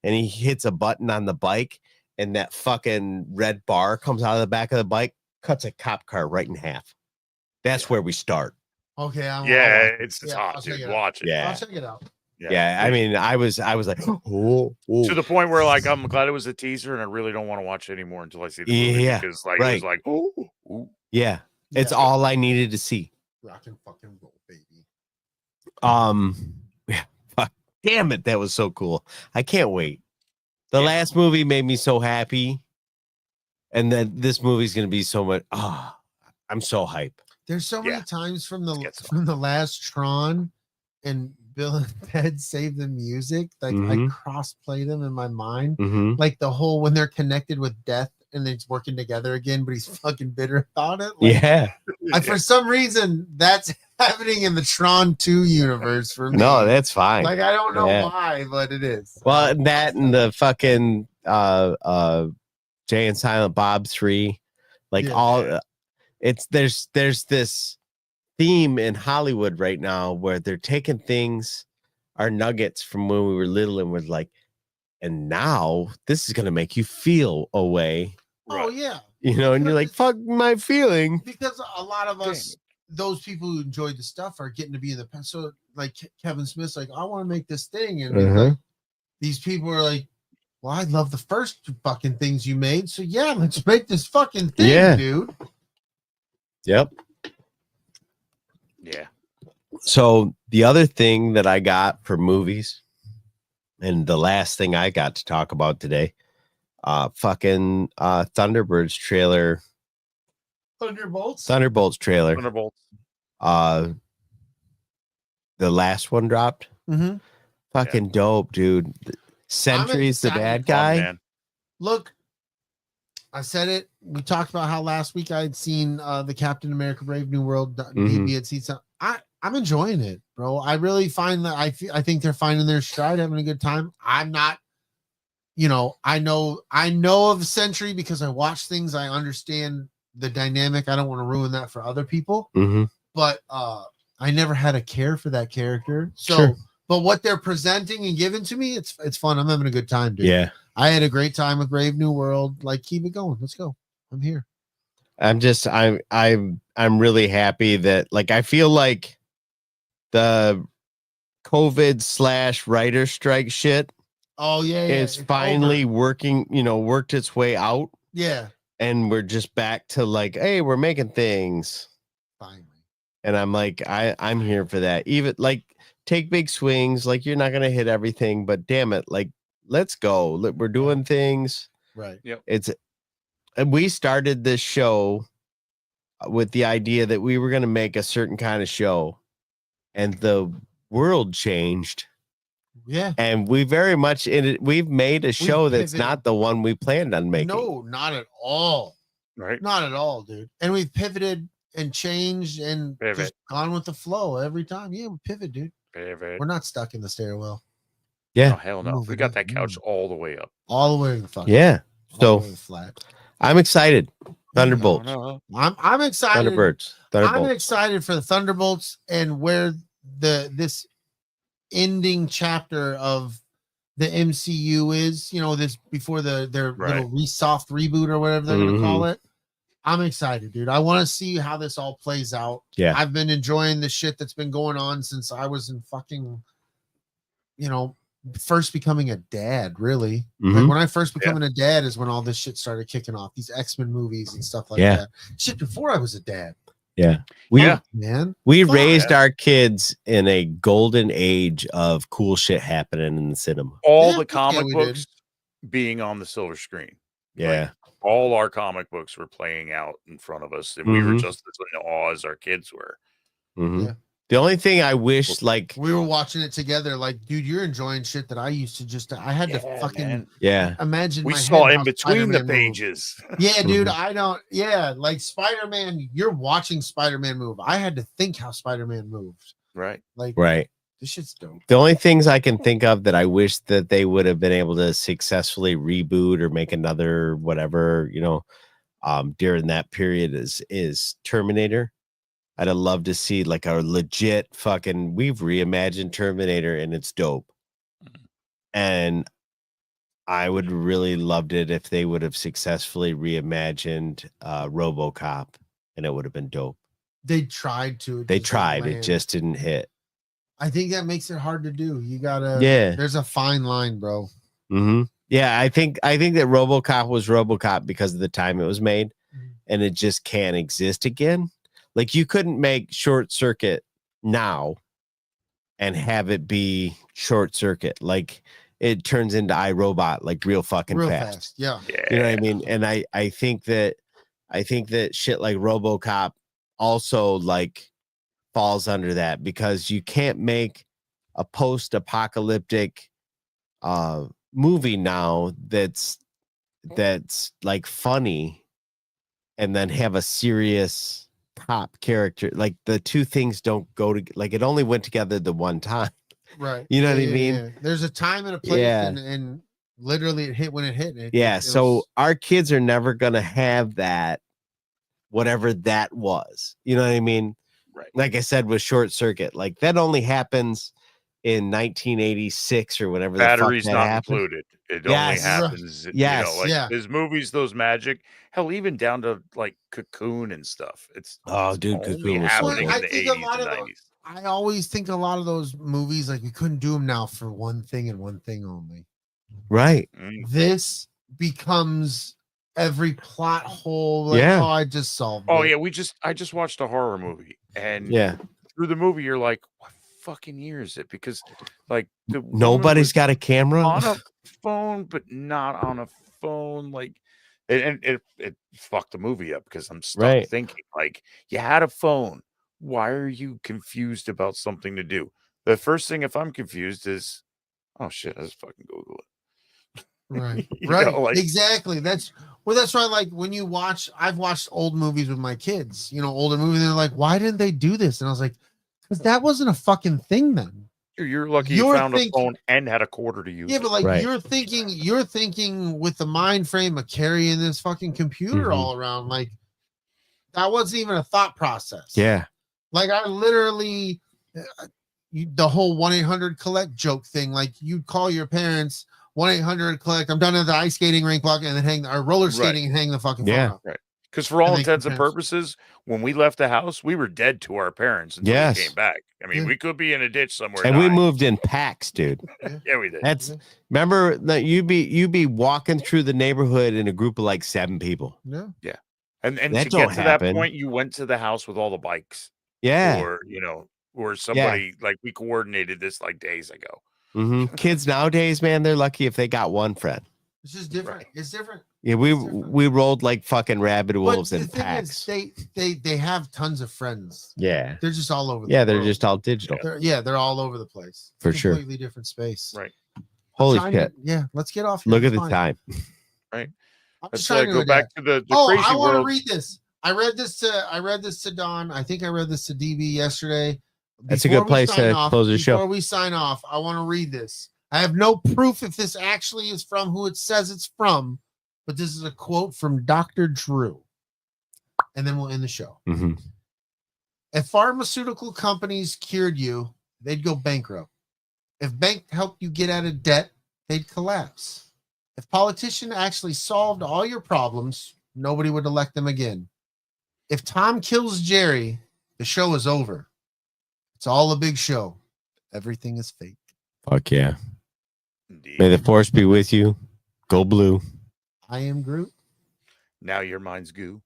Speaker 4: and he hits a button on the bike, and that fucking red bar comes out of the back of the bike, cuts a cop car right in half. That's where we start.
Speaker 3: Okay.
Speaker 5: It's hot, dude. Watch it.
Speaker 4: Yeah.
Speaker 3: I'll check it out.
Speaker 4: Yeah. I mean, I was like, oh.
Speaker 5: To the point where like I'm glad it was a teaser, and I really don't want to watch it anymore until I see the movie.
Speaker 4: Yeah,
Speaker 5: Because like
Speaker 4: right.
Speaker 5: it was like, ooh.
Speaker 4: Yeah. It's all I needed to see.
Speaker 3: Rock and fucking roll, baby.
Speaker 4: Yeah, fuck, damn it, that was so cool. I can't wait. The last movie made me so happy, and then this movie's gonna be so much. I'm so hype.
Speaker 3: There's so many times from the last Tron and Bill and Ted Save the Music, like I cross-play them in my mind, like the whole when they're connected with death and it's working together again, but he's fucking bitter about it. Like, for some reason, that's happening in the Tron 2 universe for me.
Speaker 4: No, that's fine.
Speaker 3: Like I don't know why, but it is.
Speaker 4: Well, that and the fucking Jay and Silent Bob 3, like there's this theme in Hollywood right now where they're taking things, our nuggets from when we were little, and we're like, and now this is gonna make you feel a way.
Speaker 3: Oh yeah.
Speaker 4: You know, and you're like, fuck my feeling.
Speaker 3: Because a lot of us, those people who enjoyed the stuff, are getting to be in the past. So like Kevin Smith's like, I want to make this thing. And like, these people are like, well, I love the first fucking things you made. So yeah, let's make this fucking thing, dude.
Speaker 4: Yep.
Speaker 5: Yeah.
Speaker 4: So the other thing that I got for movies, and the last thing I got to talk about today, fucking Thunderbirds trailer. Thunderbolts trailer. The last one dropped. Fucking dope, dude. Sentry's the bad guy.
Speaker 3: Look, I said it. We talked about how last week I had seen the Captain America Brave New World. DB had seen some. I'm enjoying it, bro. I really find that I think they're finding their stride, having a good time. I'm not, I know of Sentry because I watch things. I understand the dynamic. I don't want to ruin that for other people. But I never had a care for that character. So, but what they're presenting and giving to me, it's fun. I'm having a good time, dude.
Speaker 4: Yeah.
Speaker 3: I had a great time with Brave New World. Like, keep it going. Let's go. I'm here.
Speaker 4: I'm really happy that, like, I feel like the COVID / writer strike shit.
Speaker 3: Oh yeah.
Speaker 4: It's finally working, worked its way out.
Speaker 3: Yeah.
Speaker 4: And we're just back to like, hey, we're making things.
Speaker 3: Finally.
Speaker 4: And I'm like, I'm here for that. Even like take big swings. Like you're not going to hit everything, but damn it. Like, let's go. We're doing things.
Speaker 3: Right.
Speaker 5: Yep.
Speaker 4: We started this show with the idea that we were going to make a certain kind of show, and the world changed.
Speaker 3: Yeah.
Speaker 4: And we very much we've made a show that's not the one we planned on making.
Speaker 3: No, not at all.
Speaker 5: Right.
Speaker 3: Not at all, dude. And we've pivoted and changed and just gone with the flow every time. Yeah, we pivot, dude.
Speaker 5: Pivot.
Speaker 3: We're not stuck in the stairwell.
Speaker 4: Yeah.
Speaker 5: Oh, hell no. We got that couch all the way up.
Speaker 3: All the way to the fucking
Speaker 4: So
Speaker 3: flat.
Speaker 4: I'm excited. Thunderbolts.
Speaker 3: I'm excited.
Speaker 4: Thunderbirds.
Speaker 3: I'm excited for the Thunderbolts and where this ending chapter of the MCU is, this before their little soft reboot or whatever they're gonna call it. I'm excited, dude. I want to see how this all plays out.
Speaker 4: Yeah.
Speaker 3: I've been enjoying the shit that's been going on since I was in fucking, first becoming a dad, really. Like when I first becoming a dad is when all this shit started kicking off. These X-Men movies and stuff like that. Shit before I was a dad.
Speaker 4: Yeah. We raised our kids in a golden age of cool shit happening in the cinema.
Speaker 5: All the comic books being on the silver screen.
Speaker 4: Yeah.
Speaker 5: Like, all our comic books were playing out in front of us, and we were just as in awe as our kids were.
Speaker 3: Yeah.
Speaker 4: The only thing I wish, like,
Speaker 3: we were watching it together, like, dude, you're enjoying shit that I used to I had to fucking imagine.
Speaker 5: We saw in between the pages.
Speaker 3: Yeah, dude, like Spider-Man, you're watching Spider-Man move. I had to think how Spider-Man moved.
Speaker 5: Right.
Speaker 3: Like,
Speaker 4: right.
Speaker 3: This shit's dope.
Speaker 4: The only things I can think of that I wish that they would have been able to successfully reboot or make another whatever, during that period is Terminator. I'd have loved to see like a legit fucking, we've reimagined Terminator and it's dope. And I would really loved it if they would have successfully reimagined RoboCop, and it would have been dope.
Speaker 3: They tried to.
Speaker 4: They tried. It just didn't hit.
Speaker 3: I think that makes it hard to do. You gotta.
Speaker 4: Yeah.
Speaker 3: There's a fine line, bro.
Speaker 4: Mm-hmm. Yeah, I think that RoboCop was RoboCop because of the time it was made, and it just can't exist again. Like you couldn't make Short Circuit now and have it be Short Circuit. Like it turns into iRobot like real fucking fast.
Speaker 3: Yeah.
Speaker 4: You know what I mean? And I think that shit like RoboCop also like falls under that, because you can't make a post-apocalyptic movie now that's like funny and then have a serious pop character. Like the two things don't go to, like it only went together the one time.
Speaker 3: Right.
Speaker 4: You know what I mean?
Speaker 3: Yeah. There's a time and a place, and literally it hit when it hit.
Speaker 4: So our kids are never gonna have that, whatever that was. You know what I mean?
Speaker 5: Right.
Speaker 4: Like I said with Short Circuit, like that only happens in 1986 or whatever.
Speaker 5: Batteries
Speaker 4: the fuck that
Speaker 5: not
Speaker 4: happened.
Speaker 5: included. It only happens.
Speaker 4: Yes.
Speaker 5: You know, like his movies, those magic, hell, even down to like Cocoon and stuff. It's
Speaker 4: dude,
Speaker 5: only
Speaker 4: Cocoon was so
Speaker 5: happening
Speaker 4: good.
Speaker 5: in the 80s and 90s.
Speaker 3: I always think a lot of those movies, like we couldn't do them now for one thing and one thing only.
Speaker 4: Right.
Speaker 3: This becomes every plot hole. Like,
Speaker 4: Yeah.
Speaker 3: Oh, I just solved
Speaker 5: Oh
Speaker 3: it.
Speaker 5: yeah, I just watched a horror movie, and through the movie you're like, what fucking year is it? Because like
Speaker 4: Nobody's got a camera
Speaker 5: on a phone, but not on a phone. Like, and it fucked the movie up because I'm stuck thinking like, you had a phone. Why are you confused about something to do? The first thing, if I'm confused, is, oh shit, I just fucking Google it.
Speaker 3: Right.
Speaker 5: You
Speaker 3: Right.
Speaker 5: know, like-
Speaker 3: Exactly. That's why, like, when you watch, I've watched old movies with my kids, older movies, and they're like, why didn't they do this? And I was like, because that wasn't a fucking thing then.
Speaker 5: You're lucky you found a phone and had a quarter to use.
Speaker 3: Yeah, but like you're thinking with the mind frame of carrying this fucking computer all around. Like that wasn't even a thought process.
Speaker 4: Yeah.
Speaker 3: Like I literally, the whole 1-800-collect joke thing. Like you'd call your parents, 1-800-collect. I'm done at the ice skating rink block, and then hang or roller skating and hang the fucking phone up.
Speaker 5: Right. Because for all intents and purposes, when we left the house, we were dead to our parents until we came back. I mean, we could be in a ditch somewhere.
Speaker 4: And we moved in packs, dude.
Speaker 5: Yeah, we did.
Speaker 4: Remember that you'd be walking through the neighborhood in a group of like 7 people.
Speaker 3: Yeah.
Speaker 5: Yeah. And
Speaker 4: That
Speaker 5: to
Speaker 4: don't
Speaker 5: get to
Speaker 4: happen.
Speaker 5: that point, you went to the house with all the bikes.
Speaker 4: Yeah.
Speaker 5: Or somebody like we coordinated this like days ago.
Speaker 4: Kids nowadays, man, they're lucky if they got one friend.
Speaker 3: It's just different. Right. It's different.
Speaker 4: Yeah, we rolled like fucking rabid wolves in packs.
Speaker 3: They have tons of friends.
Speaker 4: Yeah.
Speaker 3: They're just all over.
Speaker 4: They're just all digital.
Speaker 3: They're all over the place.
Speaker 4: For sure.
Speaker 3: Completely different space.
Speaker 5: Right.
Speaker 4: Holy shit.
Speaker 3: Let's get off.
Speaker 4: Look at the time.
Speaker 5: Right.
Speaker 3: Let's
Speaker 5: go back to the crazy world.
Speaker 3: I want to read this. I read this to Don. I think I read this to DB yesterday.
Speaker 4: That's a good place to close the show.
Speaker 3: Before we sign off, I want to read this. I have no proof if this actually is from who it says it's from, but this is a quote from Dr. Drew. And then we'll end the show. If pharmaceutical companies cured you, they'd go bankrupt. If bank helped you get out of debt, they'd collapse. If politicians actually solved all your problems, nobody would elect them again. If Tom kills Jerry, the show is over. It's all a big show. Everything is fake.
Speaker 4: Fuck yeah. Indeed. May the force be with you. Go blue.
Speaker 3: I am Groot.
Speaker 5: Now your mind's goo.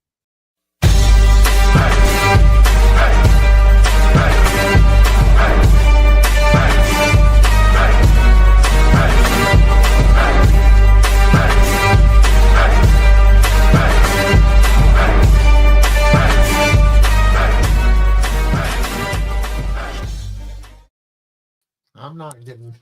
Speaker 3: I'm not getting